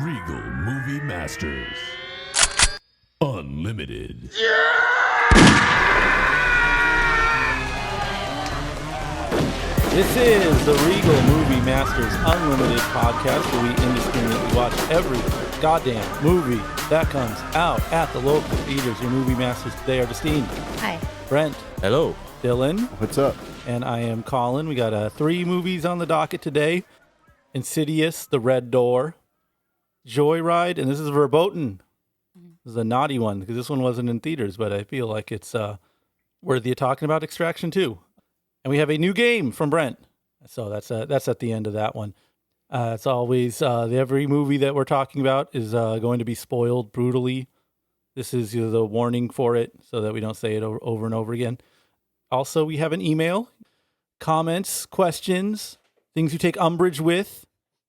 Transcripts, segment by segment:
Regal Movie Masters. Unlimited. This is the Regal Movie Masters Unlimited podcast where we indiscriminately watch every goddamn movie that comes out at the local theaters. Your movie masters today are Justine. Hi. Brent. Hello. Dylan. What's up? And I am Colin. We got 3 movies on the docket today. Insidious, The Red Door, Joyride, and this is verboten. This is a naughty one because this one wasn't in theaters, but I feel like it's worthy of talking about. Extraction 2. And we have a new game from Brent. So that's at the end of that one. As always, every movie that we're talking about is going to be spoiled brutally. This is the warning for it so that we don't say it over and over again. Also, we have an email, comments, questions, things you take umbrage with,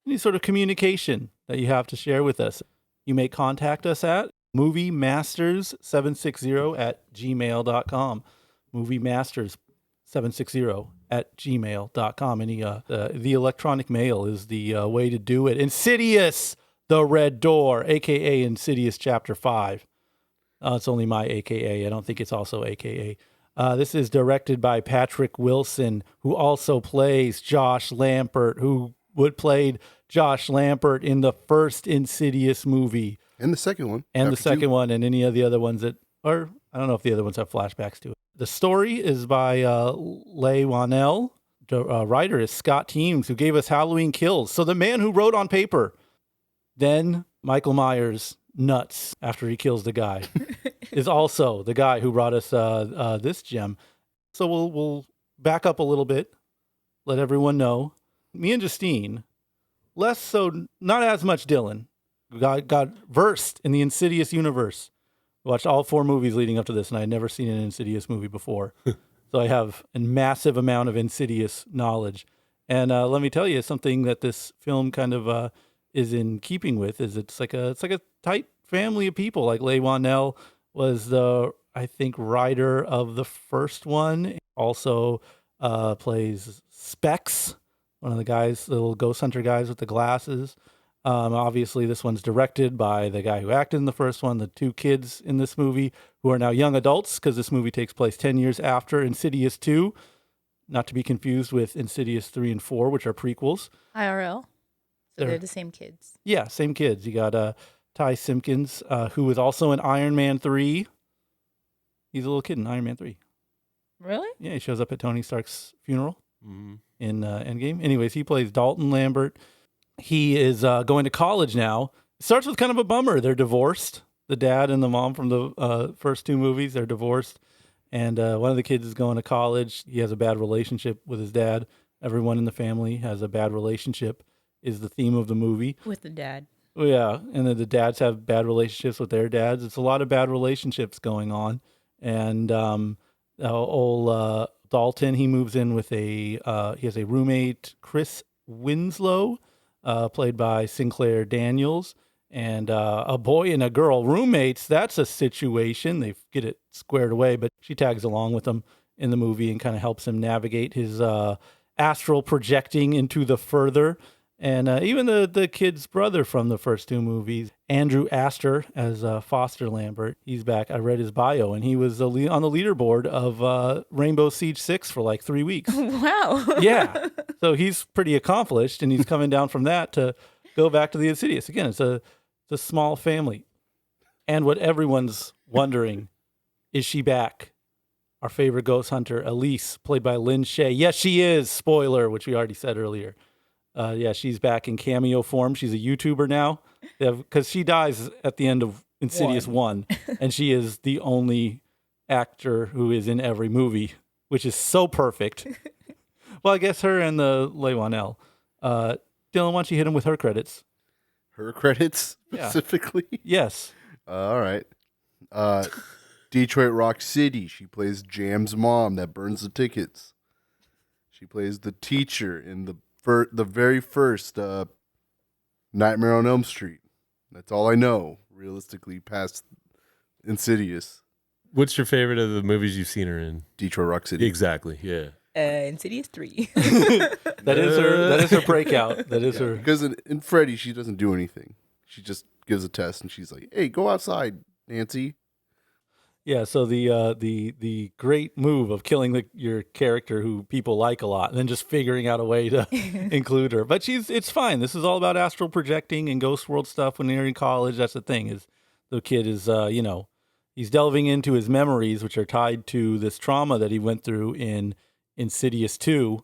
any sort of communication that you have to share with us. You may contact us at moviemasters760@gmail.com. moviemasters760@gmail.com. The electronic mail is the way to do it. Insidious, The Red Door, a.k.a. Insidious Chapter 5. It's only my a.k.a. I don't think it's also a.k.a. This is directed by Patrick Wilson, who also plays Josh Lampert, who would played Josh Lampert in the first Insidious movie. And the second one. And the second one, and any of the other ones that, or I don't know if the other ones have flashbacks to it. The story is by Leigh Whannell. The writer is Scott Teems, who gave us Halloween Kills. So the man who wrote on paper, then Michael Myers nuts after he kills the guy, is also the guy who brought us this gem. So we'll back up a little bit, let everyone know. Me and Justine, less so, not as much Dylan, got versed in the Insidious universe. Watched all 4 movies leading up to this, and I had never seen an Insidious movie before. So I have a massive amount of Insidious knowledge. And let me tell you, something that this film kind of is in keeping with is it's like a tight family of people. Like Leigh Whannell was the, I think, writer of the first one. Also plays Specs, one of the guys, the little ghost hunter guys with the glasses. Obviously, this one's directed by the guy who acted in the first one, the 2 kids in this movie who are now young adults because this movie takes place 10 years after Insidious 2, not to be confused with Insidious 3 and 4, which are prequels. IRL. So they're the same kids. Yeah, same kids. You got Ty Simpkins, who was also in Iron Man 3. He's a little kid in Iron Man 3. Really? Yeah, he shows up at Tony Stark's funeral in Endgame. Anyways, he plays Dalton Lambert. He is going to college now. It starts with kind of a bummer. They're divorced. The dad and the mom from the first 2 movies, they're divorced. And one of the kids is going to college. He has a bad relationship with his dad. Everyone in the family has a bad relationship is the theme of the movie. With the dad. Yeah, and then the dads have bad relationships with their dads. It's a lot of bad relationships going on. And old Dalton, he moves in with he has a roommate, Chris Winslow, played by Sinclair Daniels, and a boy and a girl roommates. That's a situation. They get it squared away, but she tags along with him in the movie and kind of helps him navigate his astral projecting into the further. And even the kid's brother from the first 2 movies, Andrew Astor as Foster Lambert, he's back. I read his bio, and he was on the leaderboard of Rainbow Siege 6 for like 3 weeks. Wow. Yeah. So he's pretty accomplished, and he's coming down from that to go back to the Insidious. Again, it's a small family. And what everyone's wondering, is she back? Our favorite ghost hunter, Elise, played by Lynn Shay. Yes, she is. Spoiler, which we already said earlier. Yeah, she's back in cameo form. She's a YouTuber now because she dies at the end of Insidious 1, and she is the only actor who is in every movie, which is so perfect. Well, I guess her and the Leigh Whannell. Dylan, why don't you hit him with her credits? Her credits specifically? Yeah. Yes. All right. Detroit Rock City. She plays Jam's mom that burns the tickets. She plays the teacher in the very first Nightmare on Elm Street. That's all I know, realistically, past Insidious. What's your favorite of the movies you've seen her in? Detroit Rock City. Exactly, yeah. Insidious 3. That is her breakout. That is her. Because in Freddy, she doesn't do anything. She just gives a test, and she's like, "Hey, go outside, Nancy." Yeah, so the great move of killing your character who people like a lot, and then just figuring out a way to include her. But it's fine. This is all about astral projecting and ghost world stuff. When you're in college, that's the thing. Is the kid is he's delving into his memories, which are tied to this trauma that he went through in Insidious 2,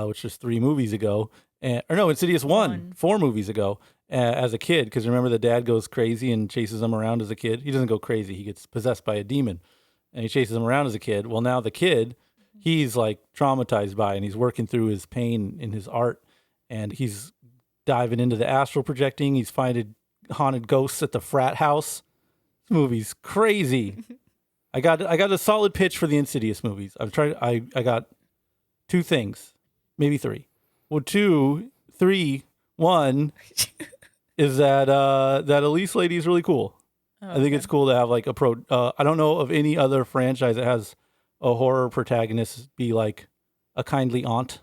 which was 3 movies ago, Insidious 1, 4 movies ago. As a kid, because remember the dad goes crazy and chases him around as a kid. He doesn't go crazy; he gets possessed by a demon, and he chases him around as a kid. Well, now the kid, he's like traumatized by it, and he's working through his pain in his art, and he's diving into the astral projecting. He's finding haunted ghosts at the frat house. This movie's crazy. I got a solid pitch for the Insidious movies. I got 2 things, maybe 3. Well, 2, 3, 1. Is that Elise lady is really cool. Oh, I think it's cool to have like I don't know of any other franchise that has a horror protagonist be like a kindly aunt.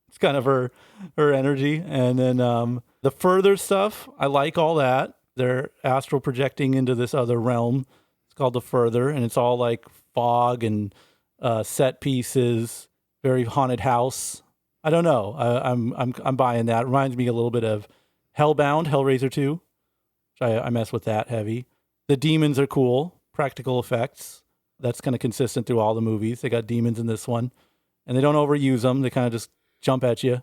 It's kind of her energy. And then the further stuff, I like all that. They're astral projecting into this other realm. It's called the Further, and it's all like fog and set pieces, very haunted house. I don't know. I'm buying that. It reminds me a little bit of Hellbound, Hellraiser 2, which I mess with that heavy. The demons are cool, practical effects. That's kind of consistent through all the movies. They got demons in this one, and they don't overuse them. They kind of just jump at you.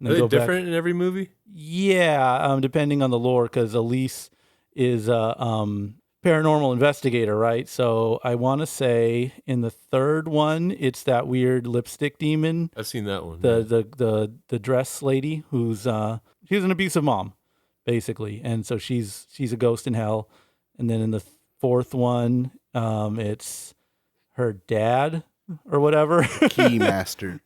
Are they different in every movie? Yeah, depending on the lore, because Elise is a paranormal investigator, right? So I want to say in the 3rd one, it's that weird lipstick demon. I've seen that one. The dress lady who's she's an abusive mom, basically, and so she's a ghost in hell. And then in the 4th one, it's her dad or whatever, Key master.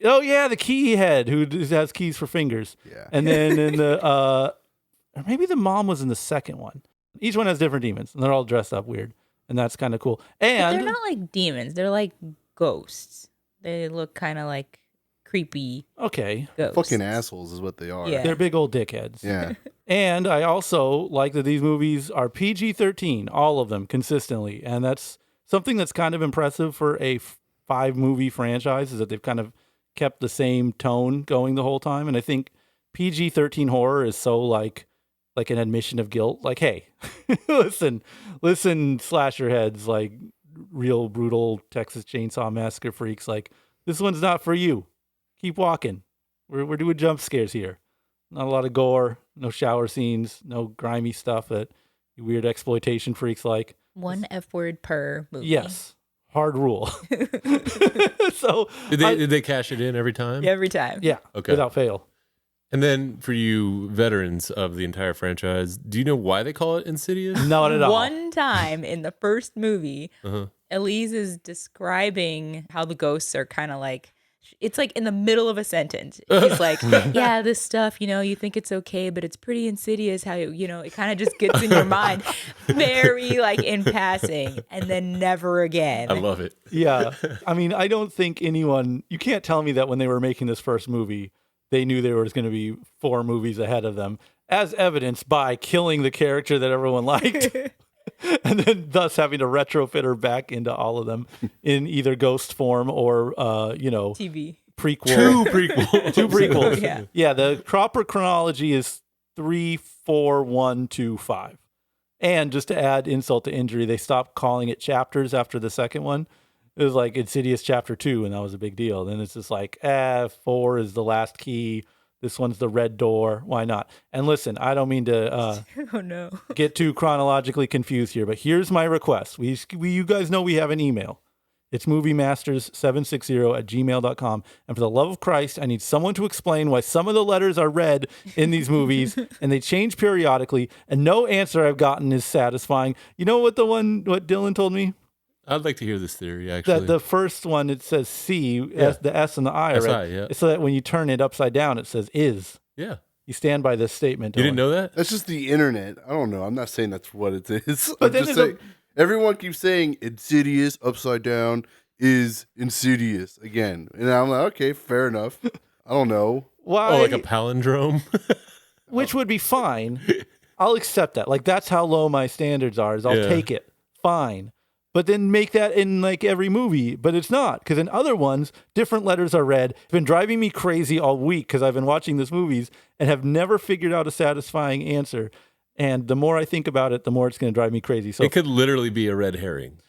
Oh yeah, the key head who has keys for fingers. Yeah. And then in the or maybe the mom was in the 2nd one. Each one has different demons, and they're all dressed up weird, and that's kind of cool. And But they're not like demons; they're like ghosts. They look kind of like creepy okay, ghosts. Fucking assholes is what they are. Yeah. they're big old dickheads. Yeah. And I also like that these movies are PG-13, all of them consistently, and that's something that's kind of impressive for a 5-movie franchise, is that they've kind of kept the same tone going the whole time. And I think PG-13 horror is so like an admission of guilt. Like, hey, listen, slasher heads, like real brutal Texas Chainsaw Massacre freaks. Like, this one's not for you. Keep walking. We're doing jump scares here. Not a lot of gore, no shower scenes, no grimy stuff that you weird exploitation freaks like. 1 F word per movie. Yes. Hard rule. So Did they cash it in every time? Every time. yeah, Okay. without fail. And then for you veterans of the entire franchise, do you know why they call it Insidious? Not at all. One time in the first movie, Uh-huh. Elise is describing how the ghosts are kind of like, it's like in the middle of a sentence. He's like, yeah, this stuff, you think it's okay, but it's pretty insidious how, it kind of just gets in your mind very like in passing and then never again. I love it. Yeah. I mean, I don't think you can't tell me that when they were making this first movie, they knew there was going to be 4 movies ahead of them, as evidenced by killing the character that everyone liked. And then thus having to retrofit her back into all of them in either ghost form or, TV. prequel. 2 prequels. 2 prequels. Yeah. Yeah, the proper chronology is 3, 4, 1, 2, 5. And just to add insult to injury, they stopped calling it chapters after the second one. It was like Insidious Chapter 2, and that was a big deal. Then it's just like, 4 is the last key. This one's the red door. Why not? And listen, I don't mean to Oh, no. get too chronologically confused here, but here's my request. You guys know we have an email. It's moviemasters760@gmail.com. And for the love of Christ, I need someone to explain why some of the letters are red in these movies and they change periodically, and no answer I've gotten is satisfying. You know what Dylan told me? I'd like to hear this theory, actually. That the first one, it says C, the S and the I, SI, right? yeah. So that when you turn it upside down, it says is. Yeah. You stand by this statement. You didn't know that? That's just the internet. I don't know. I'm not saying that's what it is. But I'm then just there's saying, everyone keeps saying Insidious upside down is Insidious again. And I'm like, okay, fair enough. I don't know. Why? Oh, like a palindrome? Which would be fine. I'll accept that. Like, that's how low my standards are, is I'll Yeah. take it. Fine. But then make that in like every movie. But it's not, because in other ones, different letters are read. It's been driving me crazy all week because I've been watching these movies and have never figured out a satisfying answer. And the more I think about it, the more it's going to drive me crazy. So It could literally be a red herring.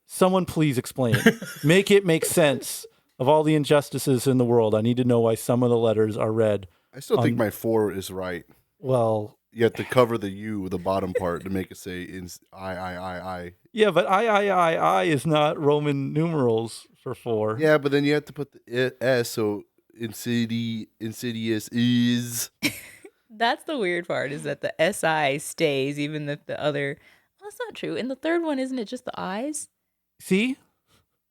someone please explain it. Make it make sense. Of all the injustices in the world, I need to know why some of the letters are read. I still think my 4 is right. Well, You have to cover the U, the bottom part, to make it say I. yeah, but I is not Roman numerals for 4. Yeah, but then you have to put the S, so insidious is. That's the weird part, is that the SI stays even if the other. Well, that's not true. In the third one, isn't it just the I's? See?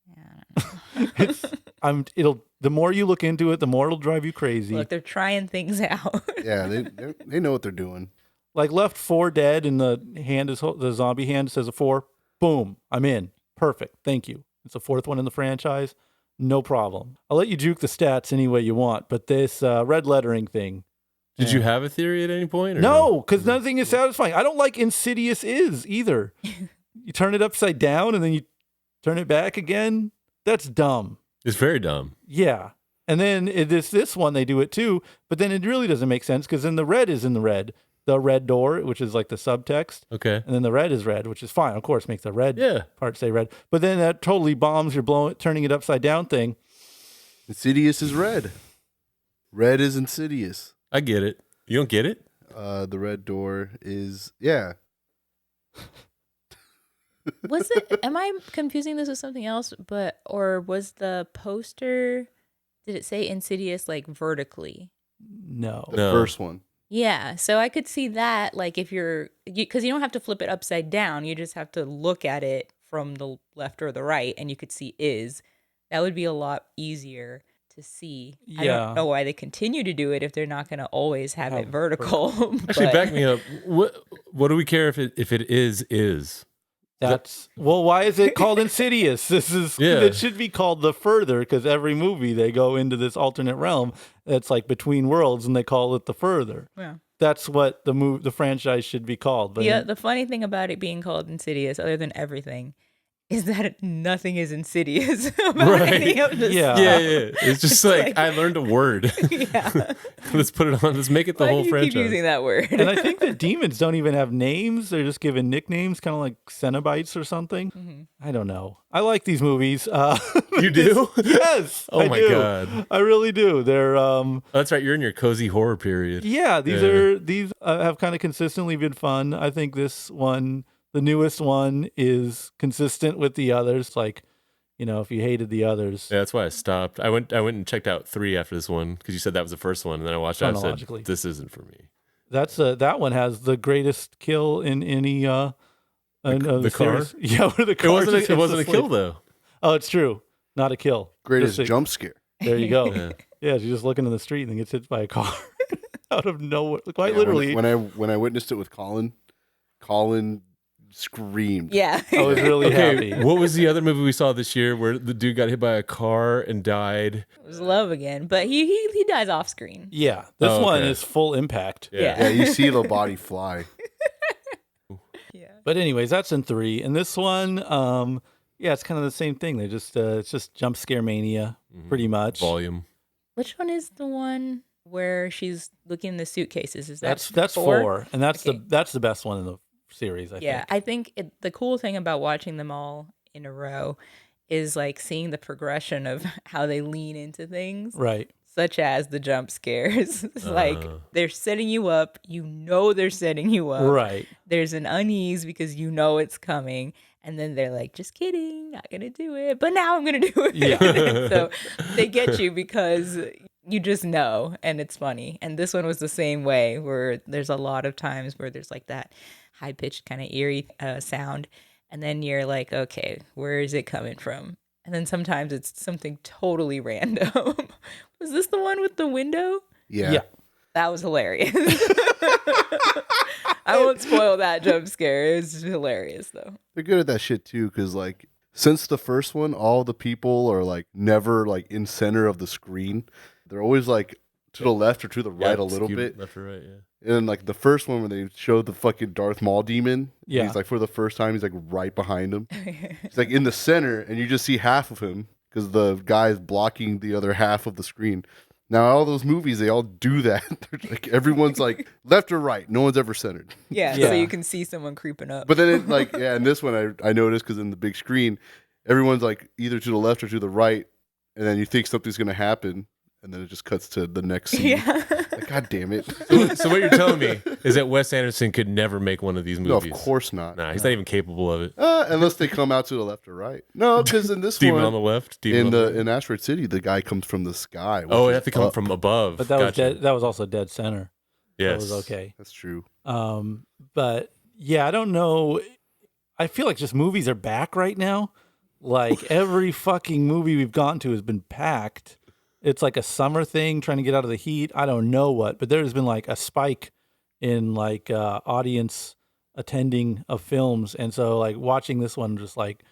Yeah, I don't know. The more you look into it, the more it'll drive you crazy. Look, they're trying things out. Yeah, they know what they're doing. Like left 4 dead, and the zombie hand says a 4. Boom, I'm in. Perfect. Thank you. It's the 4th one in the franchise. No problem. I'll let you juke the stats any way you want, but this red lettering thing. Did you have a theory at any point? Or No, because nothing is satisfying. I don't like Insidious is either. You turn it upside down and then you turn it back again. That's dumb. It's very dumb. Yeah. And then this one, they do it too, but then it really doesn't make sense because then the red is in the red door, which is like the subtext. Okay. And then the red is red, which is fine. Of course, make the red Yeah. part say red. But then that totally bombs your turning it upside down thing. Insidious is red. Red is insidious. I get it. You don't get it? The red door is, yeah. Was it? Am I confusing this with something else? Or was the poster? Did it say Insidious like vertically? No. The No. first one. Yeah, so I could see that, like if because you don't have to flip it upside down, you just have to look at it from the left or the right, and you could see is. That would be a lot easier to see. I Yeah. don't know why they continue to do it if they're not going to always have it vertical. Actually, but- back me up. What do we care if it is? Why is it called Insidious? It should be called The Further, because every movie they go into this alternate realm that's like between worlds, and they call it The Further. Yeah. That's what the franchise should be called. But The funny thing about it being called Insidious, other than everything, is that nothing is insidious about any of this. Yeah. Yeah. It's just It's like like- I learned a word. Yeah. Let's put it on. Let's make it the Why whole do you franchise. keep using that word? and I think the demons don't even have names. They're just given nicknames, kind of like Cenobites or something. Mm-hmm. I don't know. I like these movies. You do? Yes. Oh I my do. God. I really do. They're That's right. You're in your cozy horror period. yeah. These have kind of consistently been fun. I think this one, the newest one, is consistent with the others. Like, if you hated the others, Yeah, that's why I stopped. I went and checked out 3 after this one because you said that was the first one, and then I watched it. I said, Chronologically. "This isn't for me." that one has the greatest kill in any the car? series. Yeah, where the car just It wasn't a hits the kill slate. though. Oh, it's true. Not a kill. Greatest Just a- jump scare. There you go. Yeah. Yeah, she's just looking in the street and then gets hit by a car out of nowhere. Quite Yeah, literally. when I witnessed it with Colin screamed. Yeah. I was really Okay, happy. what was the other movie we saw this year where the dude got hit by a car and died? It was love again, but he dies off screen. Yeah, this Oh, one okay. is full impact. Yeah. Yeah, you see the body fly. Yeah. But anyways, that's in 3. And this one, yeah, it's kind of the same thing. They just it's just jump scare mania, pretty much. Volume. Which one is the one where she's looking in the suitcases? Is that That's 4, and that's Okay. that's the best one in the series. I Yeah, think. I think the cool thing about watching them all in a row is like seeing the progression of how they lean into things, Right. such as the jump scares. It's like they're setting you up, they're setting you up. Right. There's an unease because it's coming, and then they're like, just kidding, not gonna do it, but now I'm gonna do it. Yeah. So they get you because you just know, and it's funny. And this one was the same way, where there's a lot of times where there's like that high-pitched kind of eerie sound, and then you're like, okay, where is it coming from? And then sometimes it's something totally random. Was this the one with the window? Yeah. Yeah. That was hilarious. I won't spoil that jump scare. It was hilarious though. They're good at that shit too, because like since the first one, all the people are like never like in center of the screen. They're always like to the left or to the right a little scoot bit. left or right, yeah. And then, like, the first one when they showed the fucking Darth Maul demon, Yeah. he's like, for the first time, he's like right behind him. He's like in the center, and you just see half of him because the guy is blocking the other half of the screen. Now, all those movies, they all do that. They're like, everyone's like left or right. No one's ever centered. Yeah, Yeah. so you can see someone creeping up. But then, in this one, I noticed because in the big screen, everyone's like either to the left or to the right, and then you think something's going to happen, and then it just cuts to the next scene. Yeah. Like, God damn it. So what you're telling me is that Wes Anderson could never make one of these No, movies. of course not. Nah, he's not even capable of it. Unless they come out to the left or right. No, because in this Demon one, on the left, demon on the right. in Asteroid City, the guy comes from the sky. Oh, which it is have to come up. from above. But that was Gotcha. dead. That was also dead center. Yes. That was okay. That's true. But yeah, I don't know. I feel like just movies are back right now. Like every fucking movie we've gone to has been packed. It's like a summer thing, trying to get out of the heat. I don't know what, but there's been like a spike in like audience attending of films, and so like watching this one just like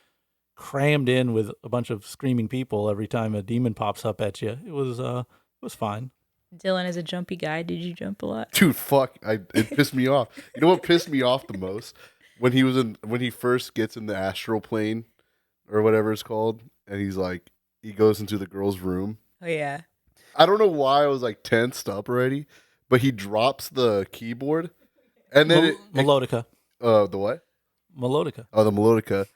crammed in with a bunch of screaming people every time a demon pops up at you. It was fine. Dylan is a jumpy guy. Did you jump a lot? Dude, fuck. It pissed me off. You know what pissed me off the most? When he first gets in the astral plane or whatever it's called, and he goes into the girl's room. Oh, yeah. I don't know why I was like tensed up already, but he drops the keyboard and then Melodica. The what? Melodica. Oh, the melodica.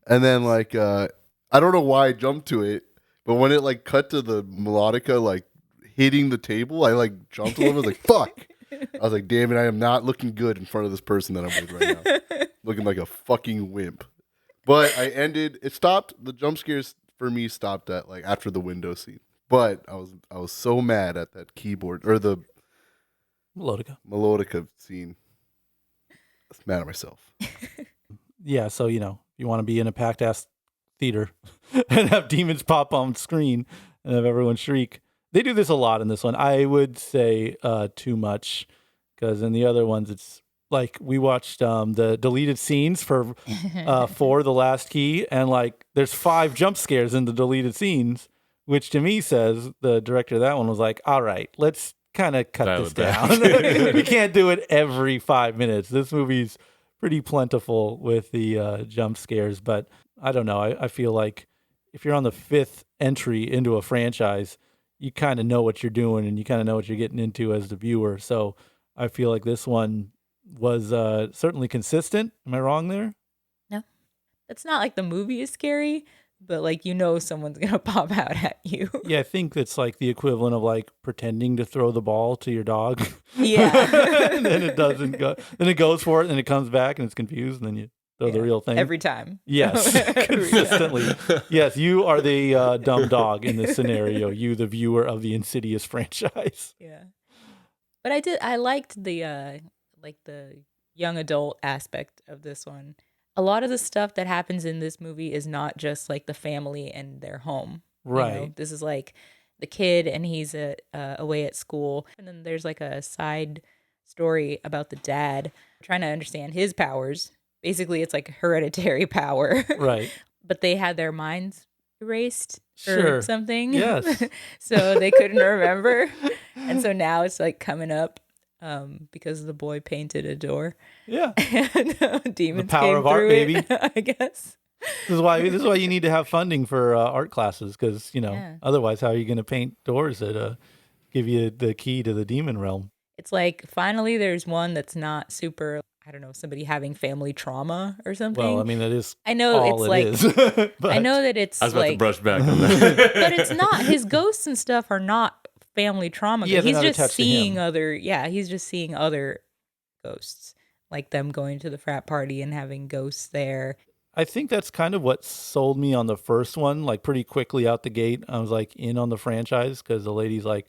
And then I don't know why I jumped to it, but when it like cut to the melodica like hitting the table, I like jumped a little bit. I was like, fuck. I was like, damn it, I am not looking good in front of this person that I'm with right now. Looking like a fucking wimp. But it stopped, the jump scares for me stopped at like after the window scene. But I was so mad at that keyboard or the melodica scene. I was mad at myself. Yeah, so you want to be in a packed ass theater and have demons pop on screen and have everyone shriek. They do this a lot in this one. I would say too much, because in the other ones it's like we watched the deleted scenes for The Last Key, and like there's 5 jump scares in the deleted scenes, which to me says the director of that one was like, all right, let's kind of cut this down. We can't do it every 5 minutes. This movie's pretty plentiful with the jump scares, but I don't know. I feel like if you're on the 5th entry into a franchise, you kind of know what you're doing and you kind of know what you're getting into as the viewer. So I feel like this one was certainly consistent. Am I wrong there? No. It's not like the movie is scary, but like someone's going to pop out at you. Yeah, I think it's like the equivalent of like pretending to throw the ball to your dog. Yeah. And then it doesn't go. Then it goes for it, and then it comes back and it's confused, and then you throw the real thing. Every time. Yes, consistently. Yes, you are the dumb dog in this scenario. You, the viewer of the Insidious franchise. Yeah. But I liked the the young adult aspect of this one. A lot of the stuff that happens in this movie is not just like the family and their home. Right. This is like the kid and he's away at school. And then there's like a side story about the dad trying to understand his powers. Basically, it's like hereditary power. Right. But they had their minds erased or Sure. something. Yes. So they couldn't remember. And so now it's like coming up because the boy painted a door. Yeah. And demons The power came of art, through baby. it, I guess. This is why you need to have funding for art classes, because Yeah. otherwise, how are you going to paint doors that give you the key to the demon realm? It's like finally there's one that's not super, I don't know, somebody having family trauma or something. Well, I mean, that is I know all it's it like is. But I know that it's I was about like to brush back on that. but it's not, his ghosts and stuff are not family trauma. Yeah, they're he's not just attached to seeing him. he's just seeing other ghosts, like them going to the frat party and having ghosts there. I think that's kind of what sold me on the first one. Like pretty quickly out the gate, I was like in on the franchise because the lady's like,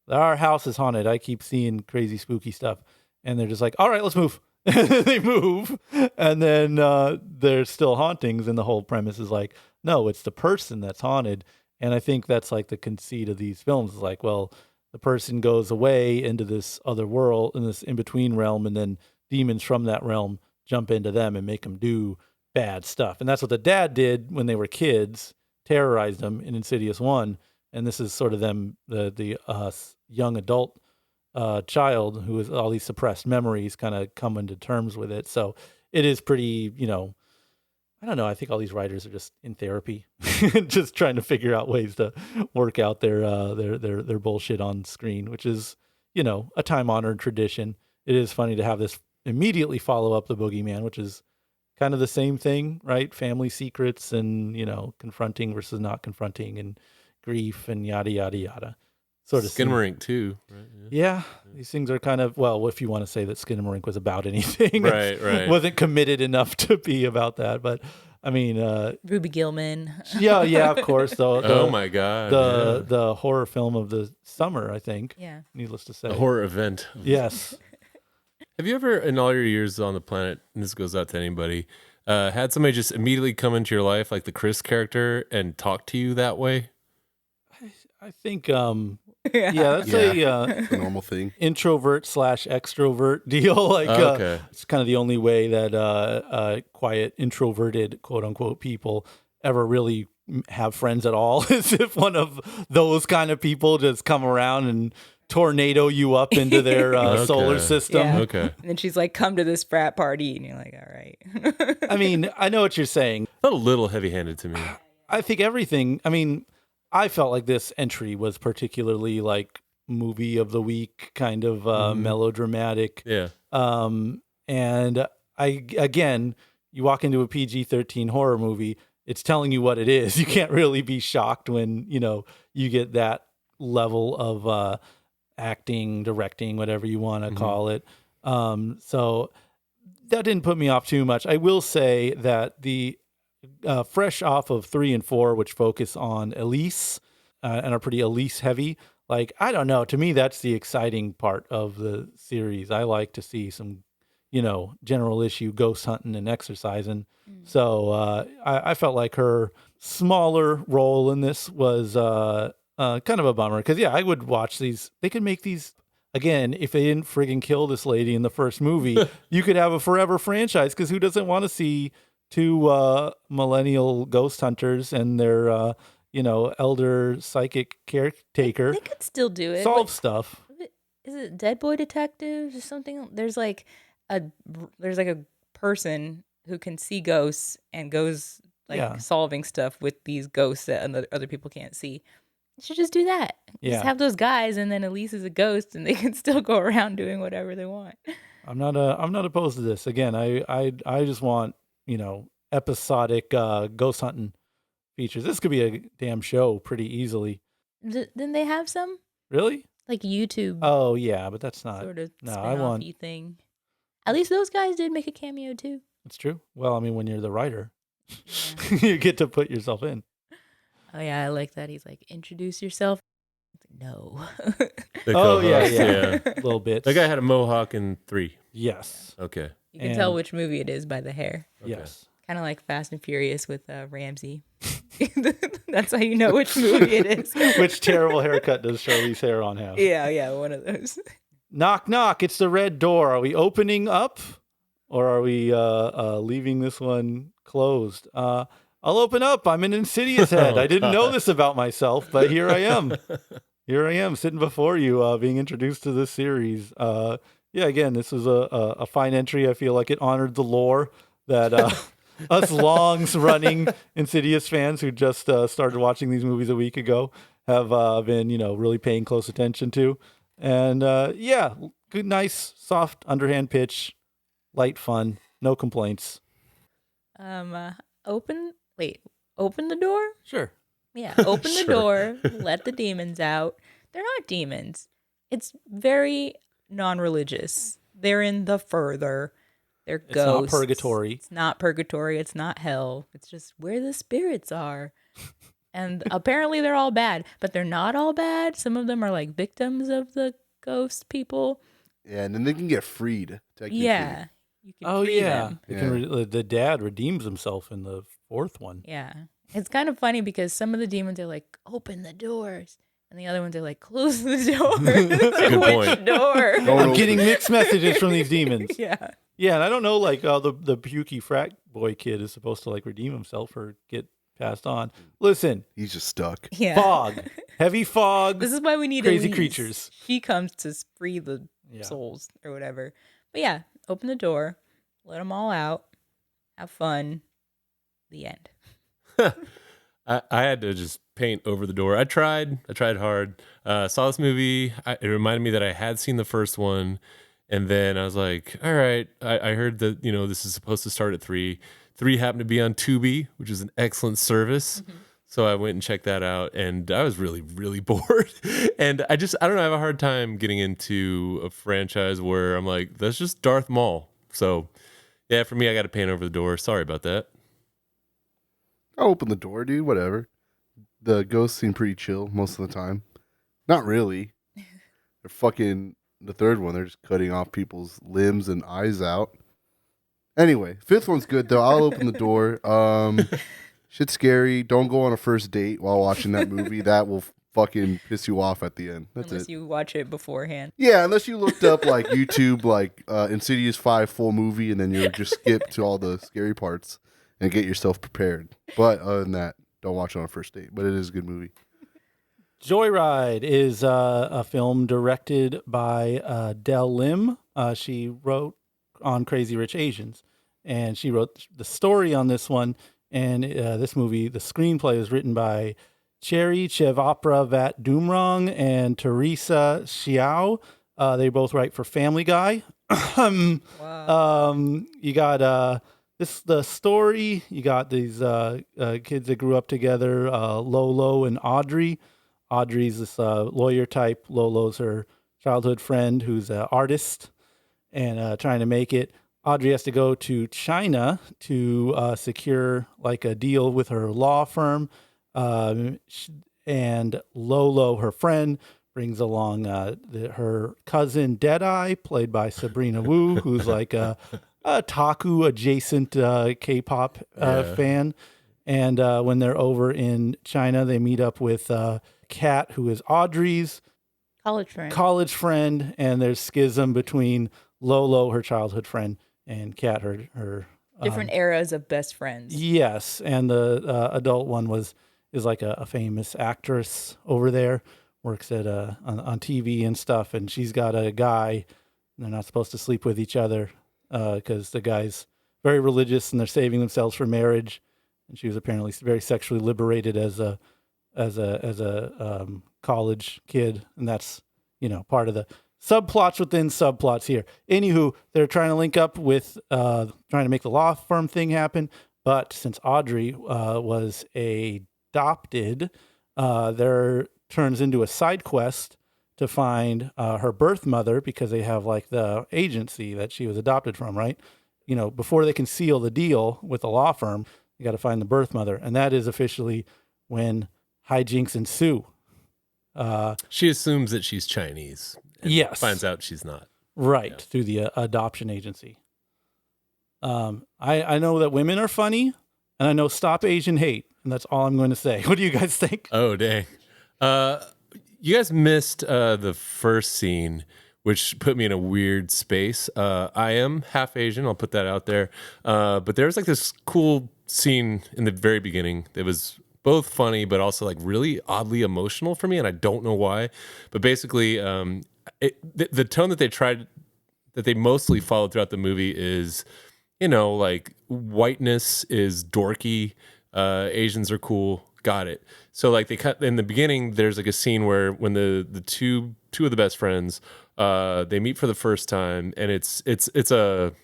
"Our house is haunted. I keep seeing crazy, spooky stuff," and they're just like, "All right, let's move." They move, and then there's still hauntings, and the whole premise is like, no, it's the person that's haunted. And I think that's like the conceit of these films. Is like, well, the person goes away into this other world, in this in-between realm, and then demons from that realm jump into them and make them do bad stuff. And that's what the dad did when they were kids, terrorized them in Insidious 1. And this is sort of them, the young adult child who has all these suppressed memories kind of coming to terms with it. So it is pretty, I don't know. I think all these writers are just in therapy, just trying to figure out ways to work out their bullshit on screen, which is, a time-honored tradition. It is funny to have this immediately follow up The Boogeyman, which is kind of the same thing, right? Family secrets and, confronting versus not confronting and grief and yada, yada, yada. Sort of Skinamarink too, right? Yeah, these things are kind of, well, if you want to say that Skinamarink was about anything, Right. wasn't committed enough to be about that. But I mean, Ruby Gillman. yeah, of course. Oh my God. The horror film of the summer, I think. Yeah. Needless to say. A horror event. Yes. Have you ever, in all your years on the planet, and this goes out to anybody, had somebody just immediately come into your life, like the Chris character, and talk to you that way? I think, that's It's a normal thing. introvert / extrovert deal. Like, Okay. it's kind of the only way that quiet, introverted, quote unquote, people ever really have friends at all is if one of those kind of people just come around and tornado you up into their solar Okay. system. Yeah. Okay. And then she's like, come to this frat party. And you're like, all right. I mean, I know what you're saying. Felt a little heavy-handed to me. I think everything, I mean, I felt like this entry was particularly like movie of the week, kind of melodramatic. Yeah. And again, you walk into a PG-13 horror movie, it's telling you what it is. You can't really be shocked when, you get that level of acting, directing, whatever you want to call it. So that didn't put me off too much. I will say that the fresh off of 3 and 4, which focus on Elise and are pretty Elise heavy. Like, I don't know. To me, that's the exciting part of the series. I like to see some, general issue ghost hunting and exercising. So I felt like her smaller role in this was kind of a bummer. Because, I would watch these. They could make these, again, if they didn't friggin' kill this lady in the first movie, you could have a forever franchise. Because who doesn't want to see two millennial ghost hunters and their, elder psychic caretaker They could still do it. solve stuff? Is it Dead Boy Detectives or something? There's like a person who can see ghosts and goes solving stuff with these ghosts that other people can't see. You should just do that. Just have those guys, and then Elise is a ghost, and they can still go around doing whatever they want. I'm not opposed to this. Again, I just want, episodic ghost hunting features. This could be a damn show pretty easily. Didn't they have some Really? like YouTube Oh yeah, but that's not. sort of no, I spin-off-y want. thing? At least those guys did make a cameo too. It's true. Well, I mean, when you're the writer, you get to put yourself in. Oh yeah, I like that. He's like, introduce yourself. No. The Oh yeah, co-host, yeah, a little bit. That guy had a mohawk in 3. Yes. Okay. You can tell And- which movie it is by the hair. Yes. Kind of like Fast and Furious with Ramsey. That's how you know which movie it is. Which terrible haircut does Charlize Theron have? Yeah, one of those. Knock, knock. It's the red door. Are we opening up, or are we leaving this one closed? I'll open up. I'm an Insidious head. I didn't know this about myself, but here I am. Here I am sitting before you, being introduced to this series. Again, this was a fine entry. I feel like it honored the lore that us longs-running Insidious fans who just started watching these movies a week ago have been, really paying close attention to. And good, nice, soft underhand pitch, light fun, no complaints. Open the door? Sure. Yeah, open the door, let the demons out. They're not demons. It's very non-religious. They're in the further. They're It's ghosts. not purgatory. It's not purgatory. It's not hell. It's just where the spirits are. And apparently they're all bad, but they're not all bad. Some of them are like victims of the ghost people. Yeah, and then they can get freed, technically. Yeah. You can Oh, free yeah. them. They can the dad redeems himself in the fourth one. Yeah. It's kind of funny because some of the demons are like, open the doors. And the other ones are like, close the door. Good Which point. door? I'm getting mixed messages from these demons. Yeah. Yeah, and I don't know, like, the pukey frat boy kid is supposed to, like, redeem himself or get passed on. Listen, He's just stuck. Yeah. fog, heavy fog. This is why we need Crazy Elise. creatures. She comes to free the Yeah. souls or whatever. But yeah, open the door, let them all out, have fun. The end. I had to just paint over the door. I tried hard. Saw this movie. It reminded me that I had seen the first one. And then I was like, all right, I heard that, this is supposed to start at 3. 3 happened to be on Tubi, which is an excellent service. Mm-hmm. So I went and checked that out, and I was really, really bored. And I don't know, I have a hard time getting into a franchise where I'm like, that's just Darth Maul. So yeah, for me, I got to paint over the door. Sorry about that. I'll open the door, dude. Whatever. The ghosts seem pretty chill most of the time. Not really. They're fucking the third one. They're just cutting off people's limbs and eyes out. Anyway, 5th one's good though. I'll open the door. Shit's scary. Don't go on a first date while watching that movie. That will fucking piss you off at the end. That's Unless it. you watch it beforehand. Yeah, unless you looked up like YouTube, like Insidious 5 full movie, and then you just skip to all the scary parts and get yourself prepared. But other than that, don't watch it on a first date. But it is a good movie. Joyride is a film directed by Del Lim. She wrote on Crazy Rich Asians, and she wrote the story on this one. And this movie, the screenplay is written by Cherry Chevapra Dumrong and Teresa Xiao. They both write for Family Guy. Wow. You got the story. You got these kids that grew up together, Lolo and Audrey. Audrey's this lawyer type. Lolo's her childhood friend who's an artist and trying to make it. Audrey has to go to China to secure like a deal with her law firm. And Lolo, her friend, brings along her cousin Deadeye, played by Sabrina Wu, who's like a Taku adjacent K-pop fan. And when they're over in China, they meet up with Kat, who is Audrey's college friend, and there's schism between Lolo, her childhood friend, and Kat, her Different eras of best friends. Yes, and the adult one is like a famous actress over there, works at on TV and stuff, and she's got a guy. And they're not supposed to sleep with each other because the guy's very religious and they're saving themselves for marriage. And she was apparently very sexually liberated as a college kid, and that's part of the subplots within subplots here. Anywho, they're trying to link up with trying to make the law firm thing happen, but since Audrey was adopted, there turns into a side quest to find her birth mother, because they have like the agency that she was adopted from, right? Before they can seal the deal with the law firm, you got to find the birth mother, and that is officially when hijinks ensue. She assumes that she's Chinese. And yes. Finds out she's not. Right, Yeah. through the adoption agency. I know that women are funny, and I know stop Asian hate, and that's all I'm going to say. What do you guys think? Oh, dang. You guys missed the first scene, which put me in a weird space. I am half Asian. I'll put that out there. But there was like this cool scene in the very beginning that was both funny, but also like really oddly emotional for me. And I don't know why, but basically the tone that they mostly followed throughout the movie is, like whiteness is dorky. Asians are cool. Got it. So like they cut in the beginning, there's like a scene where when the two of the best friends, they meet for the first time, and it's kind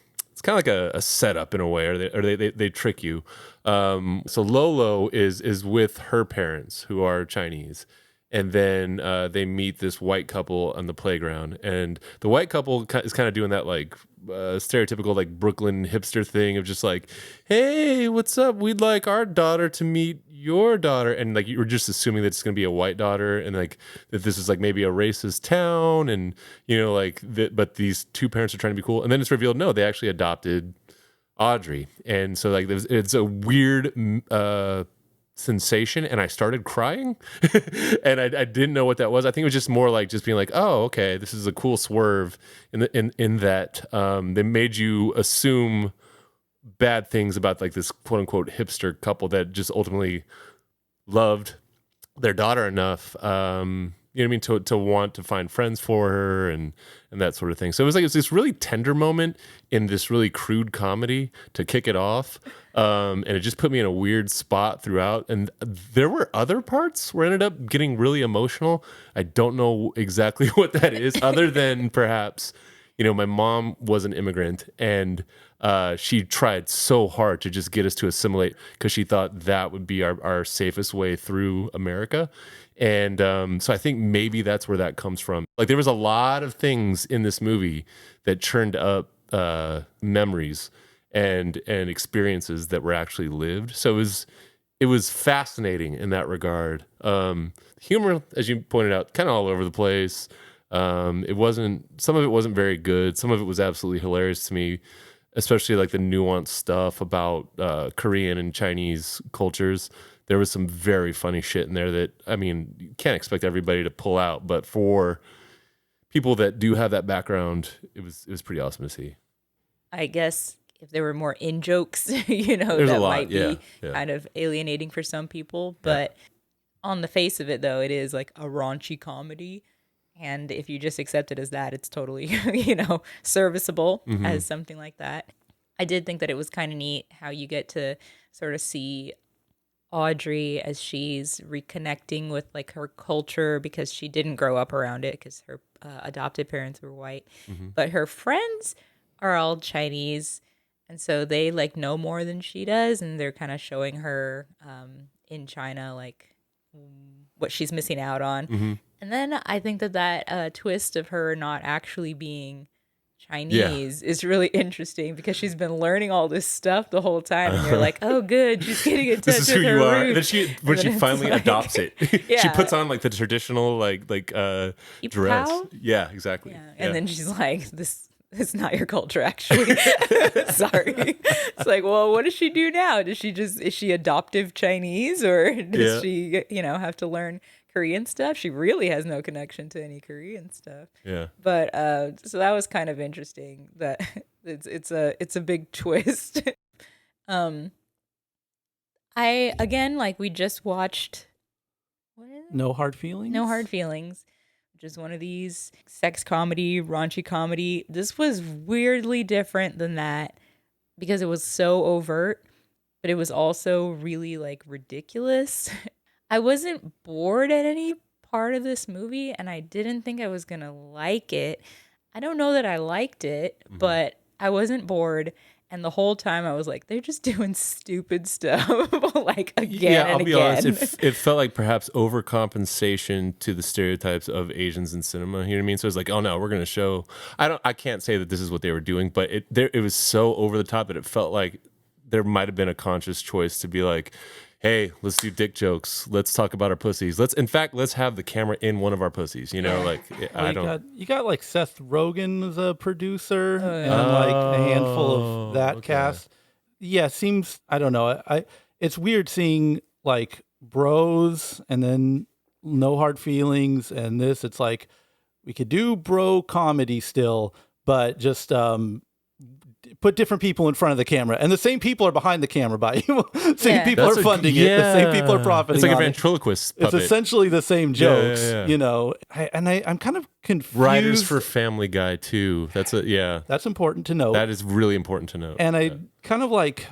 of like a setup in a way, or they trick you. So Lolo is with her parents who are Chinese, and then they meet this white couple on the playground, and the white couple is kind of doing that like stereotypical like Brooklyn hipster thing of just like, hey, what's up? We'd like our daughter to meet your daughter, and like you're just assuming that it's gonna be a white daughter, and like that this is like maybe a racist town, and like that, but these two parents are trying to be cool, and then it's revealed no, they actually adopted Audrey, and so like it's a weird sensation, and I started crying, and I didn't know what that was. I think it was just more like just being like, oh, okay, this is a cool swerve in that they made you assume bad things about like this quote unquote hipster couple that just ultimately loved their daughter enough, you know what I mean, to want to find friends for her and that sort of thing. So it was this really tender moment in this really crude comedy to kick it off. And it just put me in a weird spot throughout. And there were other parts where I ended up getting really emotional. I don't know exactly what that is, other than perhaps, you know, my mom was an immigrant and she tried so hard to just get us to assimilate because she thought that would be our safest way through America. And so I think maybe that's where that comes from. Like there was a lot of things in this movie that churned up memories and experiences that were actually lived. So it was fascinating in that regard. Humor, as you pointed out, kind of all over the place. Some of it wasn't very good. Some of it was absolutely hilarious to me, especially like the nuanced stuff about Korean and Chinese cultures. There was some very funny shit in there that, I mean, you can't expect everybody to pull out, but for people that do have that background, it was pretty awesome to see. I guess if there were more in jokes, you know, There's that a lot, might be kind of alienating for some people. But on the face of it, though, it is like a raunchy comedy. And if you just accept it as that, it's totally, you know, serviceable as something like that. I did think that it was kind of neat how you get to sort of see Audrey as she's reconnecting with like her culture because she didn't grow up around it because her adopted parents were white. But her friends are all Chinese. And so they like know more than she does. And they're kind of showing her in China, like what she's missing out on. And then I think that twist of her not actually being Chinese is really interesting because she's been learning all this stuff the whole time, and you're like, "Oh, good, she's getting in touch This is who with her you are." roots. When she finally adopts it, Yeah. she puts on like the traditional like dress. Yipao? Yeah, exactly. Yeah. And then she's like, "This is not your culture, actually." Sorry. It's like, well, what does she do now? Is she adoptive Chinese, or does she, you know, have to learn Korean stuff? She really has no connection to any Korean stuff. Yeah. But so that was kind of interesting that it's a big twist. I again, like, we just watched what is it? No Hard Feelings? No Hard Feelings, which is one of these sex comedy, raunchy comedy. This was weirdly different than that because it was so overt, but it was also really like ridiculous. I wasn't bored at any part of this movie, and I didn't think I was going to like it. I don't know that I liked it, but I wasn't bored. And the whole time I was like, they're just doing stupid stuff, like again and I'll be again. honest, it felt like perhaps overcompensation to the stereotypes of Asians in cinema. You know what I mean? So it's like, oh no, we're going to show. I can't say that this is what they were doing, but it was so over the top that it felt like there might have been a conscious choice to be like, hey, let's do dick jokes. Let's talk about our pussies. Let's have the camera in one of our pussies. You know, like You got like Seth Rogen as a producer and like a handful of that cast. Yeah, seems, I don't know. It's weird seeing like Bros and then No Hard Feelings and this. It's like we could do bro comedy still, but just put different people in front of the camera, and the same people are behind the camera by you. Same people are funding it. The same people are profiting. It's like a on ventriloquist puppet. It's essentially the same jokes, you know. I'm kind of confused. Writers for Family Guy too. That's important to note. That is really important to note. And I kind of like,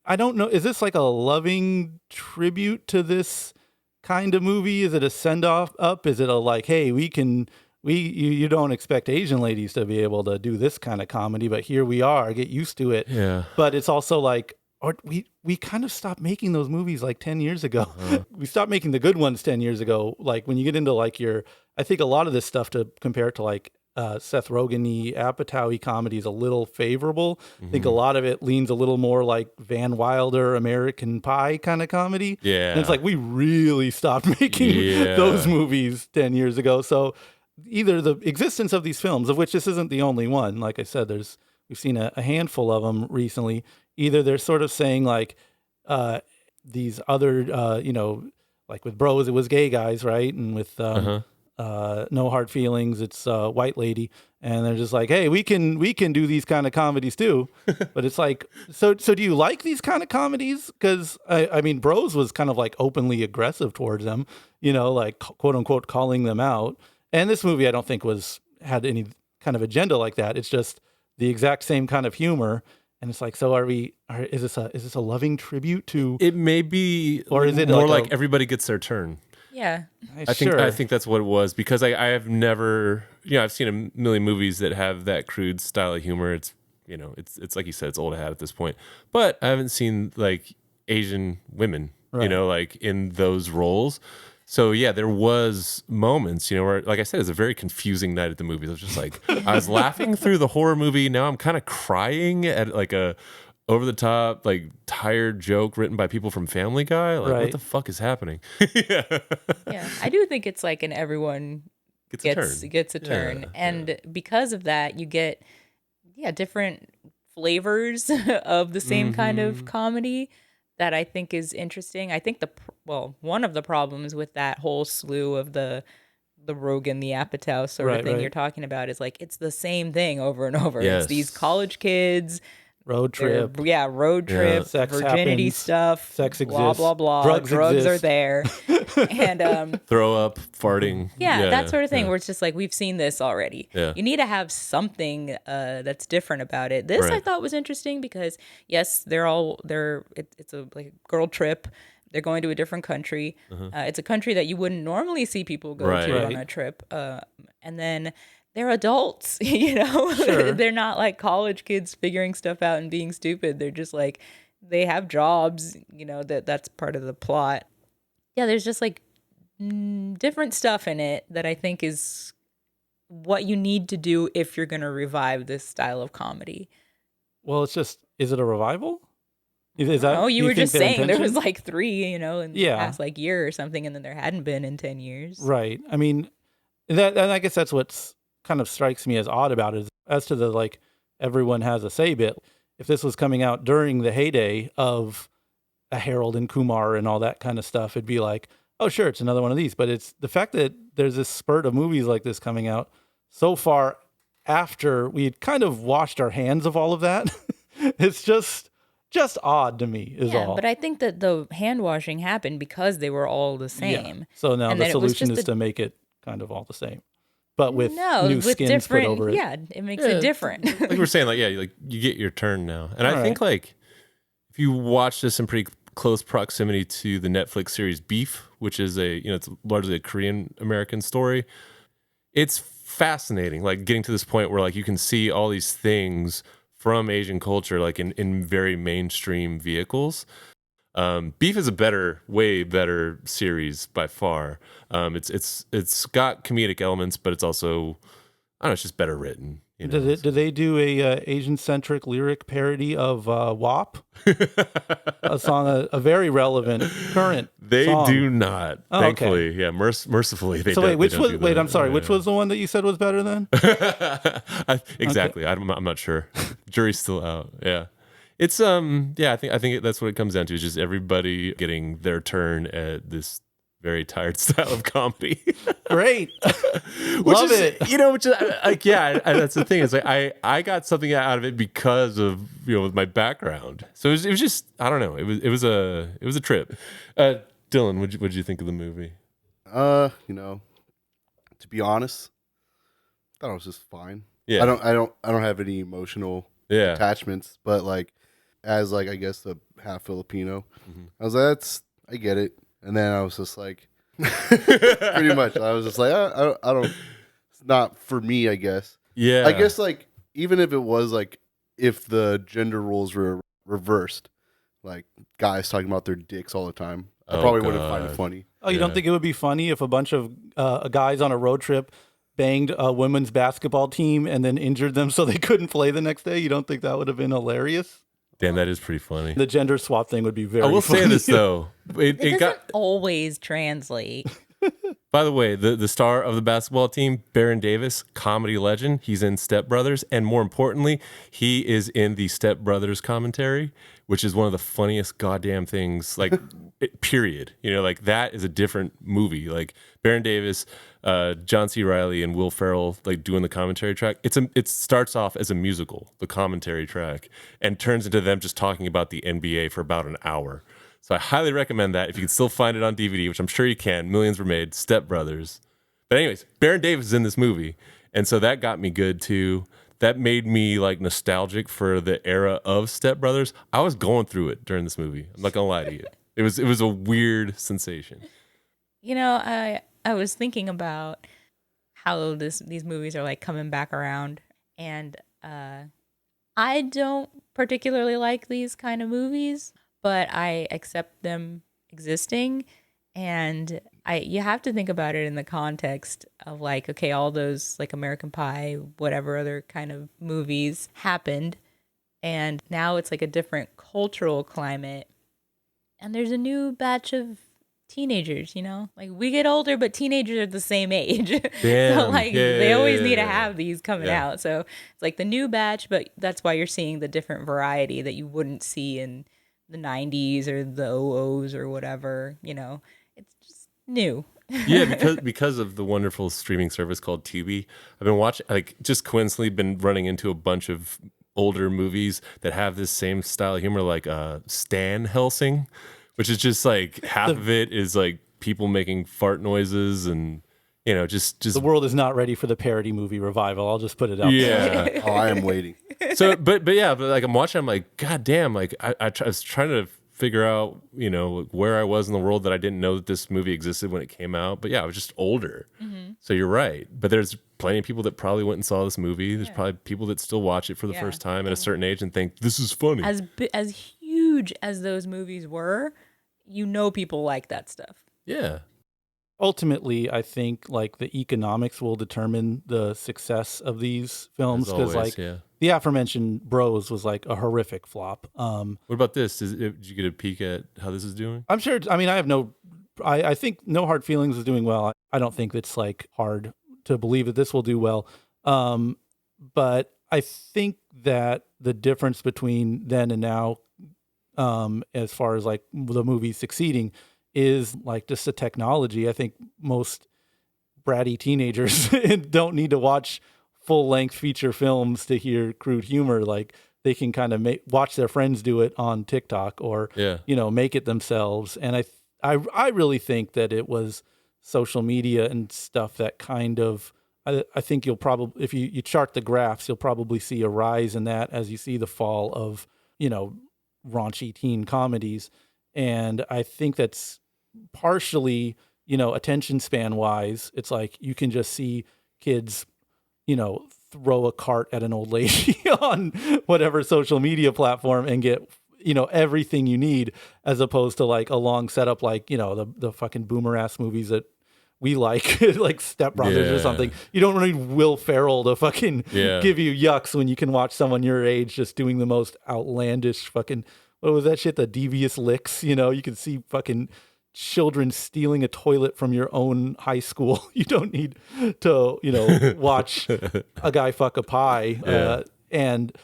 I don't know. Is this like a loving tribute to this kind of movie? Is it a send off up? Is it a like, hey, you don't expect Asian ladies to be able to do this kind of comedy, but here we are, get used to it. Yeah. But it's also like, or we kind of stopped making those movies like 10 years ago. We stopped making the good ones 10 years ago. Like when you get into like I think a lot of this stuff to compare it to like Seth Rogen-y, Apatow-y comedy is a little favorable. I think a lot of it leans a little more like Van Wilder, American Pie kind of comedy. Yeah. And it's like, we really stopped making those movies 10 years ago. So either the existence of these films, of which this isn't the only one, like I said, we've seen a handful of them recently. Either they're sort of saying like these other, like with Bros, it was gay guys, right? And with No Hard Feelings. It's White Lady, and they're just like, hey, we can do these kind of comedies too. But it's like, so do you like these kind of comedies? Because I mean, Bros was kind of like openly aggressive towards them, like quote unquote calling them out. And this movie, I don't think had any kind of agenda like that. It's just the exact same kind of humor. And it's like, so is this a loving tribute to? It may be, or is it more like everybody gets their turn? Yeah. I think that's what it was, because I have never, I've seen a million movies that have that crude style of humor. It's, it's like you said, it's old hat at this point, but I haven't seen like Asian women, right, like in those roles. So yeah, there was moments, where, like I said, it's a very confusing night at the movies. I was just like, I was laughing through the horror movie. Now I'm kind of crying at like a over the top, like tired joke written by people from Family Guy. Like, what the fuck is happening? Yeah, I do think it's like everyone gets a turn. Yeah, and because of that, you get different flavors of the same kind of comedy that I think is interesting. I think one of the problems with that whole slew of the Rogan, the Apatow sort of thing you're talking about is like, it's the same thing over and over. Yes. It's these college kids. Road trip, sex virginity happens, stuff, sex blah, exists, blah, blah. Drugs are there. And throw up, farting. that sort of thing where it's just like, we've seen this already. Yeah. You need to have something that's different about it. This I thought was interesting because, yes, it's a like girl trip. They're going to a different country. It's a country that you wouldn't normally see people go to on a trip. And then they're adults, Sure. They're not like college kids figuring stuff out and being stupid. They're just like, they have jobs, that's part of the plot. Yeah, there's just like different stuff in it that I think is what you need to do if you're going to revive this style of comedy. Well, it's just, is it a revival? Is that? Oh, you were just saying intention? there was like 3, in the Yeah. past like year or something, and then there hadn't been in 10 years. Right. I mean, and I guess that's what's kind of strikes me as odd about it, is as to the like everyone has a say bit. If this was coming out during the heyday of a Harold and Kumar and all that kind of stuff, it'd be like, oh sure, it's another one of these. But it's the fact that there's this spurt of movies like this coming out so far after we had kind of washed our hands of all of that. It's just odd to me is all. But I think that the hand washing happened because they were all the same. Yeah. So now And the then it was solution just is to make it kind of all the same, but with new skins put different, over it. Yeah, it makes it different. Like we were saying, like, like you get your turn now. And I think like if you watch this in pretty close proximity to the Netflix series Beef, which is it's largely a Korean American story, it's fascinating, like getting to this point where like you can see all these things from Asian culture like in very mainstream vehicles. Beef is a way better series by far. It's got comedic elements, but it's also, I don't know, it's just better written. Do they do a Asian-centric lyric parody of WAP? A song, a very relevant current They song. do not, thankfully. Okay. Yeah, mercifully they don't. I'm sorry, which was the one that you said was better then? Exactly. Okay. I'm not sure. Jury's still out. Yeah. It's I think that's what it comes down to, is just everybody getting their turn at this very tired style of comedy. Great. Love it. Which is like, that's the thing. It's like I got something out of it because of with my background. So it was just, I don't know. It was a trip. Dylan, what'd you think of the movie? To be honest, I thought it was just fine. Yeah. I don't have any emotional attachments, but like as like I guess the half Filipino, I was like, I get it. And then I was just like, pretty much, I was just like, I don't, it's not for me, I guess. Yeah. I guess like, even if it was like, if the gender roles were reversed, like guys talking about their dicks all the time, I probably wouldn't find it funny. Oh, you don't think it would be funny if a bunch of guys on a road trip banged a women's basketball team and then injured them so they couldn't play the next day? You don't think that would have been hilarious? Damn, that is pretty funny. The gender swap thing would be very I will funny. say this, though. It doesn't always translate. By the way, the star of the basketball team, Baron Davis, comedy legend. He's in Step Brothers, and more importantly, he is in the Step Brothers commentary, which is one of the funniest goddamn things. Like, period. Like that is a different movie. Like Baron Davis, John C. Reilly, and Will Ferrell like doing the commentary track. It starts off as a musical, the commentary track, and turns into them just talking about the NBA for about an hour. So I highly recommend that if you can still find it on DVD, which I'm sure you can. Millions were made. Step Brothers. But anyways, Baron Davis is in this movie, and so that got me good too. That made me like nostalgic for the era of Step Brothers. I was going through it during this movie. I'm not gonna lie to you. It was a weird sensation. I was thinking about how these movies are like coming back around, and I don't particularly like these kind of movies, but I accept them existing, and you have to think about it in the context of like, okay, all those like American Pie, whatever other kind of movies happened, and now it's like a different cultural climate, and there's a new batch of teenagers, like we get older, but teenagers are the same age. Damn. So like they always need to have these coming Yeah. out. So it's like the new batch, but that's why you're seeing the different variety that you wouldn't see in the 90s or the 00s or whatever. It's just new. Yeah, because of the wonderful streaming service called Tubi, I've been watching, like, just coincidentally been running into a bunch of older movies that have this same style of humor, like Stan Helsing, which is just like half of it is like people making fart noises and just The world is not ready for the parody movie revival. I'll just put it out there. yeah. Oh, I am waiting. So, but like I'm watching, I'm like, God damn, like I was trying to figure out, where I was in the world that I didn't know that this movie existed when it came out. But yeah, I was just older. Mm-hmm. So you're right. But there's plenty of people that probably went and saw this movie. There's probably people that still watch it for the first time at a certain age and think this is funny. As huge as those movies were, people like that stuff. Yeah. Ultimately, I think like the economics will determine the success of these films, As because always, like yeah. the aforementioned Bros was like a horrific flop. What about this? Did you get a peek at how this is doing? I'm sure. I mean, I think No Hard Feelings is doing well. I don't think it's like hard to believe that this will do well. But I think that the difference between then and now, as far as like the movie succeeding, is like just the technology. I think most bratty teenagers don't need to watch full-length feature films to hear crude humor. Like they can kind of watch their friends do it on TikTok or make it themselves. And I really think that it was social media and stuff that kind of, I think you'll probably, if you chart the graphs, you'll probably see a rise in that as you see the fall of raunchy teen comedies. And I think that's partially, attention span wise, it's like you can just see kids, throw a cart at an old lady on whatever social media platform and get, everything you need, as opposed to like a long setup, like, the fucking boomer ass movies that we like, like Step Brothers or something. You don't need Will Ferrell to fucking give you yucks when you can watch someone your age just doing the most outlandish fucking, what was that shit? The devious licks, you can see fucking children stealing a toilet from your own high school. You don't need to, watch a guy fuck a pie. And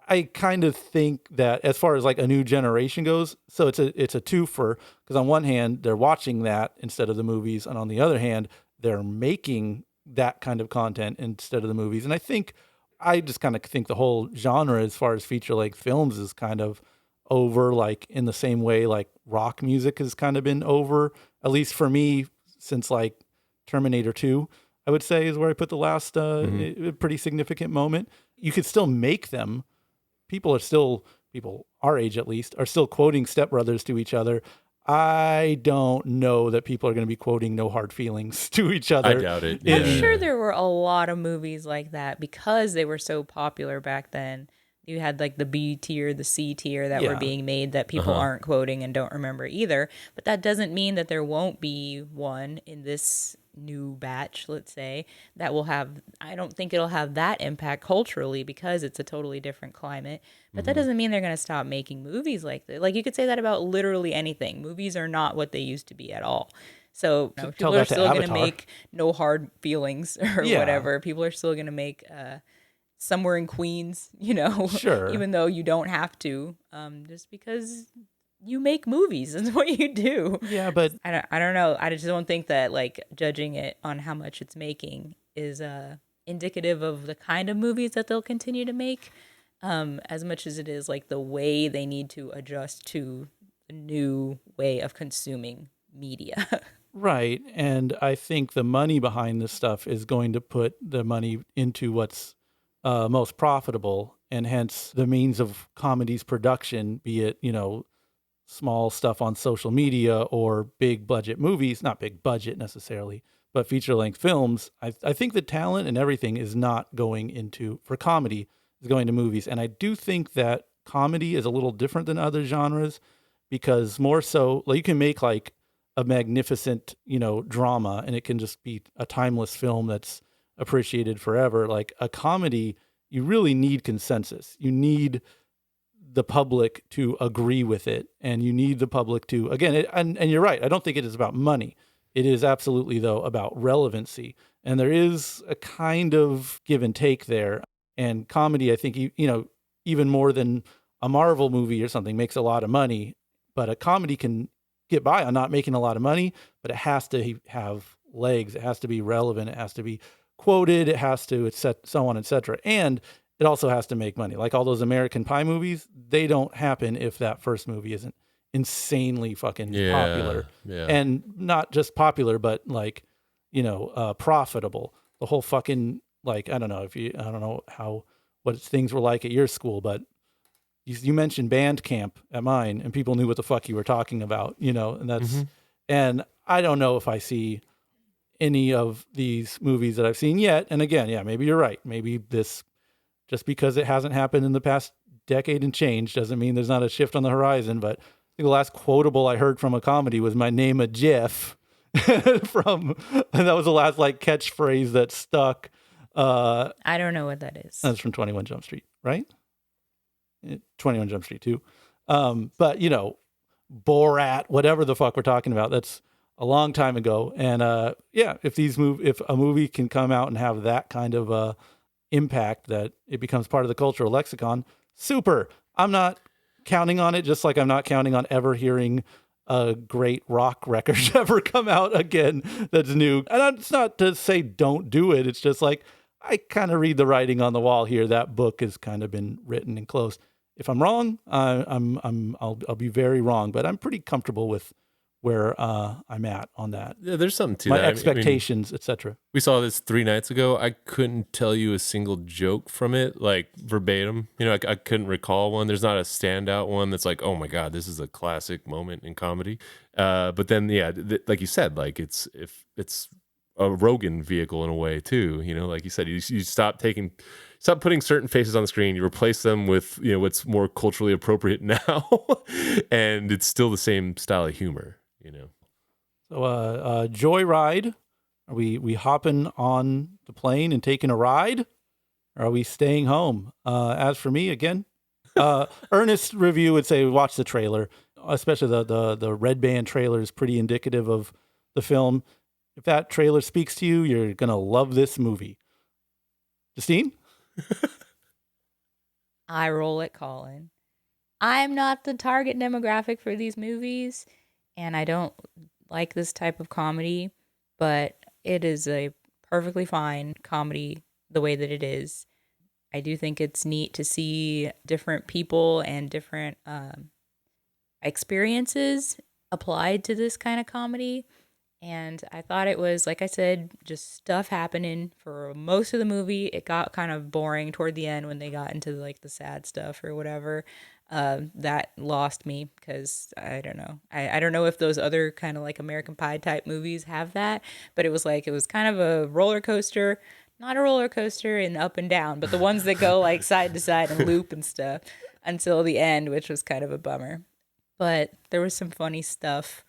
I kind of think that as far as like a new generation goes, so it's a twofer, because on one hand, they're watching that instead of the movies. And on the other hand, they're making that kind of content instead of the movies. And I just kind of think the whole genre as far as feature-length films is kind of over, like in the same way like rock music has kind of been over, at least for me, since like Terminator 2, I would say is where I put the last pretty significant moment. You could still make them. People our age at least, are still quoting Step Brothers to each other. I don't know that people are going to be quoting No Hard Feelings to each other. I doubt it. I'm sure there were a lot of movies like that because they were so popular back then. You had like the B tier, the C tier that were being made that people aren't quoting and don't remember either. But that doesn't mean that there won't be one in this new batch, let's say, that will have, I don't think it'll have that impact culturally because it's a totally different climate. But that doesn't mean they're going to stop making movies like that. Like you could say that about literally anything. Movies are not what they used to be at all. So Tell people that are to still going to Avatar. make no hard feelings or Yeah. whatever. People are still going to make Somewhere in Queens, Sure. even though you don't have to, just because you make movies is what you do. Yeah, but I don't know. I just don't think that like judging it on how much it's making is indicative of the kind of movies that they'll continue to make, as much as it is like the way they need to adjust to the new way of consuming media. right. And I think the money behind this stuff is going to put the money into what's most profitable, and hence the means of comedy's production, be it, small stuff on social media or big budget movies, not big budget necessarily, but feature length films. I think the talent and everything is not going into, for comedy, is going to movies. And I do think that comedy is a little different than other genres, because more so, like, you can make like a magnificent, drama, and it can just be a timeless film that's appreciated forever. Like a comedy, you really need consensus. You need the public to agree with it, and you need the public to, again, and you're right. I don't think it is about money. It is absolutely, though, about relevancy. And there is a kind of give and take there. And comedy, I think, even more than a Marvel movie or something, makes a lot of money. But a comedy can get by on not making a lot of money, but it has to have legs. It has to be relevant. It has to be quoted. It has to, so on, et cetera. And it also has to make money. Like all those American Pie movies, they don't happen if that first movie isn't insanely fucking popular. Yeah. And not just popular, but like, profitable. The whole fucking, like, I don't know what things were like at your school, but you mentioned band camp at mine, and people knew what the fuck you were talking about, and that's, and I don't know if I see any of these movies that I've seen yet. And again, yeah, maybe you're right. Maybe this, just because it hasn't happened in the past decade and change, doesn't mean there's not a shift on the horizon. But I think the last quotable I heard from a comedy was "My name a Jeff," and that was the last like catchphrase that stuck. I don't know what that is. That's from 21 Jump Street, right? 21 Jump Street 2. But Borat, whatever the fuck we're talking about, that's a long time ago. And if a movie can come out and have that kind of impact that it becomes part of the cultural lexicon, super. I'm not counting on it, just like I'm not counting on ever hearing a great rock record ever come out again that's new. And it's not to say don't do it. It's just like, I kind of read the writing on the wall here. That book has kind of been written and closed. If I'm wrong, I'll be very wrong, but I'm pretty comfortable with where I'm at on that. Yeah, there's something to my that. expectations, etc. We saw this 3 nights ago. I couldn't tell you a single joke from it, like verbatim. I couldn't recall one. There's not a standout one that's like, oh my God, this is a classic moment in comedy. But then, yeah, like you said, like it's a Rogan vehicle in a way too. Like you said, you stop putting certain faces on the screen. You replace them with what's more culturally appropriate now, and it's still the same style of humor. So, Joyride. Are we hopping on the plane and taking a ride? Or are we staying home? As for me, again, Ernest's review would say watch the trailer, especially the Red Band trailer is pretty indicative of the film. If that trailer speaks to you, you're gonna love this movie. Justine? I roll at Colin. I'm not the target demographic for these movies, and I don't like this type of comedy, but it is a perfectly fine comedy the way that it is. I do think it's neat to see different people and different experiences applied to this kind of comedy. And I thought it was, like I said, just stuff happening for most of the movie. It got kind of boring toward the end when they got into like the sad stuff or whatever. That lost me because I don't know. I don't know if those other kind of like American Pie type movies have that, but it was kind of a roller coaster, not a roller coaster and up and down, but the ones that go like side to side and loop and stuff until the end, which was kind of a bummer. But there was some funny stuff.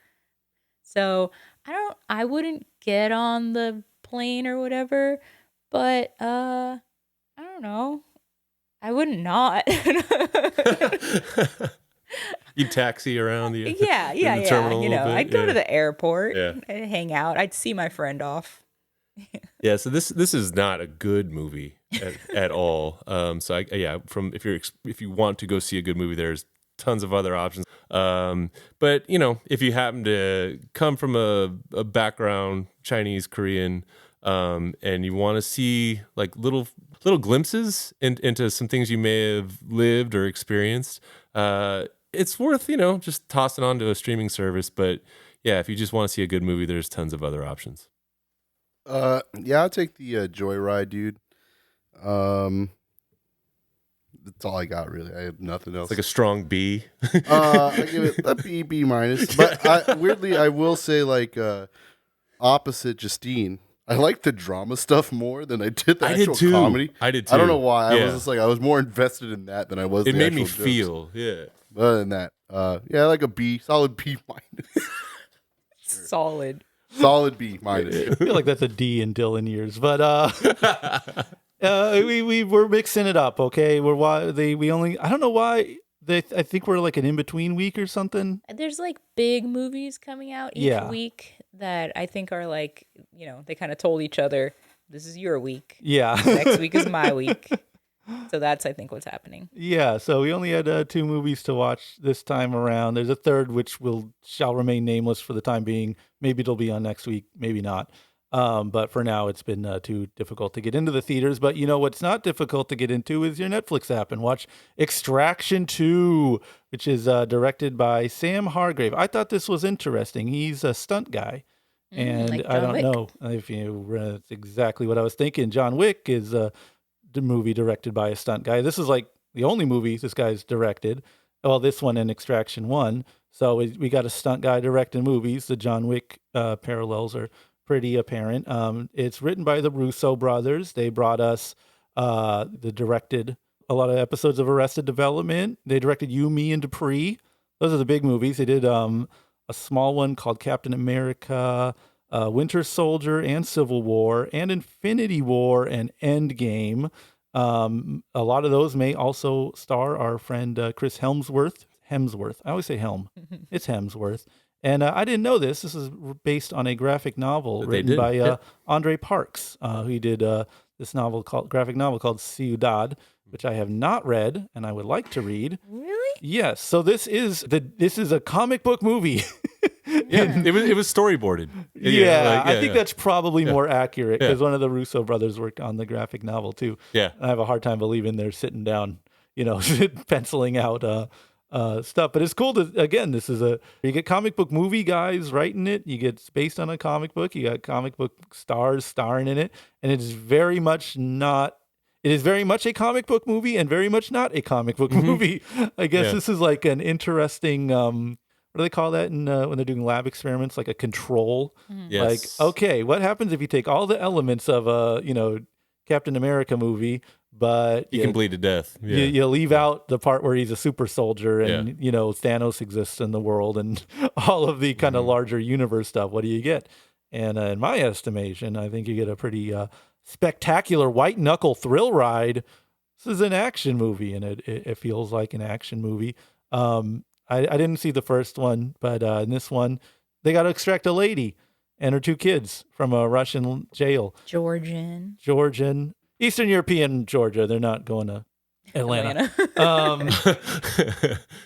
So I wouldn't get on the plane or whatever, but I don't know. I wouldn't not. You taxi around the Yeah. terminal a You little know, bit. I'd go to the airport, Yeah. I'd hang out, I'd see my friend off. Yeah, so this is not a good movie at all. So if you want to go see a good movie, there's tons of other options. But you know, if you happen to come from a background Chinese, Korean, and you want to see like little glimpses into some things you may have lived or experienced, it's worth just tossing onto a streaming service. But yeah, if you just want to see a good movie, there's tons of other options. Yeah, I'll take the Joyride, dude. That's all I got, really. I have nothing else. It's like a strong B. I give it a B minus. But weirdly, I will say, like, opposite Justine, I like the drama stuff more than I did the actual comedy. I did too. I don't know why. Yeah. I was just like, I was more invested in that than I was. It in the made me actual jokes. feel, yeah. But other than that, yeah, I like a B, solid B minus. Solid. Solid B minus. I feel like that's a D in Dylan years, but we're mixing it up. Okay, we only I don't know why I think we're like an in between week or something. There's like big movies coming out each week that I think are like, they kind of told each other, this is your week. Yeah. Next week is my week. So that's, I think, what's happening. Yeah, so we only had 2 movies to watch this time around. There's a third which shall remain nameless for the time being. Maybe it'll be on next week, maybe not. But for now, it's been too difficult to get into the theaters. But you know what's not difficult to get into is your Netflix app and watch Extraction 2, which is directed by Sam Hargrave. I thought this was interesting. He's a stunt guy. And like I John don't Wick. know if that's exactly what I was thinking. John Wick is the movie directed by a stunt guy. This is like the only movie this guy's directed. Well, this one and Extraction 1. So we got a stunt guy directing movies. The John Wick parallels are pretty apparent. It's written by the Russo brothers. They brought us, they directed a lot of episodes of Arrested Development. They directed You, Me, and Dupree. Those are the big movies. They did a small one called Captain America, Winter Soldier, and Civil War, and Infinity War, and Endgame. A lot of those may also star our friend Chris Hemsworth. I always say Helm. It's Hemsworth. And I didn't know this. This is based on a graphic novel written by Andre Parks, who did this graphic novel called Ciudad, which I have not read and I would like to read. Really? Yes. So this is a comic book movie. Yeah, it was storyboarded. I think that's probably more accurate because one of the Russo brothers worked on the graphic novel too. Yeah. I have a hard time believing they're sitting down, penciling out stuff. But it's cool you get comic book movie guys writing it. It's based on a comic book. You got comic book stars starring in it, and it is very much a comic book movie and very much not a comic book movie. I guess this is like an interesting, what do they call that when they're doing lab experiments? Like a control. Yes. Like, okay, what happens if you take all the elements of a, Captain America movie, but you can bleed to death. Yeah. You leave out the part where he's a super soldier and, Thanos exists in the world and all of the kind of larger universe stuff. What do you get? And in my estimation, I think you get a pretty spectacular white knuckle thrill ride. This is an action movie, and it feels like an action movie. I didn't see the first one, but in this one, they got to extract a lady and her 2 kids from a Russian jail. Georgian. Eastern European Georgia. They're not going to Atlanta.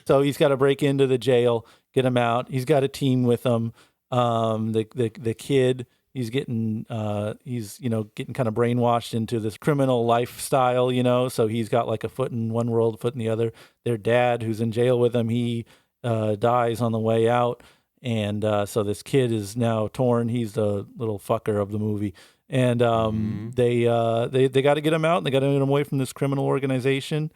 So he's got to break into the jail, get him out. He's got a team with him. The kid, he's getting getting kind of brainwashed into this criminal lifestyle, so he's got like a foot in one world, foot in the other. Their dad, who's in jail with him, he dies on the way out. And so this kid is now torn. He's the little fucker of the movie. And they got to get him out, and they got to get him away from this criminal organization.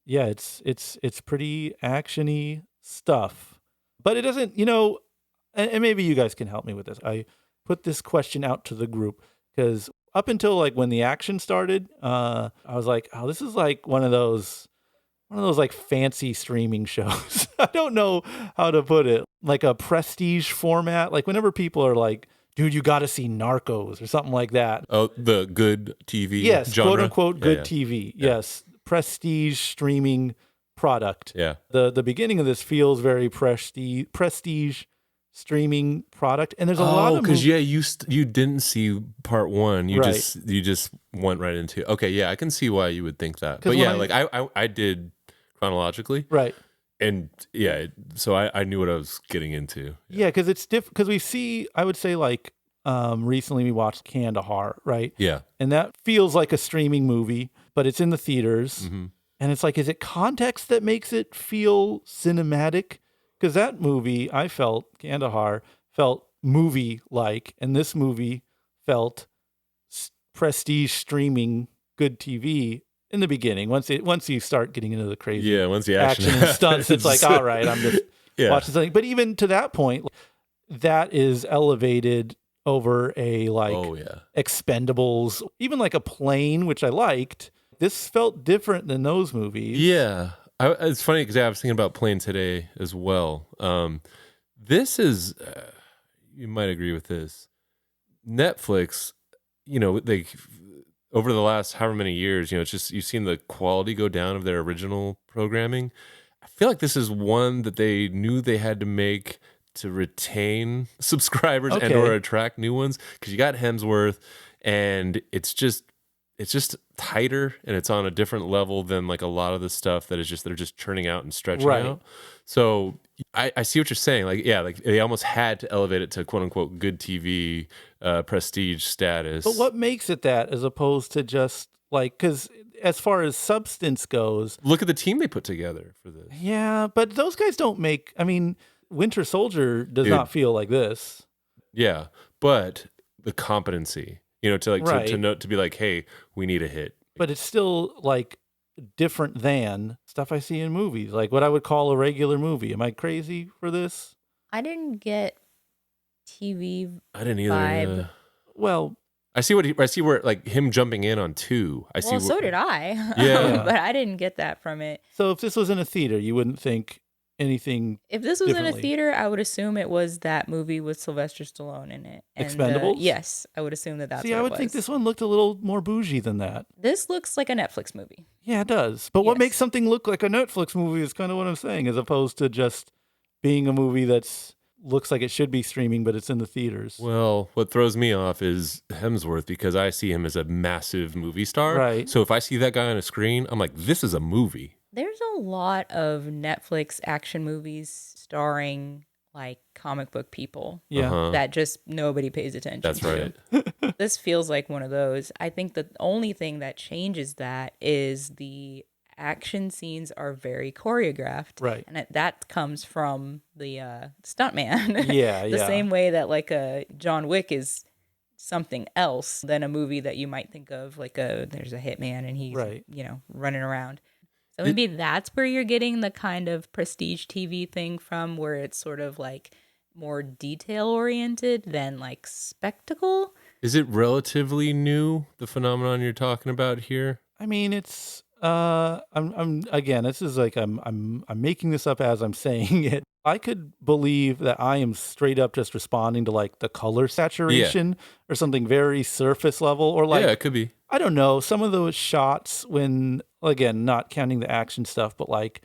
Yeah, it's pretty actiony stuff, but it doesn't, and maybe you guys can help me with this. I put this question out to the group because up until like when the action started, I was like, oh, this is like one of those like fancy streaming shows. I don't know how to put it, like a prestige format. Like whenever people are like, dude, you got to see Narcos or something like that. Oh, the good TV yes, genre? quote unquote good TV. Yeah. Yes, prestige streaming product. Yeah. The beginning of this feels very prestige streaming product, and there's a lot of because you didn't see part one. You Right. just went right into. Okay, yeah, I can see why you would think that. 'Cause But yeah, when I did chronologically, right. and yeah, so I knew what I was getting into. Yeah, because it's different. Because we see, I would say, like recently we watched Kandahar, right? Yeah. And that feels like a streaming movie, but it's in the theaters. Mm-hmm. And it's like, is it context that makes it feel cinematic? Because that movie, I felt, Kandahar, felt movie-like, and this movie felt prestige streaming, good TV in the beginning. Once you start getting into the crazy Yeah, once the action and stunts, it's like, all right, I'm just watching something. But even to that point, that is elevated over a Expendables, even like a Plane, which I liked. This felt different than those movies. Yeah. It's funny because I was thinking about Plane today as well. This is, you might agree with this. Netflix, they over the last however many years, it's just you've seen the quality go down of their original programming. I feel like this is one that they knew they had to make to retain subscribers and or attract new ones, because you got Hemsworth, and it's just tighter, and it's on a different level than like a lot of the stuff that is just they're just churning out and stretching out. So I see what you're saying. Like they almost had to elevate it to quote unquote good TV prestige status. But what makes it that, as opposed to just like, because as far as substance goes, look at the team they put together for this. Yeah, but those guys don't make. I mean, Winter Soldier does not feel like this. Yeah, but the competency. To be like, hey, we need a hit. But it's still like different than stuff I see in movies, like what I would call a regular movie. Am I crazy for this? I didn't get TV. I didn't either. Vibe. Well, I see where like him jumping in on 2. So did I. Yeah, but I didn't get that from it. So if this was in a theater, you wouldn't think anything. If this was in a theater, I would assume it was that movie with Sylvester Stallone in it. And, Expendables? Yes, I would assume that's what it was. I would think this one looked a little more bougie than that. This looks like a Netflix movie. Yeah, it does. But what makes something look like a Netflix movie is kind of what I'm saying, as opposed to just being a movie that's looks like it should be streaming, but it's in the theaters. Well, what throws me off is Hemsworth, because I see him as a massive movie star. Right. So if I see that guy on a screen, I'm like, this is a movie. There's a lot of Netflix action movies starring like comic book people. Yeah. That just nobody pays attention That's to. right. This feels like one of those. I think the only thing that changes that is the action scenes are very choreographed. Right. And that comes from the stuntman. Yeah, The same way that like a John Wick is something else than a movie that you might think of, like there's a hitman and he's running around. So maybe that's where you're getting the kind of prestige TV thing from, where it's sort of like more detail oriented than like spectacle. Is it relatively new, the phenomenon you're talking about here? I mean, it's I'm again, this is like I'm making this up as I'm saying it. I could believe that I am straight up just responding to like the color saturation or something very surface level, or like, it could be. I don't know, some of those shots when, again, not counting the action stuff, but like,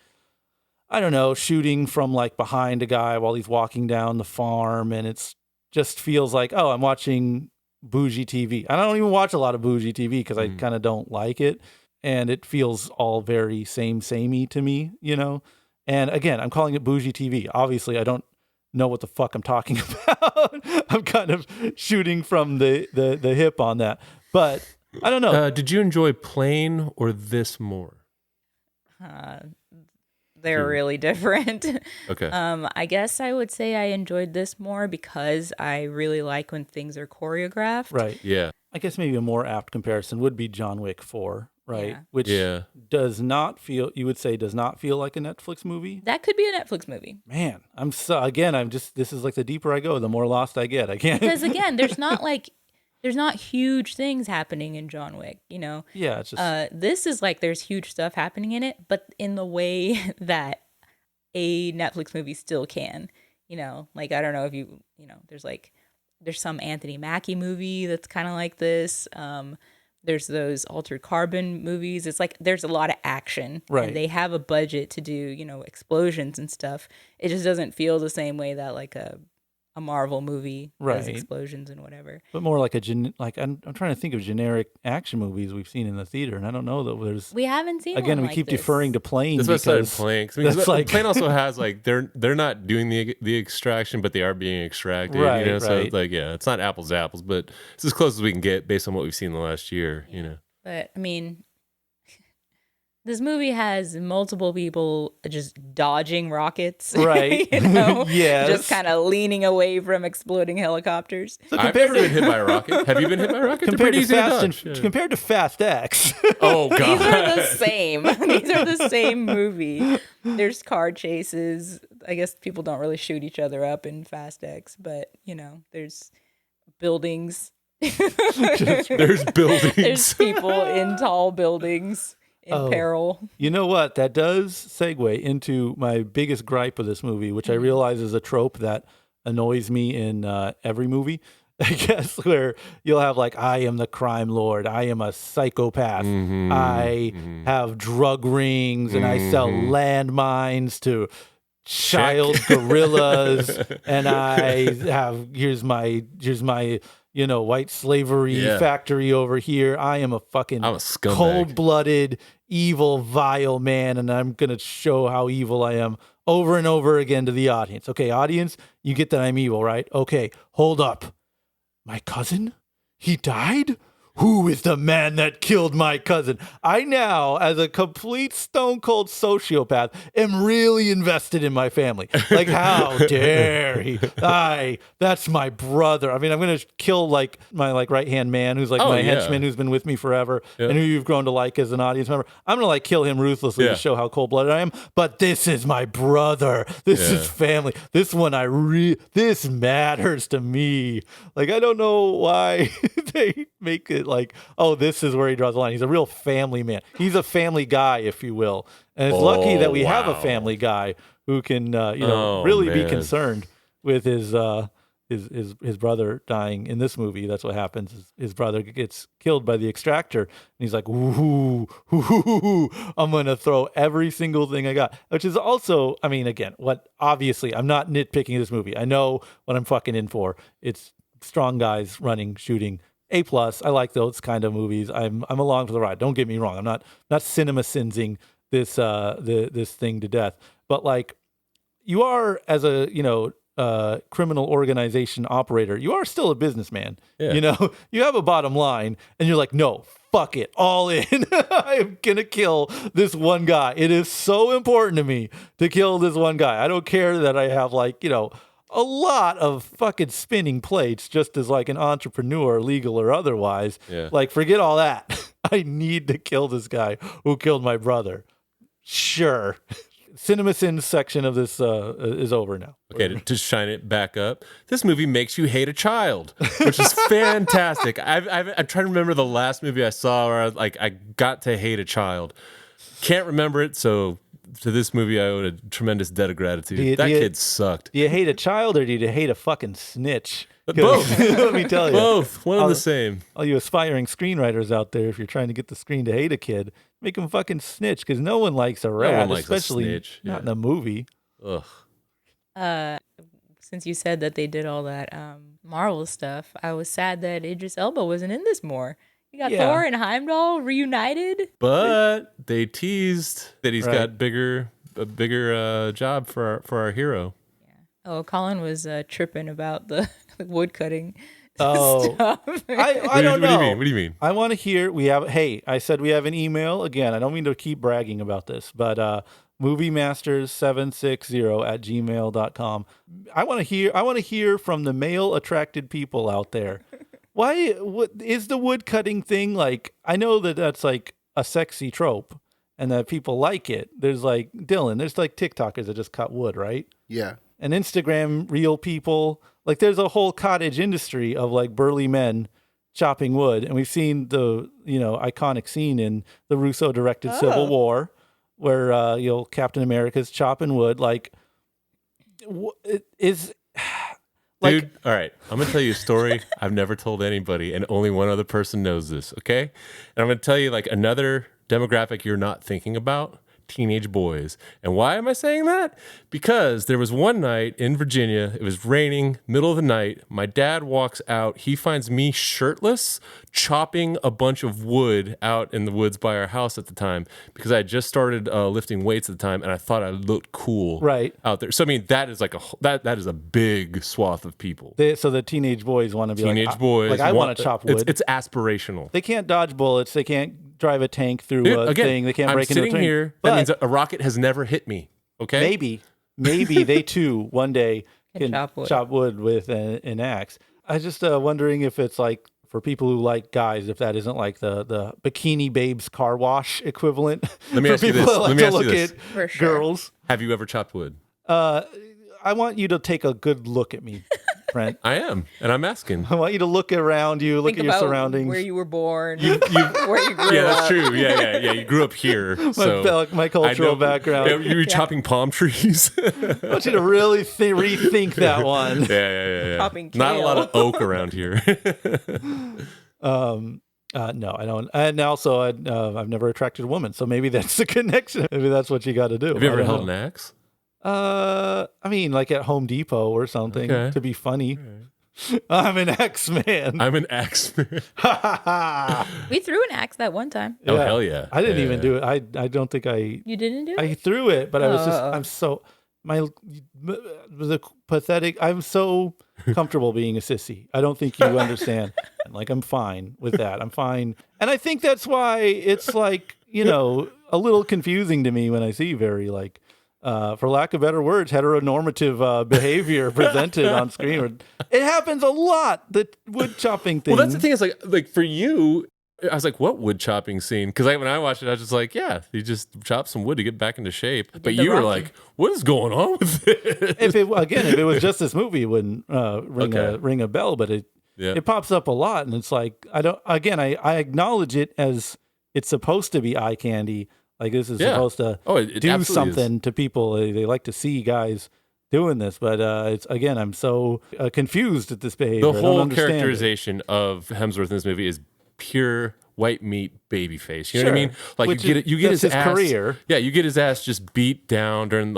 I don't know, shooting from like behind a guy while he's walking down the farm, and it's just feels like, oh, I'm watching bougie TV. I don't even watch a lot of bougie TV because I kind of don't like it. And it feels all very samey to me, And again, I'm calling it bougie TV. Obviously, I don't know what the fuck I'm talking about. I'm kind of shooting from the hip on that. But I don't know. Did you enjoy Plane or this more? They're really different. Okay. I guess I would say I enjoyed this more because I really like when things are choreographed. Right. Yeah. I guess maybe a more apt comparison would be John Wick 4. Right, Yeah. which does not feel like a Netflix movie. That could be a Netflix movie. Man, this is like the deeper I go, the more lost I get. I can't. Because again, there's not huge things happening in John Wick, Yeah, it's just this is like there's huge stuff happening in it, but in the way that a Netflix movie still can. Like I don't know if there's some Anthony Mackie movie that's kind of like this. there's those Altered Carbon movies. It's like there's a lot of action. Right. And they have a budget to do, explosions and stuff. It just doesn't feel the same way that like a Marvel movie does Right. explosions and whatever. But more like I'm trying to think of generic action movies we've seen in the theater, and I don't know that there's. We haven't seen Again, one we like keep this. deferring to Plane That's why I started because playing. that's like Plane also has like they're not doing the extraction, but they are being extracted. Right, So right. like it's not apples to apples, but it's as close as we can get based on what we've seen in the last year. But I mean, this movie has multiple people just dodging rockets, Right. Yes. just kind of leaning away from exploding helicopters. So I've never been hit by a rocket. Have you been hit by a rocket? They're compared pretty to easy to Fast dodge. Yeah. compared to Fast X. Oh These god. are the same. These are the same movie. There's car chases. I guess people don't really shoot each other up in Fast X, but there's buildings. There's buildings. There's people in tall buildings in peril. You know what? That does segue into my biggest gripe of this movie, which I Mm-hmm. realize is a trope that annoys me in every movie. I guess where you'll have like, I am the crime lord. I am a psychopath. I have drug rings and I sell landmines to child gorillas. And I have here's my white slavery factory over here. I am a fucking I'm a scumbag. cold-blooded, evil, vile man, and I'm going to show how evil I am over and over again to the audience. Okay, audience, you get that I'm evil, right? Okay, hold up. My cousin? He died? Who is the man that killed my cousin? I now, as a complete stone cold sociopath, am really invested in my family. Like, how dare he? That's my brother. I mean, I'm going to kill like my right hand man who's like my henchman who's been with me forever and who you've grown to like as an audience member. I'm going to like kill him ruthlessly to show how cold blooded I am. But this is my brother. This is family. This one this matters to me. Like, I don't know why they make it like, oh, this is where he draws the line. He's a real family man. He's a family guy, if you will. And it's lucky that we have a family guy who can, really be concerned with his brother dying in this movie. That's what happens. His brother gets killed by the extractor, and he's like, ooh, I'm going to throw every single thing I got, which is also, I mean, again, obviously, I'm not nitpicking this movie. I know what I'm fucking in for. It's strong guys running, shooting. A+. I like those kind of movies. I'm along for the ride. Don't get me wrong. I'm not cinema sinsing this this thing to death. But like, you are, as a criminal organization operator, you are still a businessman. Yeah. You have a bottom line, and you're like, no, fuck it, all in. I am gonna kill this one guy. It is so important to me to kill this one guy. I don't care that I have a lot of fucking spinning plates just as like an entrepreneur, legal or otherwise. Yeah. Like, forget all that. I need to kill this guy who killed my brother. Sure. Cinema Sins section of this is over now. Okay, to shine it back up, this movie makes you hate a child, which is fantastic. I'm trying to remember the last movie I saw where I got to hate a child. Can't remember it, so to this movie I owe a tremendous debt of gratitude. That kid sucked. Do you hate a child or do you hate a fucking snitch? Both. Let me tell you. Both. One and the same. All you aspiring screenwriters out there, if you're trying to get the screen to hate a kid, make him fucking snitch, because no one likes a rat, likes a especially snitch. not in a movie. Ugh. Since you said that they did all that Marvel stuff, I was sad that Idris Elba wasn't in this more. You got Thor and Heimdall reunited. But they teased that he's Right. got a bigger job for our hero. Oh, Colin was tripping about the wood cutting Oh, stuff. I don't know. What do you mean? I want to hear. I said we have an email again. I don't mean to keep bragging about this, but moviemasters760@gmail.com. I want to hear from the male attracted people out there. What is the wood cutting thing like? I know that that's like a sexy trope and that people like it. There's like Dylan, there's like TikTokers that just cut wood, right? Yeah. And Instagram reel people. Like, there's a whole cottage industry of like burly men chopping wood. And we've seen the, iconic scene in the Russo directed Civil War where, Captain America's chopping wood. Like, Like, Dude, all right. I'm going to tell you a story I've never told anybody, and only one other person knows this, okay? And I'm going to tell you like another demographic you're not thinking about. Teenage boys. And why am I saying that? Because there was one night in Virginia, it was raining, middle of the night. My dad walks out. He finds me shirtless, chopping a bunch of wood out in the woods by our house at the time because I had just started lifting weights at the time, and I thought I looked cool out there. So I mean, that is like that is a big swath of people. So the teenage boys want to be Teenage boys. I want to chop wood. It's aspirational. They can't dodge bullets. They can't drive a tank through a thing. They can't break into a tank. I'm sitting here. That means a rocket has never hit me. Okay. Maybe they too one day can chop wood with an axe. I just wondering if it's like for people who like guys, if that isn't like the bikini babes car wash equivalent. Let me ask you this. Let me look at For sure. girls. Have you ever chopped wood? I want you to take a good look at me, Brent. I am, and I'm asking. I want you to look around you, look Think at your about surroundings. where you were born, where you grew Yeah, up. that's true. Yeah. You grew up here. My cultural background. You were chopping palm trees. I want you to really rethink that one. Yeah. Chopping Not a kale. lot of oak around here. No, I don't. And also, I've never attracted a woman, so maybe that's the connection. Maybe that's what you got to do. Have you ever held an axe? I mean, like at Home Depot or something to be funny. Right. I'm an X-Man. I'm an axeman. We threw an axe that one time. Oh, hell yeah. I didn't even do it. I don't think You didn't do it? I threw it, but I was I'm so the pathetic. I'm so comfortable being a sissy. I don't think you understand. Like, I'm fine with that. I'm fine. And I think that's why it's like, a little confusing to me when I see very like, for lack of better words, heteronormative behavior presented on screen. It happens a lot, the wood chopping thing. Well, that's the thing is like for you, I was like, what wood chopping scene? Because when I watched it, I was just like, yeah, you just chop some wood to get back into shape. But you were like, what is going on with it? If it was just this movie, it wouldn't ring a bell. But it pops up a lot, and it's like I acknowledge it as it's supposed to be eye candy. Like this is supposed to do something to people. They like to see guys doing this, but it's again, I'm so confused at this behavior. The whole characterization of Hemsworth in this movie is pure white meat baby face. You know what I mean? Like you get his ass, career. Yeah, you get his ass just beat down during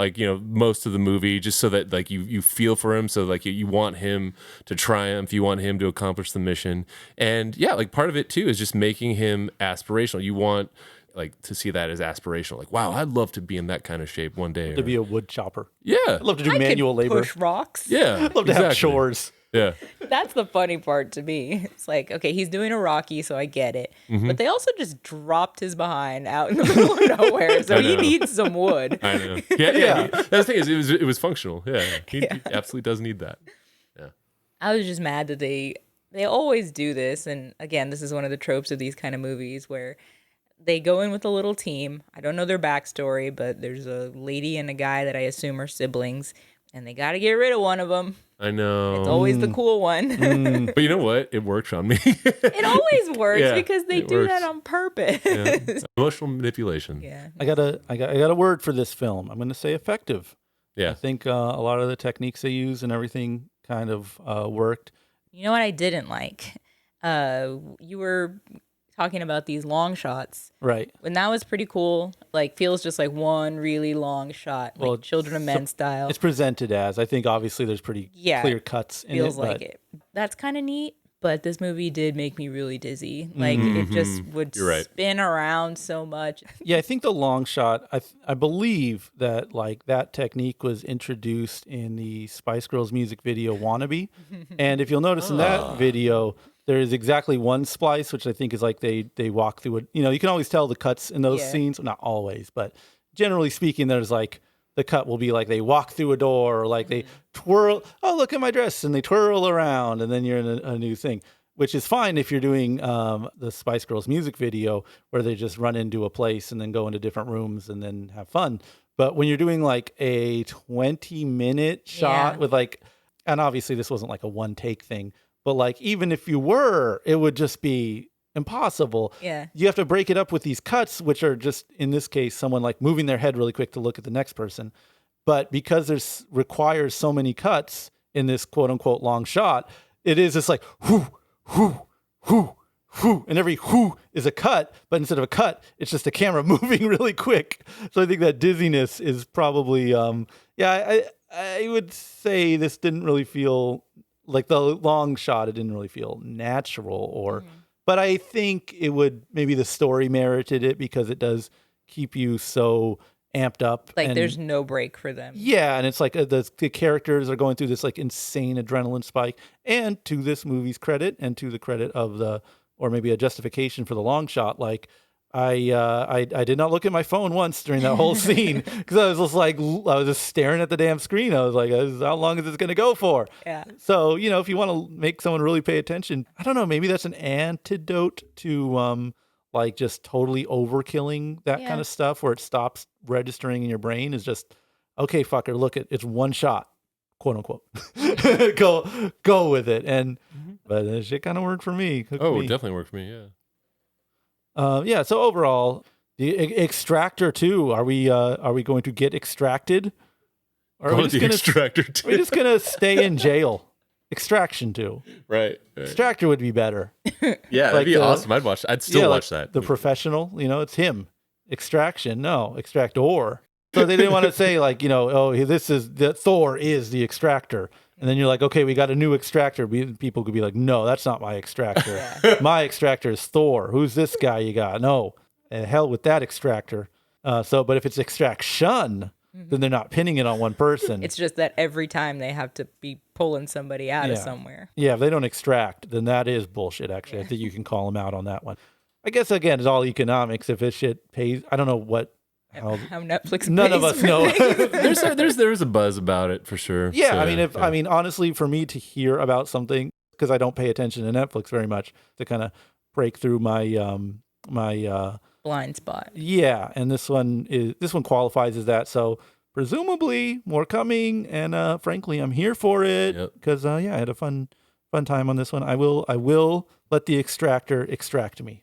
most of the movie, just so that like you feel for him, so like you want him to triumph, you want him to accomplish the mission, and like part of it too is just making him aspirational. You want like to see that as aspirational. Like, wow, I'd love to be in that kind of shape one day. To be a wood chopper. Yeah. I'd love to do manual labor. Push rocks. Yeah. I'd love to have chores. Yeah. That's the funny part to me. It's like, okay, he's doing a Rocky, so I get it. Mm-hmm. But they also just dropped his behind out in the middle of nowhere, so he needs some wood. I know. Yeah. That's the thing is, it was functional. Yeah. He absolutely does need that. Yeah. I was just mad that they always do this, and again, this is one of the tropes of these kind of movies where they go in with a little team. I don't know their backstory, but there's a lady and a guy that I assume are siblings, and they got to get rid of one of them. I know. It's always the cool one. But you know what? It works on me. It always works because they do that on purpose. Yeah. Emotional manipulation. Yeah. I got a word for this film. I'm going to say effective. Yeah. I think a lot of the techniques they use and everything kind of worked. You know what I didn't like? You were talking about these long shots. Right. And that was pretty cool. Like, feels just like one really long shot, like Children of Men style. It's presented as, I think obviously there's pretty clear cuts in it. Feels like it. That's kind of neat. But this movie did make me really dizzy. Like, it just would spin around so much. Yeah, I think the long shot, I believe that like that technique was introduced in the Spice Girls music video Wannabe. And if you'll notice in that video, there is exactly one splice, which I think is like they walk through it. You can always tell the cuts in those scenes. Not always, but generally speaking, there's like the cut will be like they walk through a door or like they twirl. Oh, look at my dress. And they twirl around and then you're in a new thing, which is fine if you're doing the Spice Girls music video where they just run into a place and then go into different rooms and then have fun. But when you're doing like a 20-minute shot with like, and obviously this wasn't like a one take thing, but like, even if you were, it would just be impossible. Yeah. You have to break it up with these cuts, which are just, in this case, someone like moving their head really quick to look at the next person. But because requires so many cuts, in this quote unquote long shot, it is just like whoo, whoo, whoo, whoo, and every whoo is a cut, but instead of a cut, it's just a camera moving really quick. So I think that dizziness is probably, I would say this didn't really feel like the long shot. It didn't really feel natural, but I think it would maybe the story merited it because it does keep you so amped up. Like and, there's no break for them. Yeah, and it's like the characters are going through this like insane adrenaline spike. And to this movie's credit, and to the credit of or maybe a justification for the long shot, like I did not look at my phone once during that whole scene because I was just like, I was just staring at the damn screen. I was like, how long is this going to go for? Yeah. So, if you want to make someone really pay attention, I don't know, maybe that's an antidote to like just totally overkilling that kind of stuff where it stops registering in your brain is just, okay, fucker, look, it's one shot, quote unquote. go with it. And but that shit kind of worked for me. It definitely worked for me, yeah. So overall, the Extractor 2, are we going to get extracted? Or are we just gonna stay in jail? Extraction 2. Right. Extractor would be better. Yeah, that'd be awesome. I'd still watch that. The Professional, it's him. Extraction, no, Extractor. So they didn't want to say like, Thor is the Extractor. And then you're like, okay, we got a new Extractor. People could be like, no, that's not my Extractor. My Extractor is Thor. Who's this guy you got? No, hell with that Extractor. But if it's Extraction, then they're not pinning it on one person. It's just that every time they have to be pulling somebody out of somewhere. Yeah, if they don't extract, then that is bullshit, actually. I think you can call them out on that one. I guess, again, it's all economics. If this shit pays, I don't know how Netflix none pays of us for know. There's a buzz about it for sure. Yeah, so, I mean, honestly, for me to hear about something, because I don't pay attention to Netflix very much, to kind of break through my blind spot. Yeah, and this one qualifies as that. So presumably more coming, and frankly, I'm here for it because I had a fun time on this one. I will let the Extractor extract me.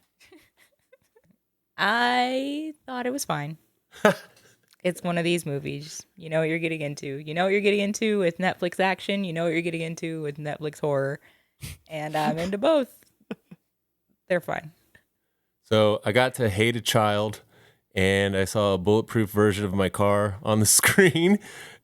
I thought it was fine. It's one of these movies. You know what you're getting into. You know what you're getting into with Netflix action. You know what you're getting into with Netflix horror. And I'm into both. They're fine. So I got to hate a child, and I saw a bulletproof version of my car on the screen,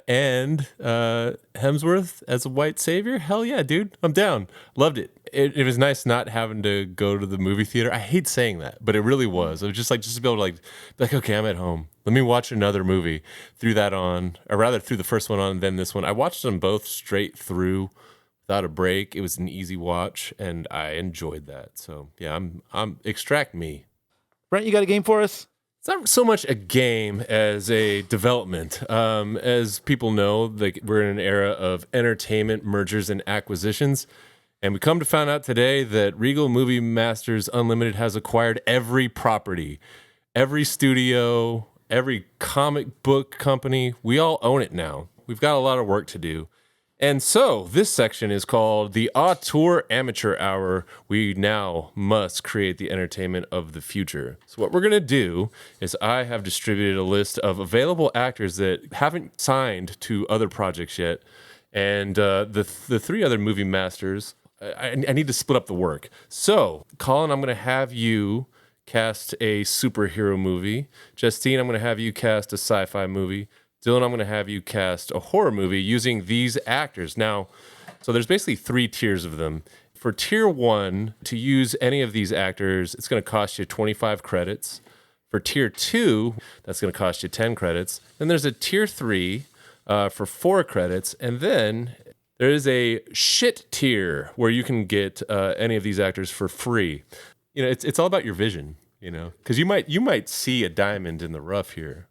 and Hemsworth as a white savior. Hell yeah, dude. I'm down. Loved it. It was nice not having to go to the movie theater. I hate saying that, but it really was. It was just to be able to be like, okay, I'm at home. Let me watch another movie. Threw that on, or rather threw the first one on and then this one. I watched them both straight through without a break. It was an easy watch, and I enjoyed that. So yeah, I'm extract me. Brent, you got a game for us? It's not so much a game as a development. As people know, we're in an era of entertainment mergers and acquisitions. And we come to find out today that Regal Movie Masters Unlimited has acquired every property, every studio, every comic book company. We all own it now. We've got a lot of work to do. And so this section is called the Auteur Amateur Hour. We now must create the entertainment of the future. So what we're going to do is I have distributed a list of available actors that haven't signed to other projects yet. And the three other movie masters, I need to split up the work. So, Colin, I'm going to have you cast a superhero movie. Justine, I'm going to have you cast a sci-fi movie. Dylan, I'm going to have you cast a horror movie using these actors. Now, so there's basically 3 tiers of them. For tier 1, to use any of these actors, it's going to cost you 25 credits. For tier 2, that's going to cost you 10 credits. Then there's a tier 3 for 4 credits. And then there is a shit tier where you can get any of these actors for free. It's all about your vision, because you might see a diamond in the rough here.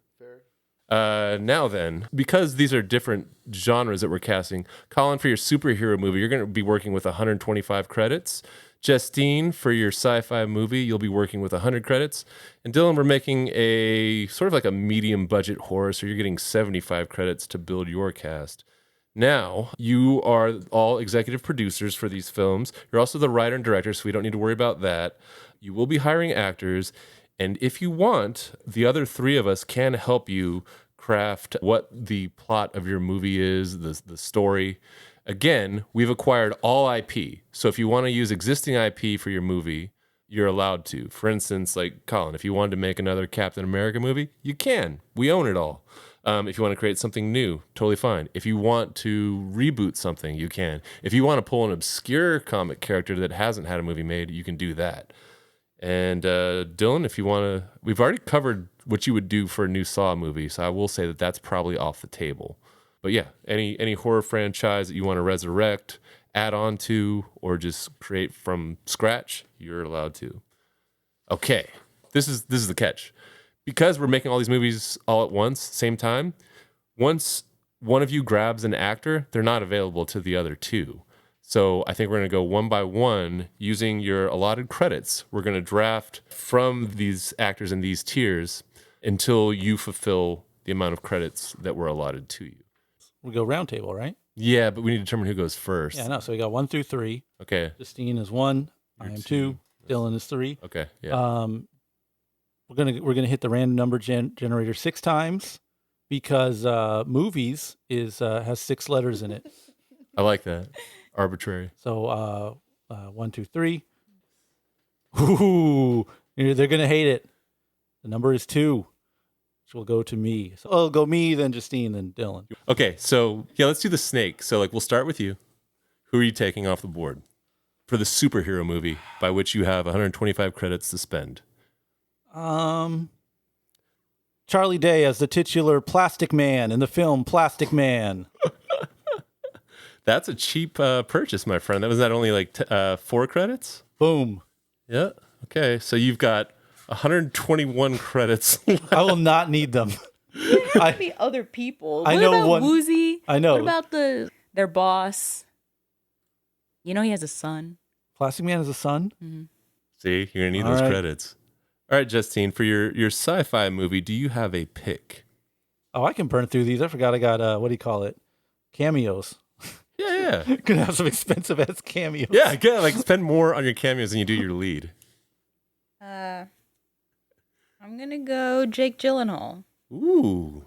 Now then, because these are different genres that we're casting, Colin, for your superhero movie, you're going to be working with 125 credits. Justine, for your sci-fi movie, you'll be working with 100 credits. And Dylan, we're making a sort of like a medium budget horror, so you're getting 75 credits to build your cast. Now, you are all executive producers for these films. You're also the writer and director, so we don't need to worry about that. You will be hiring actors. And if you want, the other 3 of us can help you craft what the plot of your movie is, the story. Again, we've acquired all IP. So if you want to use existing IP for your movie, you're allowed to. For instance, like Colin, if you wanted to make another Captain America movie, you can. We own it all. If you want to create something new, totally fine. If you want to reboot something, you can. If you want to pull an obscure comic character that hasn't had a movie made, you can do that. And Dylan, if you want to, we've already covered what you would do for a new Saw movie, so I will say that that's probably off the table. But yeah, any horror franchise that you want to resurrect, add on to, or just create from scratch, you're allowed to. Okay, this is the catch. Because we're making all these movies all at once, same time, once one of you grabs an actor, they're not available to the other two. So I think we're going to go one by one using your allotted credits. We're going to draft from these actors in these tiers until you fulfill the amount of credits that were allotted to you. We go round table, right? Yeah, but we need to determine who goes first. Yeah, no. So we got 1 through 3. Okay. Justine is 1. I You're am 2. two. Dylan is 3. Okay. Yeah. We're gonna hit the random number generator 6 times because movies has 6 letters in it. I like that. Arbitrary. So 1, 2, 3. Ooh, they're gonna hate it. The number is 2, which will go to me. So it'll go me, then Justine, then Dylan. Okay, so yeah, let's do the snake. So like we'll start with you. Who are you taking off the board for the superhero movie by which you have 125 credits to spend? Charlie Day as the titular Plastic Man in the film Plastic Man. That's a cheap purchase, my friend. That was not only like 4 credits? Boom. Yeah. Okay, so you've got 121 credits. I will not need them. There have to be other people. I What know about one- Woozy? I know. What about their boss? You know he has a son. Plastic Man has a son? See, you're gonna need All those right. credits. All right, Justine, for your sci-fi movie, do you have a pick? Oh, I can burn through these. I forgot I got, what do you call it? Cameos. Yeah. Gonna have some expensive ass cameos. Yeah, good. Like spend more on your cameos than you do your lead. I'm gonna go Jake Gyllenhaal. Ooh.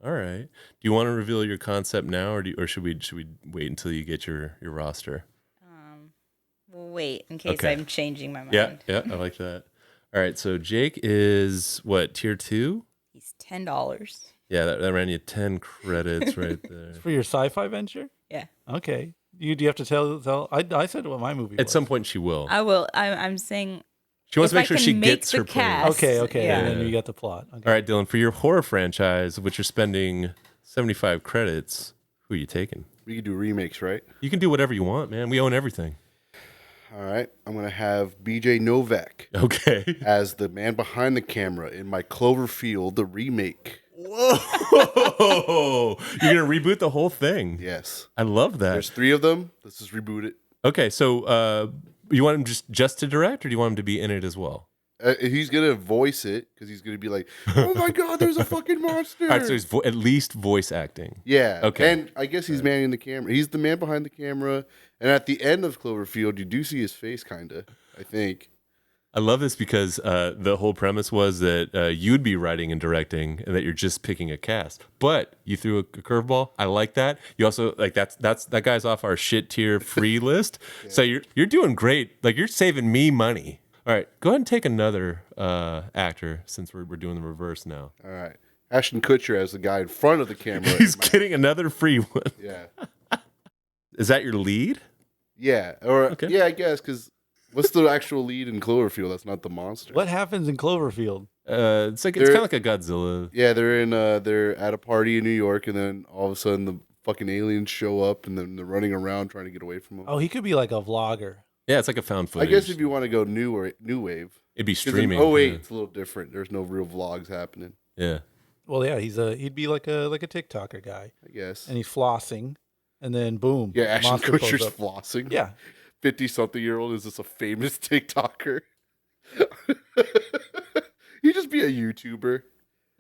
All right. Do you want to reveal your concept now, or should we wait until you get your roster? We'll wait in case Okay. I'm changing my mind. Yeah, I like that. All right, so Jake is what, tier 2? He's $10. Yeah, that ran you 10 credits right there. For your sci-fi venture? Yeah. Okay. Do you have to tell? I said what my movie was. At some point, she will. I will. I'm saying She wants to if make I sure can she make gets the her cast. point. Okay. Yeah. And then you got the plot. Okay. All right, Dylan, for your horror franchise, which you're spending 75 credits, who are you taking? We could do remakes, right? You can do whatever you want, man. We own everything. All right. I'm going to have BJ Novak Okay. as the man behind the camera in my Cloverfield, the remake. Whoa! You're gonna reboot the whole thing. Yes. I love that. There's 3 of them. Let's just reboot it. Okay, so you want him just to direct, or do you want him to be in it as well? He's going to voice it because he's going to be like, oh my God, there's a fucking monster. All right, so he's at least voice acting. Yeah. Okay. And I guess he's manning the camera. He's the man behind the camera. And at the end of Cloverfield, you do see his face, kind of, I think. I love this because the whole premise was that you'd be writing and directing, and that you're just picking a cast. But you threw a curveball. I like that. You also like that guy's off our shit tier free list. Yeah. So you're doing great. Like you're saving me money. All right, go ahead and take another actor since we're doing the reverse now. All right. Ashton Kutcher as the guy in front of the camera. He's getting another free one. Yeah. Is that your lead? Yeah. Or Okay. yeah, I guess, because what's the actual lead in Cloverfield? That's not the monster. What happens in Cloverfield? It's kind of like a Godzilla. Yeah, they're at a party in New York, and then all of a sudden the fucking aliens show up, and then they're running around trying to get away from them. Oh, he could be like a vlogger. Yeah, it's like a found I footage. guess if you want to go new wave, it'd be 'cause in streaming. 08, it's a little different. There's no real vlogs happening. Yeah. Well, yeah, he'd be like a TikToker guy, I guess. and he's flossing, and then boom, Yeah, Ashton monster pulls Kutcher's up. flossing. Yeah, 50-something-year-old is just a famous TikToker. He'd just be a YouTuber.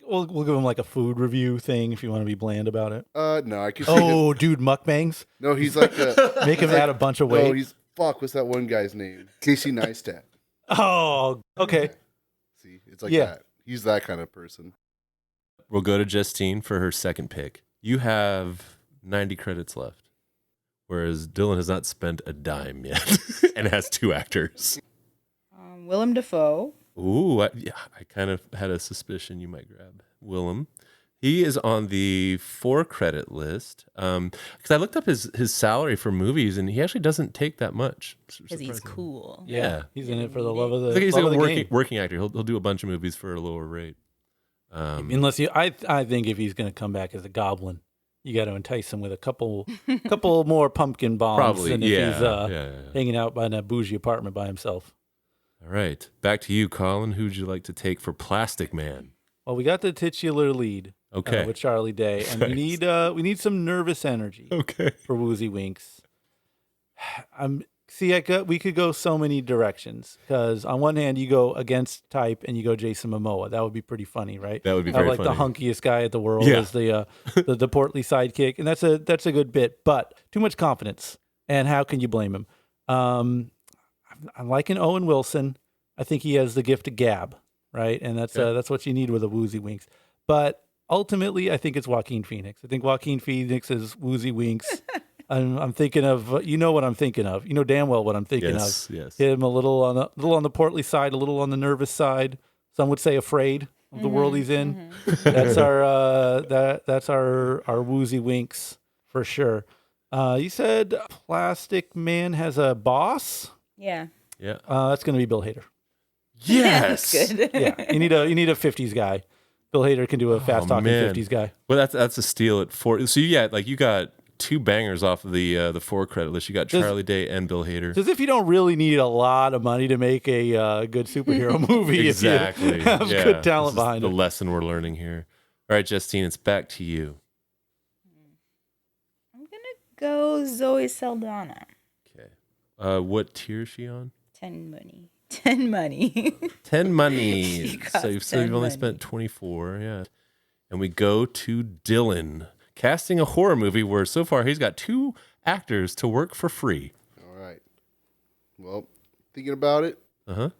we'll give him like a food review thing if you want to be bland about it. No, I can see him. Oh, dude, mukbangs. No, he's like a. Make him like- add a bunch of weight. No, he's what's that one guy's name? Casey Neistat. Oh, okay. See, it's like Yeah. that. He's that kind of person. We'll go to Justine for her second pick. You have 90 credits left. whereas Dylan has not spent a dime yet and has 2 actors. Willem Dafoe. Ooh, I kind of had a suspicion you might grab Willem. He is on the 4 credit list because I looked up his salary for movies, and he actually doesn't take that much. Because he's cool. Yeah, he's in it for the love of the. He's love like of the a game. working actor. He'll do a bunch of movies for a lower rate. Unless I think if he's going to come back as a goblin, you got to entice him with a couple more pumpkin bombs Probably, than if yeah, he's hanging out in a bougie apartment by himself. All right, back to you, Colin. Who'd you like to take for Plastic Man? Well, we got the titular lead, Okay. with Charlie Day, and we need some nervous energy, Okay. for Woozy Winks. We could go so many directions because on one hand you go against type and you go Jason Momoa. That would be pretty funny, right? That would be Have, very like funny. the hunkiest guy at the world Yeah. as the portly sidekick, and that's a good bit, but too much confidence. And how can you blame him? I'm liking Owen Wilson. I think he has the gift of gab, right? And that's what you need with a Woozy Winks. But ultimately, I think it's Joaquin Phoenix. I think Joaquin Phoenix is Woozy Winks. I'm thinking of what I'm thinking of. You know damn well what I'm thinking of. Yes. Him a little on the portly side, a little on the nervous side. Some would say afraid of the world he's in. That's our Woozy Winks for sure. You said Plastic Man has a boss. Yeah. Yeah. That's going to be Bill Hader. Yes. That's good. Yeah, you need a 50s guy. Bill Hader can do a fast talking man. 50s guy. Well, that's a steal at 4. So you got 2 bangers off of the 4 credit list. You got Charlie Day and Bill Hader. As if you don't really need a lot of money to make a good superhero movie. Exactly. If you have good talent This is behind the it. lesson we're learning here. All right, Justine, it's back to you. I'm going to go Zoe Saldana. Okay. What tier is she on? 10 money. 10 money. 10 money. She costs So you've 10 only money. spent 24. Yeah. And we go to Dylan, casting a horror movie where so far he's got 2 actors to work for free. All right. Well, thinking about it, Uh-huh.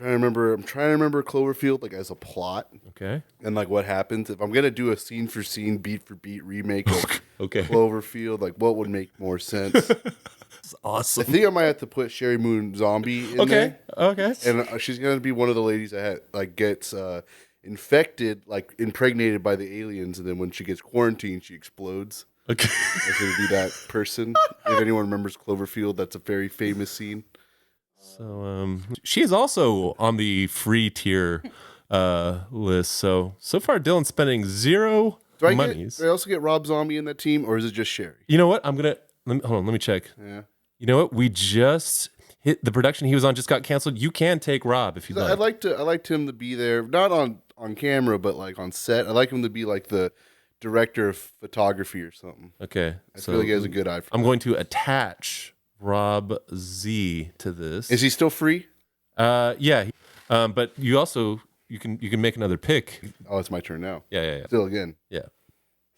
I'm trying to remember Cloverfield like as a plot Okay. and like what happens if I'm gonna do a scene for scene, beat for beat remake of Okay. Cloverfield. Like what would make more sense? That's I awesome. think I might have to put Sherry Moon Zombie in there. Okay. And she's gonna be one of the ladies that gets infected, like impregnated by the aliens, and then when she gets quarantined, she explodes. Okay. That's gonna be that person. If anyone remembers Cloverfield, that's a very famous scene. So she is also on the free tier list. So far Dylan's spending 0 monies. Do I also get Rob Zombie in that team, or is it just Sherry? You know what? Hold on, let me check. Yeah. You know what? We just hit the production he was on just got canceled. You can take Rob if you'd like. I liked him to be there, not on camera, but like on set. I like him to be like the director of photography or something. Okay. I feel like he has a good eye for I'm that. going to attach Rob Z to this. Is he still free? Yeah. But you also you can make another pick. Oh, it's my turn now. Yeah. Still again. Yeah.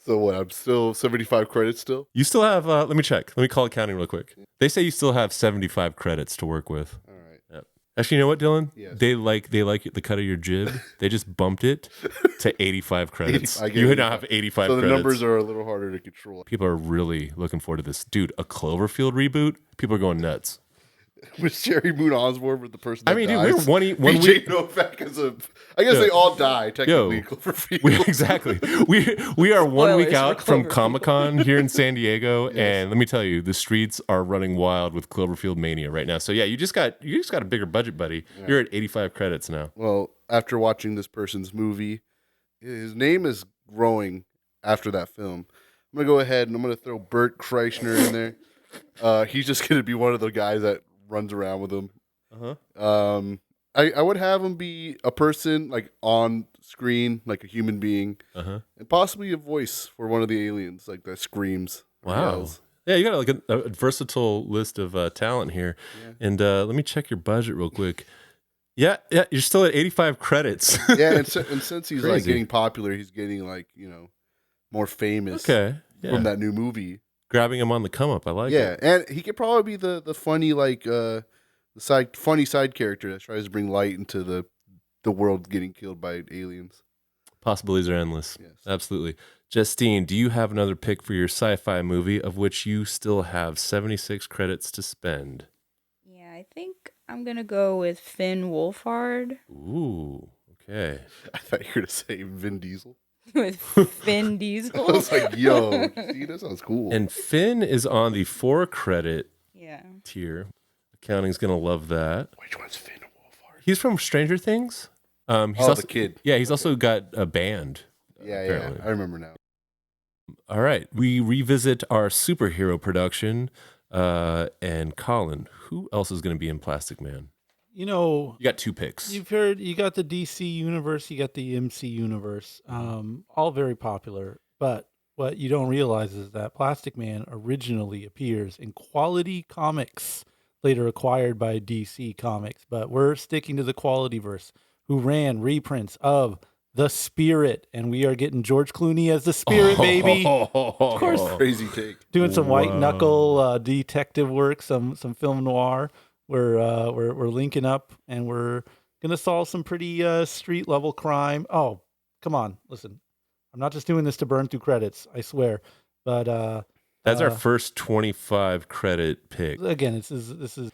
So what? I'm still 75 credits still? You still have let me check. Let me call accounting real quick. They say you still have 75 credits to work with. All right. Yep. Actually, you know what, Dylan? Yes. They like the cut of your jib. They just bumped it to 85 credits. 85, I get You 85. now have 85 So the credits. numbers are a little harder to control. People are really looking forward to this. Dude, a Cloverfield reboot? People are going nuts. With Sherry Moon Osborne with the person that I mean, dude, dies. we're one BJ week. Novak is I guess they all die technically. Yo, Cloverfield. Exactly. We are 1 week Spoilers out for from Cloverfield. Comic-Con here in San Diego, and let me tell you, the streets are running wild with Cloverfield mania right now. So yeah, you just got a bigger budget, buddy. You're at 85 credits now. Well, after watching this person's movie, his name is growing after that film. I'm gonna go ahead and I'm gonna throw Bert Kreischer in there. He's just gonna be one of the guys that runs around with him. Uh-huh. I would have him be a person like on screen, like a human being, Uh-huh. and possibly a voice for one of the aliens, like that screams. or Wow. yells. Yeah, you got like a versatile list of talent here. Yeah. And let me check your budget real quick. Yeah, you're still at 85 credits. Yeah, and since he's like Crazy. getting popular, he's getting like more famous Okay. Yeah. from that new movie. Grabbing him on the come up. I like Yeah, it. and he could probably be the funny funny side character that tries to bring light into the world getting killed by aliens. Possibilities are endless. Yes. Absolutely. Justine, do you have another pick for your sci-fi movie of which you still have 76 credits to spend? Yeah, I think I'm gonna go with Finn Wolfhard. Ooh, okay. I thought you were going to say Vin Diesel. With Finn I Diesel. was like, yo, see, that sounds cool. And Finn is on the 4 credit Yeah. tier. Accounting's going to love that. Which one's Finn Wolfhard? He's from Stranger Things. He's Oh, the kid. Yeah, he's also got a band. Yeah, apparently. I remember now. All right. We revisit our superhero production. And Colin, who else is going to be in Plastic Man? You know, You got 2 picks. you've heard, you got the DC universe, you got the MC universe, all very popular. But what you don't realize is that Plastic Man originally appears in Quality Comics, later acquired by DC Comics. But we're sticking to the Quality verse, who ran reprints of The Spirit, and we are getting George Clooney as the Spirit, baby. Of course. Crazy take. Doing some white Wow. knuckle detective work, some film noir. We're linking up, and we're gonna solve some pretty street level crime. Oh, come on, listen, I'm not just doing this to burn through credits, I swear. But That's our first 25 credit pick. again, this is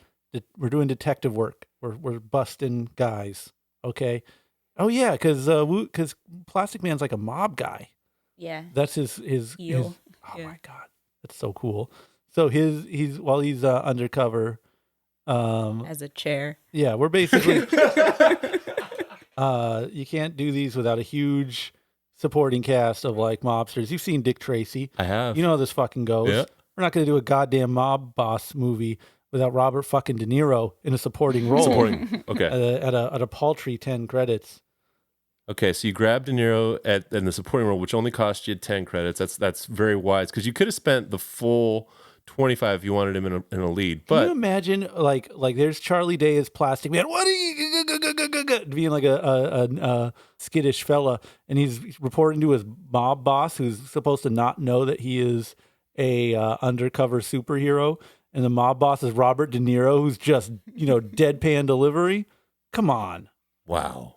we're doing detective work. We're busting guys. Okay. Oh yeah, because Plastic Man's like a mob guy. Yeah. That's his Heel. oh Yeah. my god, that's so cool. So he's undercover. As a chair. Yeah, we're basically you can't do these without a huge supporting cast of like mobsters. You've seen Dick Tracy. I have. You know how this fucking goes. Yeah. We're not going to do a goddamn mob boss movie without Robert fucking De Niro in a supporting role. Supporting. Okay. At a paltry 10 credits. Okay, so you grabbed De Niro in the supporting role, which only cost you 10 credits. That's very wise because you could have spent the full 25 if you wanted him in a lead. Can you But imagine like there's Charlie Day as Plastic Man, what are you being like a skittish fella, and he's reporting to his mob boss who's supposed to not know that he is a undercover superhero, and the mob boss is Robert De Niro, who's just deadpan delivery. Come on. wow.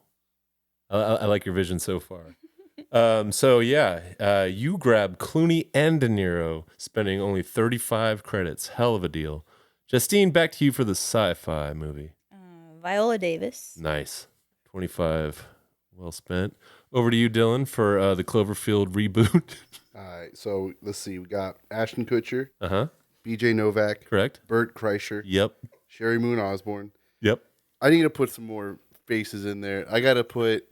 I like your vision so far. So yeah, you grab Clooney and De Niro, spending only 35 credits. Hell of a deal. Justine, back to you for the sci-fi movie. Viola Davis. Nice. 25. Well spent. Over to you, Dylan, for the Cloverfield reboot. All right, so let's see. We got Ashton Kutcher, Uh-huh. BJ Novak, Correct? Bert Kreischer, Yep. Sherry Moon Osborne. Yep. I need to put some more faces in there. I got to put,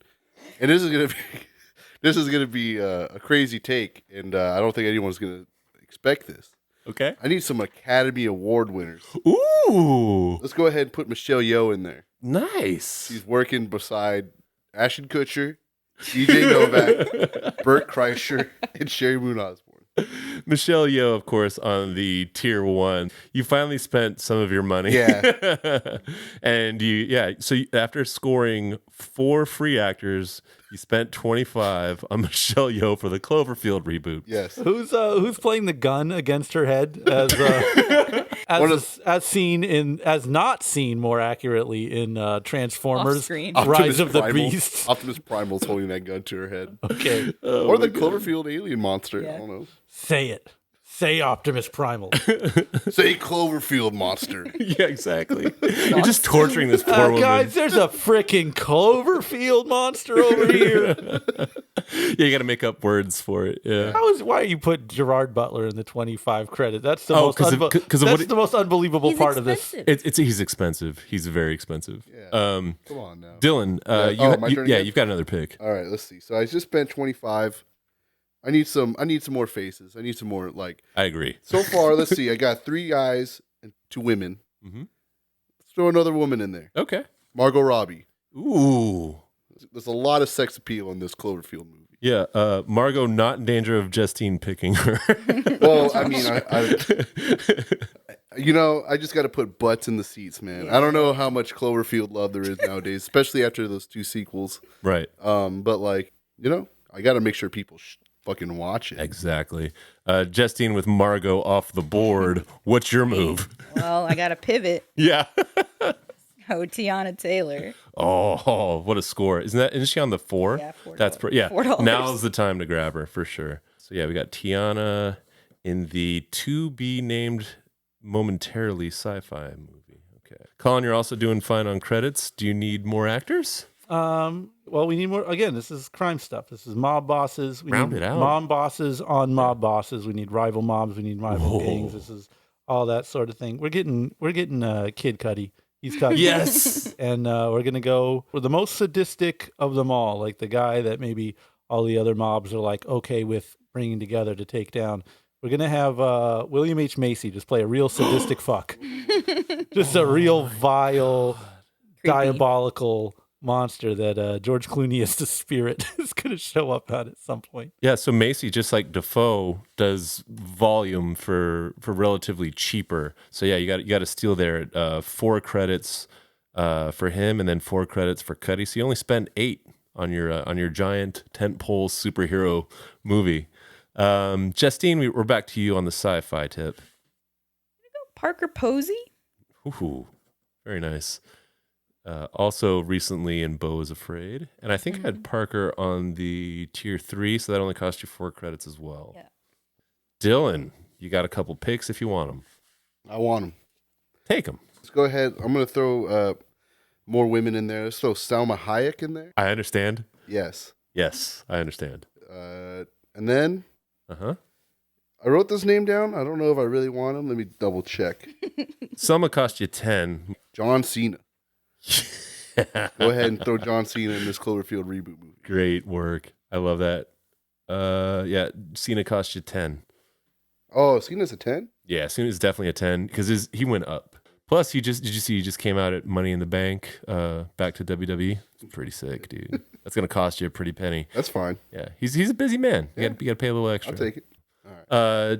and this is gonna be a crazy take, and I don't think anyone's gonna expect this. Okay. I need some Academy Award winners. Ooh. Let's go ahead and put Michelle Yeoh in there. Nice. She's working beside Ashton Kutcher, BJ Novak, Bert Kreischer, and Sherry Moon Osborne. Michelle Yeoh, of course, on the tier 1. You finally spent some of your money. Yeah. And after scoring 4 free actors, you spent 25 on Michelle Yeoh for the Cloverfield reboot. Yes. Who's playing the gun against her head as not seen more accurately in Transformers Off-screen. Rise of the Beast. Optimus Primal's holding that gun to her head. Okay. Or the Cloverfield alien monster. Yeah. I don't know. Say it. Say Optimus Primal. Say Cloverfield monster. Yeah, exactly. You're just torturing this poor woman. Guys, there's a freaking Cloverfield monster over here. Yeah, you got to make up words for it. Yeah. Why you put Gerard Butler in the 25 credit? That's the the most unbelievable He's part expensive. of this. He's expensive. He's very expensive. Yeah. Come on now. Dylan, my turn again? you've got another pick. All right, let's see. So I just spent 25. I need some more faces. I need some more I agree. So far, let's see. I got 3 guys and 2 women. Mm-hmm. Let's throw another woman in there. Okay. Margot Robbie. Ooh. There's a lot of sex appeal in this Cloverfield movie. Yeah, Margot not in danger of Justine picking her. Well, I mean, I just got to put butts in the seats, man. Yeah. I don't know how much Cloverfield love there is nowadays, especially after those 2 sequels. Right. But I got to make sure people fucking watch it. Exactly. Justine with Margot off the board. What's your move? Well, I got to pivot. Yeah. Oh, Tiana Taylor. Oh, what a score! Isn't she on the 4? Yeah, $4. That's $4. Now's the time to grab her for sure. So yeah, we got Tiana in the to be named momentarily sci-fi movie. Okay, Colin, you're also doing fine on credits. Do you need more actors? Well, we need more. Again, this is crime stuff. This is mob bosses. We Round need it out. mob bosses on mob bosses. We need rival mobs. We need rival gangs. This is all that sort of thing. We're getting Kid Cudi. He's Cudi. Yes. And we're gonna go for the most sadistic of them all, like the guy that maybe all the other mobs are like okay with bringing together to take down. We're gonna have William H. Macy just play a real sadistic fuck, just a real vile, Creepy. diabolical monster that George Clooney as the spirit is going to show up at some point. Yeah, so Macy, just like Defoe, does volume for relatively cheaper. So yeah, you got to steal there. 4 credits for him, and then 4 credits for Cudi. So you only spend 8 on your giant tentpole superhero movie. Justine, we're back to you on the sci-fi tip. Parker Posey. Ooh, very nice. Also recently in Beau is Afraid. And I think I had Parker on the tier 3, so that only cost you 4 credits as well. Yeah. Dylan, you got a couple picks if you want them. I want them. Take them. Let's go ahead. I'm going to throw more women in there. Let's throw Salma Hayek in there. I understand. Yes. Yes, I understand. And then Uh-huh. I wrote this name down. I don't know if I really want him. Let me double check. Some cost you 10. John Cena. Go ahead and throw John Cena in this Cloverfield reboot movie. Great work. I love that. Yeah, Cena cost you 10. Oh, Cena's a 10? Yeah, Cena's definitely a 10 because he went up. Plus, did you see he just came out at Money in the Bank, back to WWE? It's pretty sick, dude. That's gonna cost you a pretty penny. That's fine. Yeah, he's a busy man. You got to pay a little extra. I'll take it.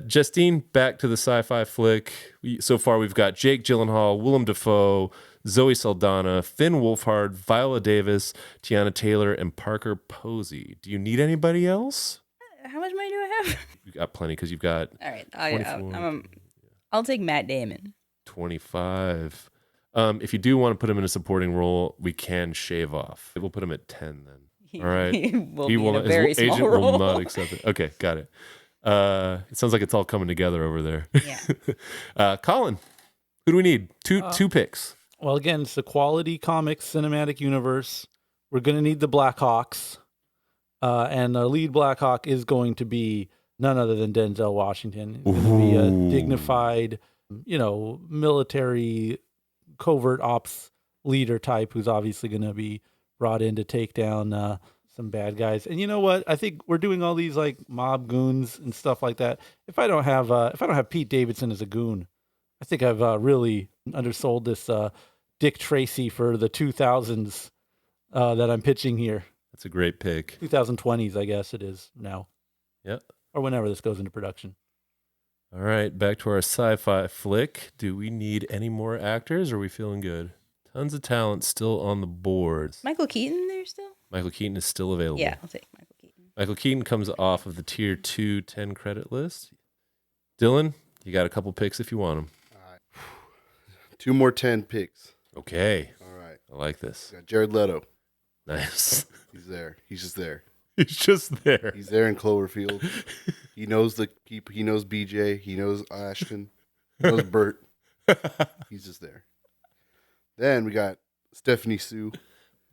Justine, back to the sci-fi flick. So far, we've got Jake Gyllenhaal, Willem Dafoe, Zoe Saldana, Finn Wolfhard, Viola Davis, Tiana Taylor, and Parker Posey. Do you need anybody else? How much money do I have? You've got plenty because you've got All right. 24. I'll take Matt Damon. 25. If you do want to put him in a supporting role, we can shave off. We'll put him at 10 then. All right. He will be in a very his small agent role. will not accept it. Okay, got it. It sounds like it's all coming together over there. Yeah. Colin, who do we need? Two picks. Well, again, it's the quality comics cinematic universe. We're going to need the Blackhawks. And the lead Blackhawk is going to be none other than Denzel Washington. He's going to be a dignified, military covert ops leader type who's obviously going to be brought in to take down some bad guys. And you know what? I think we're doing all these like mob goons and stuff like that. If I don't have Pete Davidson as a goon, I think I've really undersold this Dick Tracy for the 2000s that I'm pitching here. That's a great pick. 2020s, I guess it is now. Yep. Or whenever this goes into production. All right, back to our sci-fi flick. Do we need any more actors, or are we feeling good? Tons of talent still on the board. Michael Keaton there still? Michael Keaton is still available. Yeah, I'll take Michael Keaton. Michael Keaton comes off of the tier 2 10 credit list. Dylan, you got a couple picks if you want them. All right. 2 more 10 picks. Okay. All right. I like this. Got Jared Leto. Nice. He's there. He's just there. He's just there. He's there in Cloverfield. He knows he knows BJ. He knows Ashton. He knows Bert. He's just there. Then we got Stephanie Sue.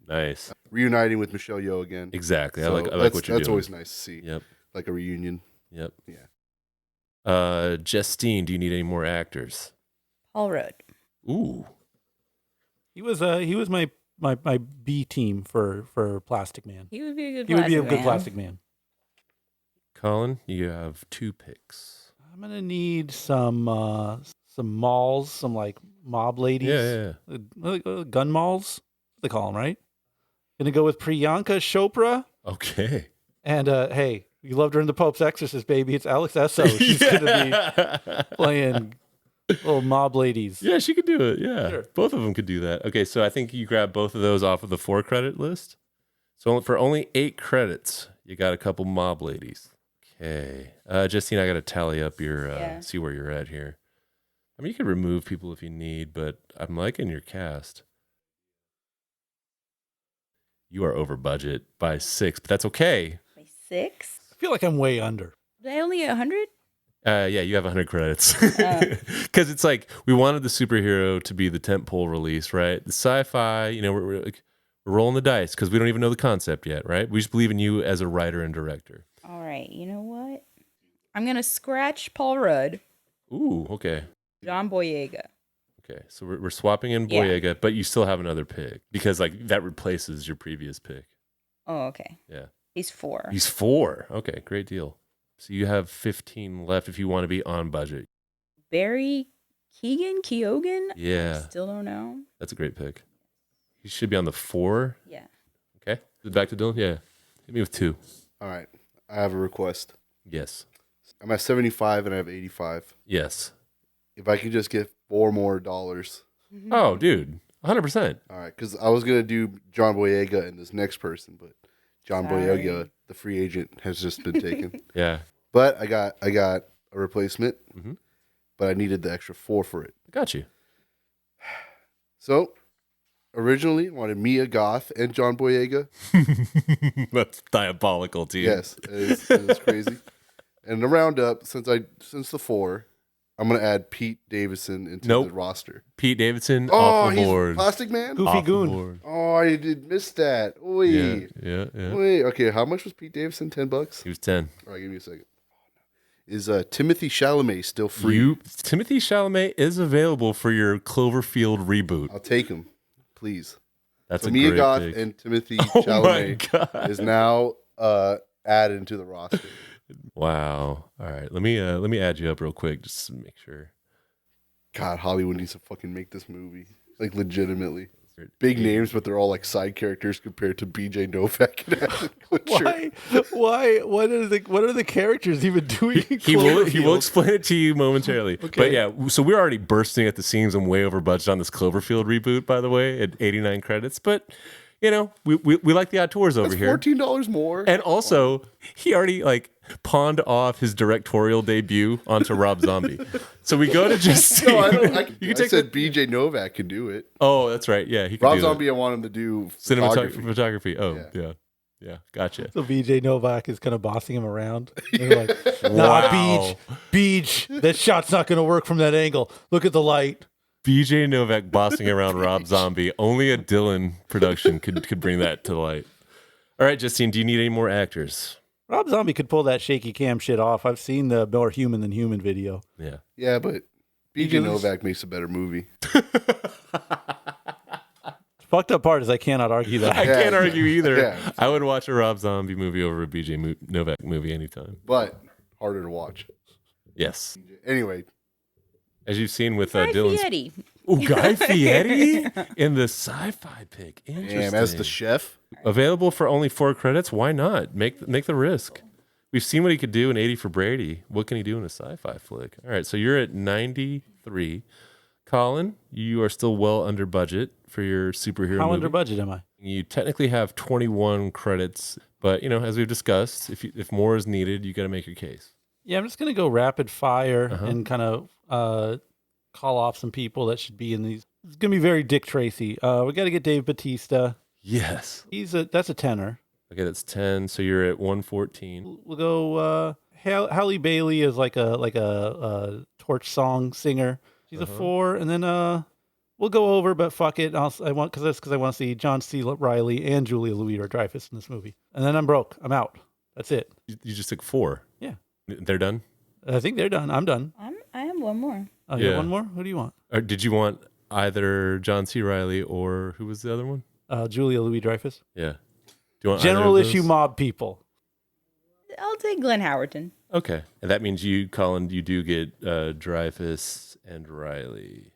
Nice. Reuniting with Michelle Yeoh again. Exactly. So I like what you're doing. That's always nice to see. Yep. Like a reunion. Yep. Yeah. Justine, do you need any more actors? Paul Rudd. Ooh. He was my B team for Plastic Man. He would be a good. He would be a good man. Plastic Man. Colin, you have 2 picks. I'm gonna need some malls, some like mob ladies. Yeah. Gun malls. They call them, right? Gonna go with Priyanka Chopra. Okay. And hey, you loved her in The Pope's Exorcist, baby. It's Alex Esso. She's gonna be playing little mob ladies. Yeah, she could do it. Yeah. Sure. Both of them could do that. Okay, so I think you grab both of those off of the 4 credit list. So for only 8 credits, you got a couple mob ladies. Okay. Justine, I got to tally up your, see where you're at here. I mean, you could remove people if you need, but I'm liking your cast. You are over budget by 6, but that's okay. By 6? I feel like I'm way under. Did I only get 100? Yeah, you have 100 credits. Because it's like we wanted the superhero to be the tentpole release, right? The sci-fi, we're rolling the dice because we don't even know the concept yet, right? We just believe in you as a writer and director. All right, you know what? I'm going to scratch Paul Rudd. Ooh, okay. John Boyega. Okay, so we're swapping in Boyega, but you still have another pick because like that replaces your previous pick. Oh, okay. Yeah. He's 4. He's 4. Okay, great deal. So you have 15 left if you want to be on budget. Barry Keoghan? Yeah. I still don't know. That's a great pick. He should be on the 4. Yeah. Okay. Back to Dylan? Yeah. Hit me with 2. All right. I have a request. Yes. I'm at 75 and I have 85. Yes. If I could just get $4 more. Oh, dude. 100%. All right. Because I was going to do John Boyega and this next person, but John Boyega, the free agent, has just been taken. Yeah. But I got a replacement, Mm-hmm. but I needed the extra 4 for it. Got you. So originally I wanted Mia Goth and John Boyega. That's diabolical, dude. Yes, it is crazy. And the roundup, since the 4, I'm gonna add Pete Davidson into the roster. Pete Davidson Oh, off the he's board. Plastic Man. Goofy Off the Goon. board. Oh, I did miss that. Wait, Yeah. wait. Okay, how much was Pete Davidson? $10. He was 10. All right, give me a second. Is Timothy Chalamet still free? Timothy Chalamet is available for your Cloverfield reboot. I'll take him, please. That's So a Mia great Goth pick. and Timothy Oh my Chalamet God. is now added into the roster. Wow. All right. Let me add you up real quick just to make sure. God, Hollywood needs to fucking make this movie. Like, legitimately. Big names, but they're all like side characters compared to BJ Novak and Ashton Kutcher. Why? What are the characters even doing? in He will Cloverfield? explain it to you momentarily. Okay. But yeah, so we're already bursting at the seams and way over budget on this Cloverfield reboot, by the way, at 89 credits. But we like the auteurs over That's here. $14 more. And also, he already pawned off his directorial debut onto Rob Zombie. So we go to just No, I don't. You I can take said BJ Novak could do it. Oh, that's right. Yeah, he could Rob do Zombie, I want him to do photography. Oh, yeah. Gotcha. So BJ Novak is kind of bossing him around. They're like, nah, Wow. Beach, that shot's not going to work from that angle. Look at the light. BJ Novak bossing around Rob Zombie. Only a Dylan production could bring that to light. All right, Justine, do you need any more actors? Rob Zombie could pull that shaky cam shit off. I've seen the more human than human video. Yeah. Yeah, but BJ does? Novak makes a better movie. Fucked up part is I cannot argue that. I can't argue either. Yeah. I would watch a Rob Zombie movie over a BJ Novak movie anytime. But harder to watch. Yes. Anyway, As you've seen with Guy Dylan's... Fieri. Ooh, Guy Fieri in the sci-fi pick. Interesting. damn, as the chef. Available for only 4 credits? Why not? Make the risk. We've seen what he could do in 80 for Brady. What can he do in a sci-fi flick? All right, so you're at 93. Colin, you are still well under budget for your superhero How movie. under budget am I? You technically have 21 credits, but as we've discussed, if more is needed, you got to make your case. Yeah, I'm just going to go rapid fire and kind of call off some people that should be in these. It's going to be very Dick Tracy. We got to get Dave Bautista. Yes. That's a tenor. Okay, that's 10. So you're at 114. We'll go Halle Bailey is like a torch song singer. She's a 4, and then we'll go over, but fuck it. I want to see John C. Reilly and Julia Louis-Dreyfus in this movie, and then I'm broke. I'm out. That's it. You just took 4. Yeah, They're done? I think they're done. I'm done. I have one more. Oh, you Yeah. have one more? Who do you want? Or did you want either John C. Reilly or who was the other one? Julia Louis-Dreyfus. Yeah. Do you want General either of issue those? mob people. I'll take Glenn Howerton. Okay. And that means you, Colin, you do get Dreyfus and Riley.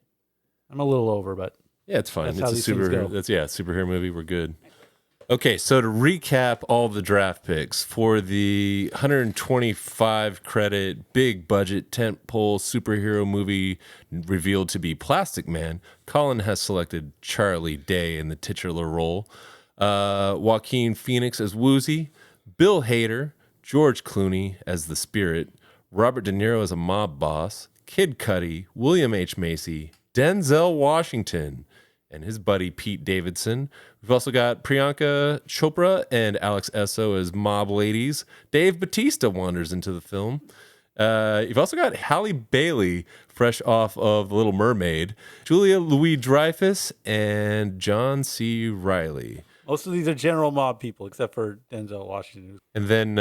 I'm a little over, but Yeah, it's fine. That's how It's a these things go. superhero movie. We're good. Okay, so to recap all the draft picks for the 125 credit big budget tentpole superhero movie revealed to be Plastic Man, Colin has selected Charlie Day in the titular role, Joaquin Phoenix as Woozy, Bill Hader, George Clooney as the Spirit, Robert De Niro as a mob boss, Kid Cudi, William H. Macy, Denzel Washington, and his buddy Pete Davidson. We've also got Priyanka Chopra and Alex Esso as mob ladies. Dave Bautista wanders into the film. You've also got Halle Bailey, fresh off of The Little Mermaid, Julia Louis-Dreyfus, and John C. Reilly. Most of these are general mob people, except for Denzel Washington. And then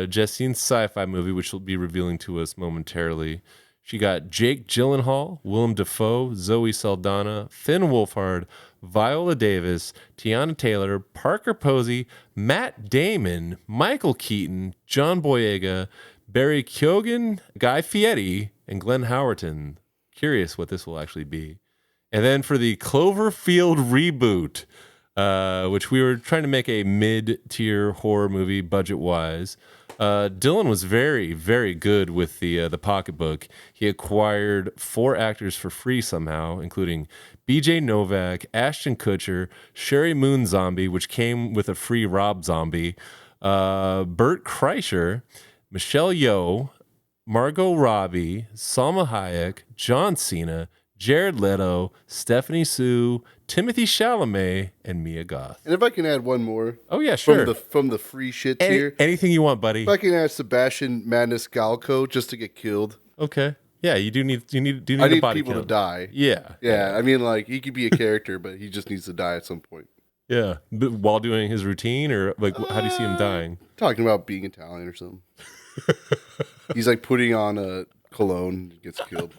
Jessine's sci-fi movie, which will be revealing to us momentarily. She got Jake Gyllenhaal, Willem Dafoe, Zoe Saldana, Finn Wolfhard, Viola Davis, Tiana Taylor, Parker Posey, Matt Damon, Michael Keaton, John Boyega, Barry Keoghan, Guy Fieri, and Glenn Howerton. Curious what this will actually be. And then for the Cloverfield reboot, which we were trying to make a mid-tier horror movie budget-wise. Dylan was very, very good with the pocketbook. He acquired 4 actors for free somehow, including B.J. Novak, Ashton Kutcher, Sherry Moon Zombie, which came with a free Rob Zombie, Bert Kreischer, Michelle Yeoh, Margot Robbie, Salma Hayek, John Cena, Jared Leto, Stephanie Sue, Timothy Chalamet, and Mia Goth. And if I can add one more. Oh, yeah, sure. From the free shit tier. Anything you want, buddy. If I can add Sebastian Maniscalco just to get killed. Okay. Yeah, you do need I a need body people count. to die. Yeah. Yeah, I mean, like, he could be a character, but he just needs to die at some point. Yeah. But while doing his routine, or like, how do you see him dying? Talking about being Italian or something. He's like putting on a cologne, gets killed.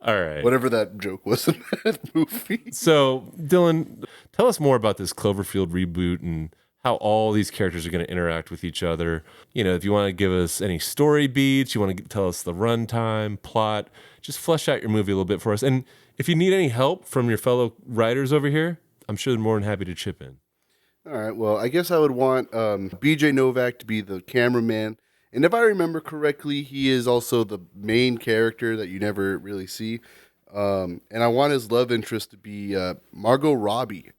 All right. Whatever that joke was in that movie. So, Dylan, tell us more about this Cloverfield reboot and how all these characters are going to interact with each other. You know, if you want to give us any story beats, you want to tell us the runtime, plot, just flesh out your movie a little bit for us. And if you need any help from your fellow writers over here, I'm sure they're more than happy to chip in. All right. Well, I guess I would want BJ Novak to be the cameraman. And if I remember correctly, he is also the main character that you never really see. And I want his love interest to be Margot Robbie.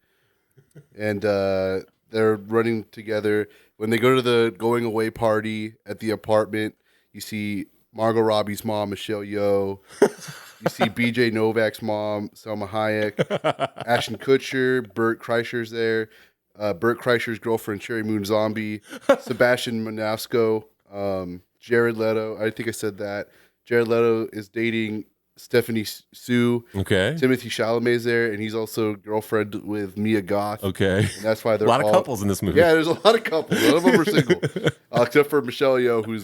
And they're running together. When they go to the going away party at the apartment, you see Margot Robbie's mom, Michelle Yeoh. You see BJ Novak's mom, Selma Hayek. Ashton Kutcher, Bert Kreischer's there. Bert Kreischer's girlfriend, Sherry Moon Zombie. Sebastian Maniscalco. Jared Leto, I think I said that. Jared Leto is dating Stephanie Sue. Okay. Timothy Chalamet's there, and he's also girlfriend with Mia Goth. Okay. And that's why they're a lot of couples in this movie. Yeah, there's a lot of couples. None of them are single, except for Michelle Yeoh, who's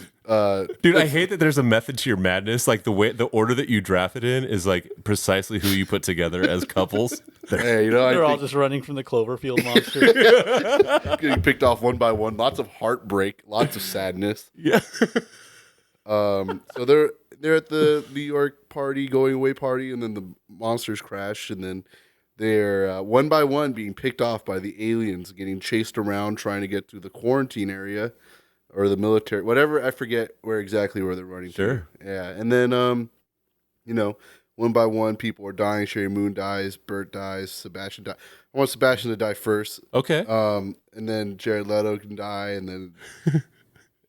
dude. I hate that there's a method to your madness. Like the order that you draft it in is like precisely who you put together as couples. Hey, you know, They're all just running from the Cloverfield monster. getting picked off one by one. Lots of heartbreak, lots of sadness. Yeah. So they're at the New York party, going away party, and then the monsters crash, and then they're one by one being picked off by the aliens, getting chased around, trying to get to the quarantine area or the military, whatever. I forget where they're running Sure. to. Yeah, and then you know, one by one, people are dying. Sherry Moon dies, Bert dies, Sebastian dies. I want Sebastian to die first. Okay. And then Jared Leto can die, and then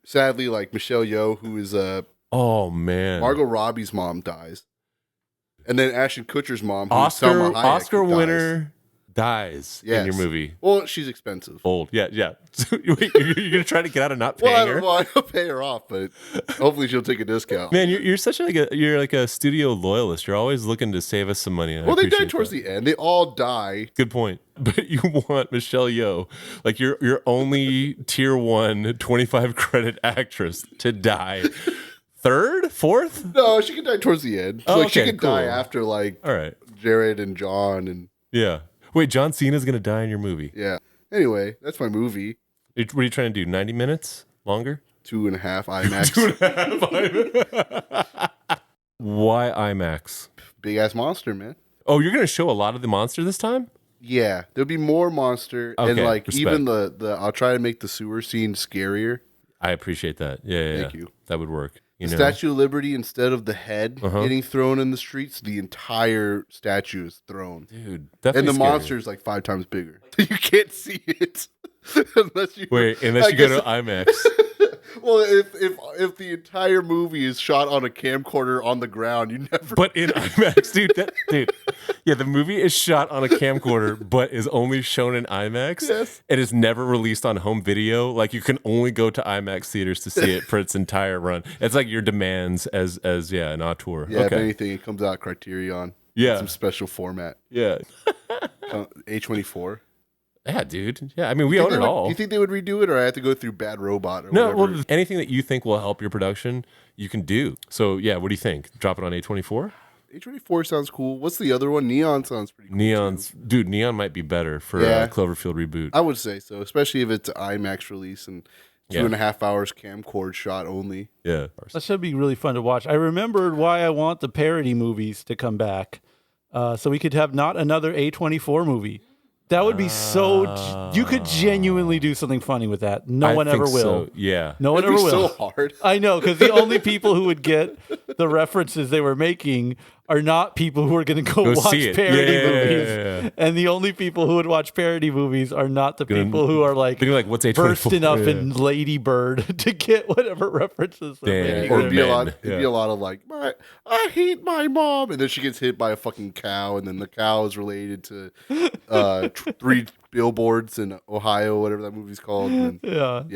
sadly, like Michelle Yeoh, who is oh man, Margot Robbie's mom dies, and then Ashton Kutcher's mom, who's Salma Hayek, Oscar dies. winner dies in Yes. your movie. Well, she's expensive. Old, yeah. So, wait, you're gonna try to get out of not paying her? Well, I'll pay her off, but hopefully she'll take a discount. Man, you're such you're like a studio loyalist. You're always looking to save us some money. Well, they die towards the end. They all die. Good point. But you want Michelle Yeoh, like your only tier 1 25 credit actress, to die. Third? Fourth? No, she can die towards the end. Oh, Like she okay, can die cool. after like All right. Jared and John and Yeah. Wait, John Cena's gonna die in your movie. yeah. Anyway, that's my movie. What are you trying to do? 90 minutes? Longer? 2.5 IMAX. Why IMAX? Big ass monster, man. Oh, you're gonna show a lot of the monster this time? Yeah, there'll be more monster, and Okay, like respect. even the I'll try to make the sewer scene scarier. I appreciate that. Yeah. Thank you. That would work. You know? Statue of Liberty, instead of the head Uh-huh. getting thrown in the streets, the entire statue is thrown, Dude, and definitely the scary. monster is like 5 times bigger. You can't see it unless you Unless I you go to guess- IMAX. Well, if the entire movie is shot on a camcorder on the ground, you never. But in IMAX, dude, Yeah, the movie is shot on a camcorder, but is only shown in IMAX. Yes. It is never released on home video. Like you can only go to IMAX theaters to see it for its entire run. It's like your demands as an auteur. Yeah, if anything, it comes out Criterion. Yeah. Some special format. Yeah. A24. Yeah, dude. Yeah, I mean, we own it all. You think they would redo it, or I have to go through Bad Robot? Or No, whatever? well, anything that you think will help your production, you can do. So, yeah, what do you think? Drop it on A24? A24 sounds cool. What's the other one? Neon sounds pretty cool. Neon might be better for a Cloverfield reboot. I would say so, especially if it's an IMAX release and 2.5 hours camcorder shot only. Yeah. That should be really fun to watch. I remembered why I want the parody movies to come back, so we could have not another A24 movie. That would be so. You could genuinely do something funny with that. No one ever will. So. Yeah. No one It'd ever be will. so hard. I know, because the only people who would get the references they were making are not people who are going to go watch see it. parody movies. Yeah. And the only people who would watch parody movies are not the people who are like, what's A24? bursting up in Lady Bird to get whatever references they're Damn. making. Or it'd be Men. a lot of like, I hate my mom, and then she gets hit by a fucking cow, and then the cow is related to 3 billboards in Ohio, whatever that movie's called. And then,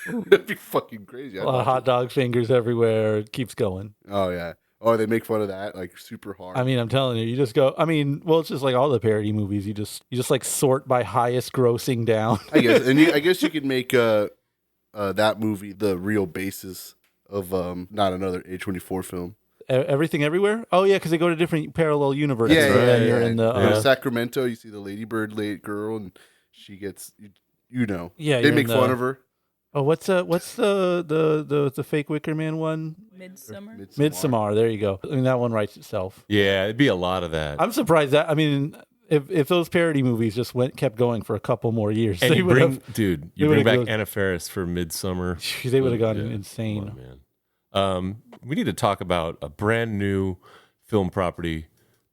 it'd be fucking crazy. A lot of hot dog fingers everywhere. It keeps going. Oh yeah. Oh, they make fun of that like super hard. I mean, I'm telling you, you just go. I mean, well, it's just like all the parody movies. You just like sort by highest grossing down. I guess, and I guess you could make that movie the real basis of not another A24 film. Everything Everywhere? Oh yeah, because they go to different parallel universes. Yeah, right? yeah, And you're yeah. in the Sacramento, you see the Ladybird late girl, and she gets, Yeah, they you're make in fun of her. Oh, what's the fake Wicker Man one? Midsummer. Midsommar. There you go. I mean, that one writes itself. Yeah, it'd be a lot of that. I'm surprised that. I mean, if those parody movies just kept going for a couple more years, and they you would bring have back Anna Faris for Midsummer. They would have gone Yeah. insane. Come on, man. We need to talk about a brand new film property,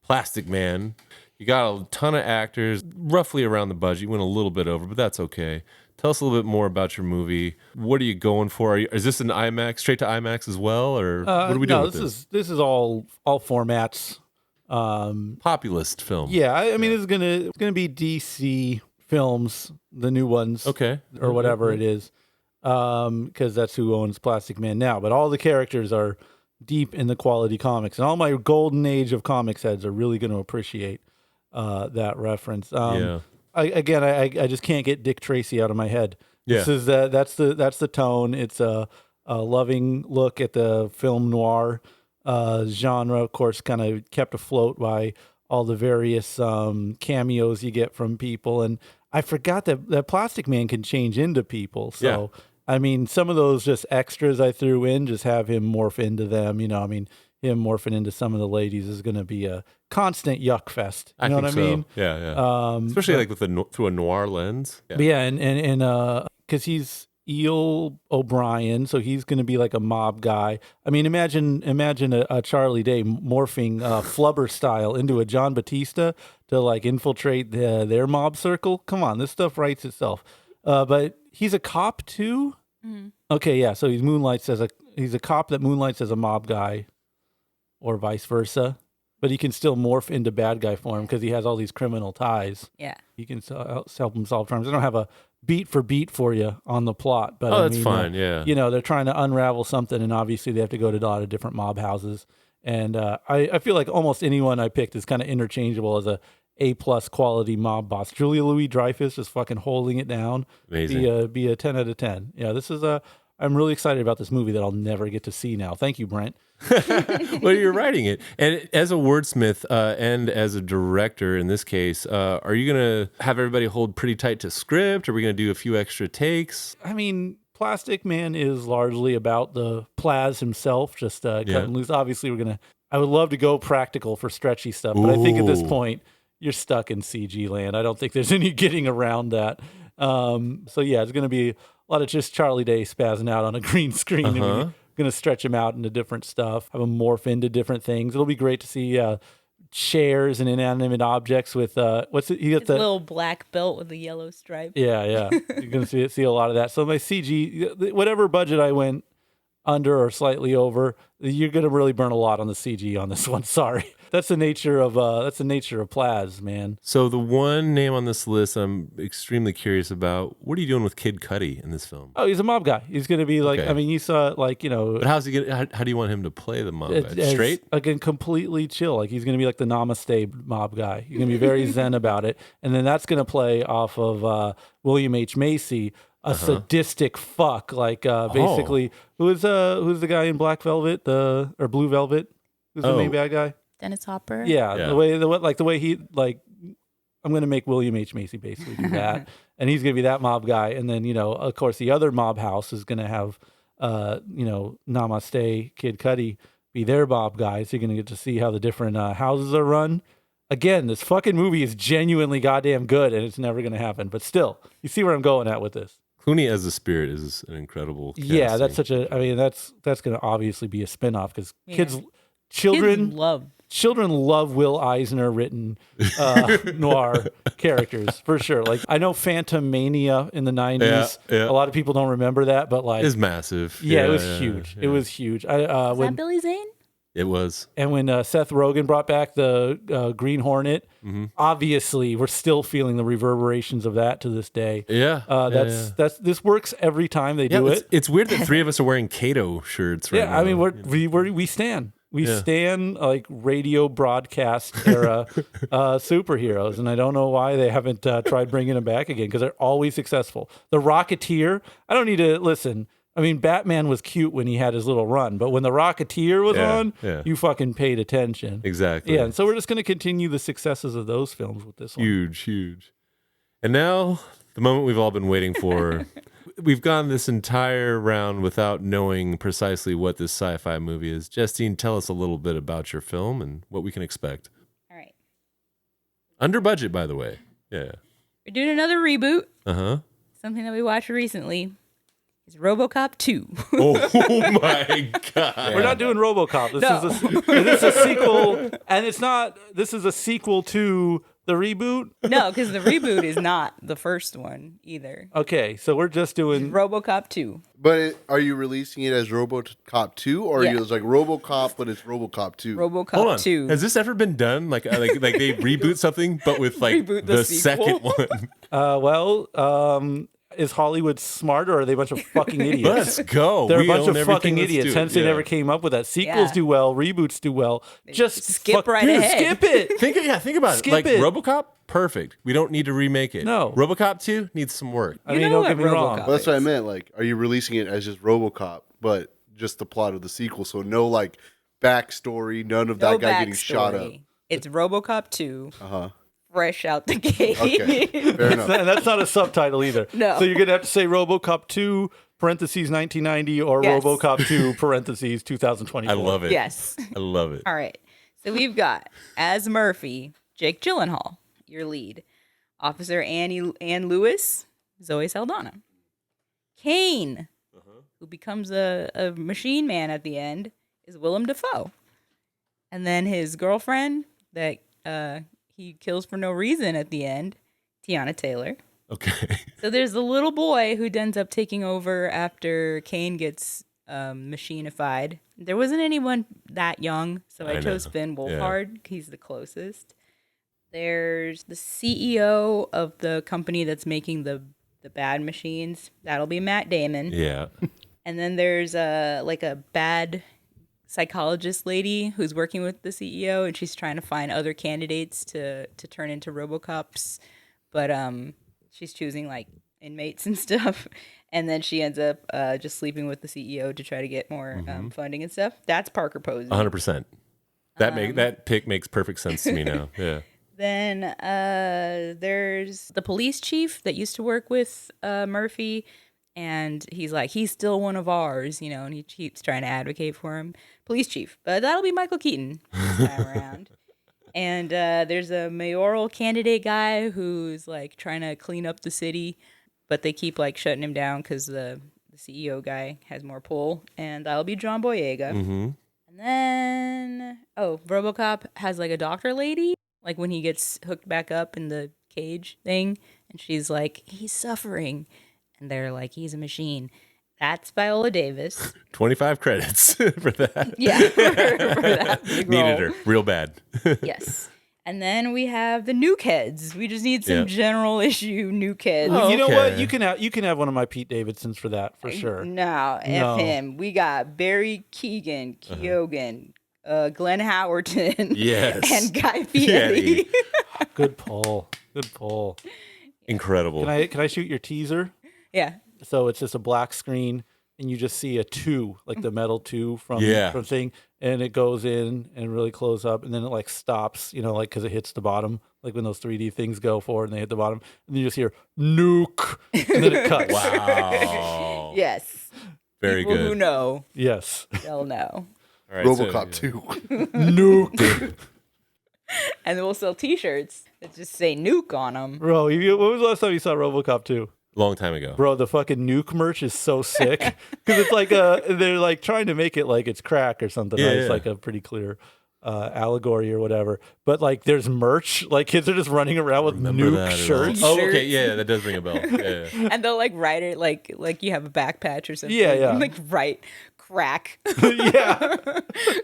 Plastic Man. You got a ton of actors, roughly around the budget. You went a little bit over, but that's okay. Tell us a little bit more about your movie. What are you going for? Is this an IMAX, straight to IMAX as well, or what are we doing with this? This is all formats. Populist film. Yeah, I mean, it's gonna be DC films, the new ones, Okay. or whatever it is, because that's who owns Plastic Man now. But all the characters are deep in the quality comics, and all my golden age of comics heads are really going to appreciate that reference. I just can't get Dick Tracy out of my head. Yeah. This is that's the tone. It's a loving look at the film noir genre, of course, kind of kept afloat by all the various cameos you get from people. And I forgot that Plastic Man can change into people. So, I mean, some of those just extras I threw in, just have him morph into them. You know, I mean, him morphing into some of the ladies is going to be a constant yuck fest. You know what I mean? Yeah, yeah. Especially like through a noir lens. Yeah. But yeah, and because he's Eel O'Brien, so he's going to be like a mob guy. I mean, imagine a Charlie Day morphing Flubber style into a John Batista to like infiltrate their mob circle. Come on, this stuff writes itself. But he's a cop too. Mm-hmm. Okay, yeah. So he's a cop that moonlights as a mob guy, or vice versa. But he can still morph into bad guy form because he has all these criminal ties. Yeah, he can help him solve crimes. I don't have a beat for beat for you on the plot, but that's fine. Yeah, you know, they're trying to unravel something, and obviously they have to go to a lot of different mob houses. And I feel like almost anyone I picked is kind of interchangeable as A+ quality mob boss. Julia Louis-Dreyfus just fucking holding it down. Amazing. Be a 10 out of 10. Yeah, this is I'm really excited about this movie that I'll never get to see now. Thank you, Brent. Well, you're writing it. And as a wordsmith and as a director in this case, are you going to have everybody hold pretty tight to script? Are we going to do a few extra takes? I mean, Plastic Man is largely about the Plaz himself, just cutting loose. Obviously, I would love to go practical for stretchy stuff, but I think at this point, you're stuck in CG land. I don't think there's any getting around that. So yeah, it's going to be a lot of just Charlie Day spazzing out on a green screen. And we're going to stretch him out into different stuff, have him morph into different things. It'll be great to see chairs and inanimate objects with what's it? You got the little black belt with a yellow stripe. Yeah. You're going to see a lot of that. So my CG, whatever budget I went under or slightly over, you're going to really burn a lot on the CG on this one. Sorry. that's the nature of Plaz, man. So the one name on this list I'm extremely curious about. What are you doing with Kid Cudi in this film? Oh, he's a mob guy. He's gonna be like, Okay. I mean, you saw like, you know, But how's he gonna? How do you want him to play the mob guy? Straight? again, completely chill. Like he's gonna be like the namaste mob guy. He's gonna be very zen about it, and then that's gonna play off of William H. Macy, a sadistic fuck. Like basically, who's the guy in Black Velvet, or Blue Velvet? Who's the main bad guy? Dennis Hopper. Yeah, the way he like. I'm going to make William H. Macy basically do that. And he's going to be that mob guy. And then, you know, of course, the other mob house is going to have, you know, Namaste Kid Cudi be their mob guy. So you're going to get to see how the different houses are run. Again, this fucking movie is genuinely goddamn good, and it's never going to happen. But still, you see where I'm going at with this. Clooney as the spirit is an incredible casting. Yeah, that's I mean, that's going to obviously be a spinoff because children love Will Eisner written noir characters for sure. Like I know Phantom Mania in the 90s. Yeah. A lot of people don't remember that, but like It's massive. Yeah, it was huge. Yeah. It was huge. Was that Billy Zane? It was. And when Seth Rogen brought back the Green Hornet, obviously we're still feeling the reverberations of that to this day. Yeah. This works every time they do it. It's weird that three of us are wearing Kato shirts right now. I mean we stand. We stand like radio broadcast era superheroes, and I don't know why they haven't tried bringing them back again because they're always successful. The Rocketeer, I don't need to listen. I mean, Batman was cute when he had his little run, but when the Rocketeer was on, you fucking paid attention. Exactly. Yeah, and so we're just going to continue the successes of those films with this one. Huge. And now, the moment we've all been waiting for. We've gone this entire round without knowing precisely what this sci-fi movie is. Justine, tell us a little bit about your film and what we can expect. All right. Under budget, by the way. Yeah. We're doing another reboot. Uh-huh. Something that we watched recently is RoboCop 2. Oh my God. We're not doing RoboCop. This is a sequel, and this is a sequel to the reboot? No, because the reboot is not the first one either. Okay, so we're just doing RoboCop 2. But are you releasing it as RoboCop 2, or are you like RoboCop, but it's RoboCop 2? RoboCop Hold on. 2. Has this ever been done? Like they reboot something, but with like Reboot the the sequel? second one? Is Hollywood smart, or are they a bunch of fucking idiots? Let's go. They're We a bunch own of everything. fucking Let's do idiots. it. Hence, they never came up with that. Sequels do well, reboots do well. Just skip right ahead. Skip it. Think about Skip it. Like it. RoboCop, perfect. We don't need to remake it. No. RoboCop 2 needs some work. I mean, know don't get me what wrong. RoboCop Well, that's what I meant. Like, are you releasing it as just RoboCop, but just the plot of the sequel? So no, like, backstory, none of that guy getting shot up. It's RoboCop 2. Uh-huh. Fresh out the gate. Okay, fair enough. And that's not a subtitle either. No. So you're going to have to say RoboCop 2, parentheses 1990, or Yes. RoboCop 2, parentheses 2024. I love it. Yes. I love it. All right. So we've got, as Murphy, Jake Gyllenhaal, your lead. Officer Ann Lewis, Zoe Saldana. Kane, who becomes a machine man at the end, is Willem Dafoe. And then his girlfriend that he kills for no reason at the end, Tiana Taylor. Okay. So there's a little boy who ends up taking over after Kane gets machinified. There wasn't anyone that young, so I chose Finn Wolfhard. Yeah. He's the closest. There's the CEO of the company that's making the bad machines. That'll be Matt Damon. Yeah. And then there's a bad psychologist lady who's working with the CEO, and she's trying to find other candidates to turn into RoboCops, but she's choosing like inmates and stuff, and then she ends up just sleeping with the CEO to try to get more funding and stuff. That's Parker Posey. 100%. That pick makes perfect sense to me now. Yeah. Then there's the police chief that used to work with Murphy, and he's like, he's still one of ours, you know, and he keeps trying to advocate for him. Police chief. But that'll be Michael Keaton this time around. And there's a mayoral candidate guy who's like trying to clean up the city, but they keep like shutting him down because the CEO guy has more pull, and that'll be John Boyega. Mm-hmm. And then, RoboCop has like a doctor lady, like when he gets hooked back up in the cage thing, and she's like, he's suffering. And they're like, he's a machine. That's Viola Davis. 25 credits for that. Yeah, for that big role. Needed her real bad. Yes. And then we have the nuke heads. We just need some general issue nuke heads. You know what? Okay. You can have one of my Pete Davidsons for that for sure. No, F him. We got Barry Keoghan, Glenn Howerton, Yes. and Guy Fieri. Good pull. Good pull. Incredible. Can I shoot your teaser? Yeah. So it's just a black screen, and you just see a 2, like the metal 2 from thing, and it goes in and really close up, and then it like stops, like because it hits the bottom, like when those 3D things go forward and they hit the bottom, and then you just hear nuke, and then it cuts. Wow. Yes. Very People good. who know, Yes. they'll know. All right, RoboCop 2. Nuke. And then we'll sell T-shirts that just say nuke on them. Bro, when was the last time you saw RoboCop 2? Long time ago. Bro, the fucking nuke merch is so sick because it's like they're like trying to make it like it's crack or something. Yeah, right? yeah. It's like a pretty clear allegory or whatever. But like, there's merch. Like kids are just running around with Remember nuke that at shirts. all. Oh, okay. Yeah, that does ring a bell. Yeah. And they'll like write it like you have a back patch or something. Yeah, yeah. Like write crack, Yeah.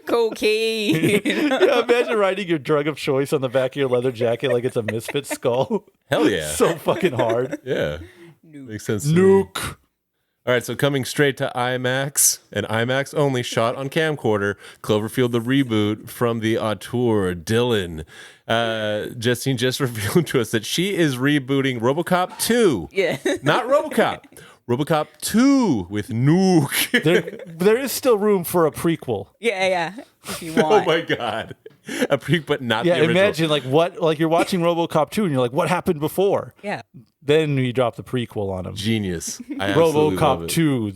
cocaine. Yeah, imagine writing your drug of choice on the back of your leather jacket like it's a misfit skull. Hell yeah. So fucking hard. Yeah. Makes sense. To me. Nuke. All right, so coming straight to IMAX and IMAX only, shot on camcorder, Cloverfield the reboot from the auteur Dylan. Justine just revealed to us that she is rebooting RoboCop 2. Yeah. Not RoboCop. RoboCop 2 with nuke. There is still room for a prequel. Yeah. If you Oh want. my god. A prequel, but not Yeah, the original. imagine like you're watching RoboCop 2 and you're like, what happened before? Yeah. Then you drop the prequel on him. Genius. I absolutely love RoboCop it. 2,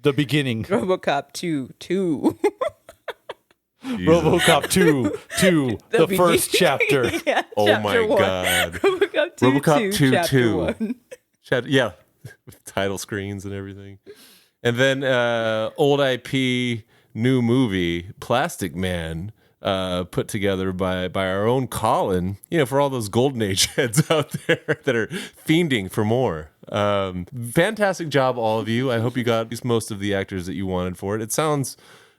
the beginning. RoboCop 2. Jesus. RoboCop 2, the first chapter. Yeah, Oh chapter my 1. god. RoboCop 2, RoboCop 2, chapter 2. 1. Yeah. With title screens and everything. And then old IP, new movie, Plastic Man, put together by our own Colin, for all those Golden Age heads out there that are fiending for more. Fantastic job, all of you. I hope you got at least most of the actors that you wanted for it. It sounds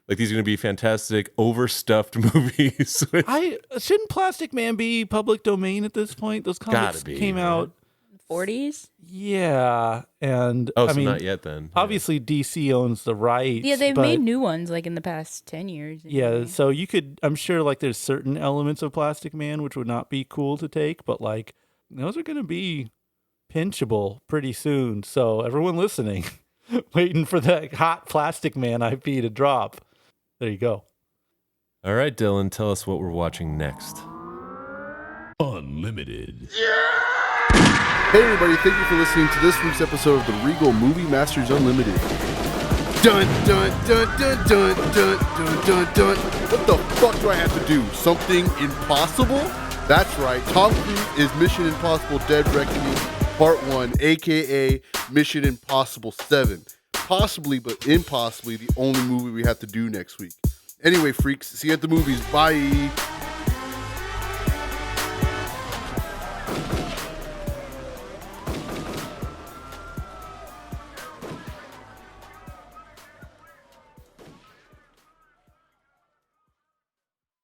like these are going to be fantastic, overstuffed movies. Shouldn't Plastic Man be public domain at this point? Those comics Gotta be, came right? out. 40s? Yeah, and Oh, I so mean, not yet then. obviously DC owns the rights. Yeah, they've but made new ones like in the past 10 years. Yeah, so you could. I'm sure like there's certain elements of Plastic Man which would not be cool to take, but like those are going to be pinchable pretty soon. So everyone listening, waiting for that hot Plastic Man IP to drop. There you go. All right, Dylan, tell us what we're watching next. Unlimited. Hey everybody, thank you for listening to this week's episode of the Regal Movie Masters Unlimited. Dun dun dun dun dun dun dun dun dun. What the fuck do I have to do? Something impossible? That's right, Tom Cruise is Mission Impossible Dead Reckoning Part 1, aka Mission Impossible 7. Possibly, but impossibly, the only movie we have to do next week. Anyway, freaks, see you at the movies. Bye!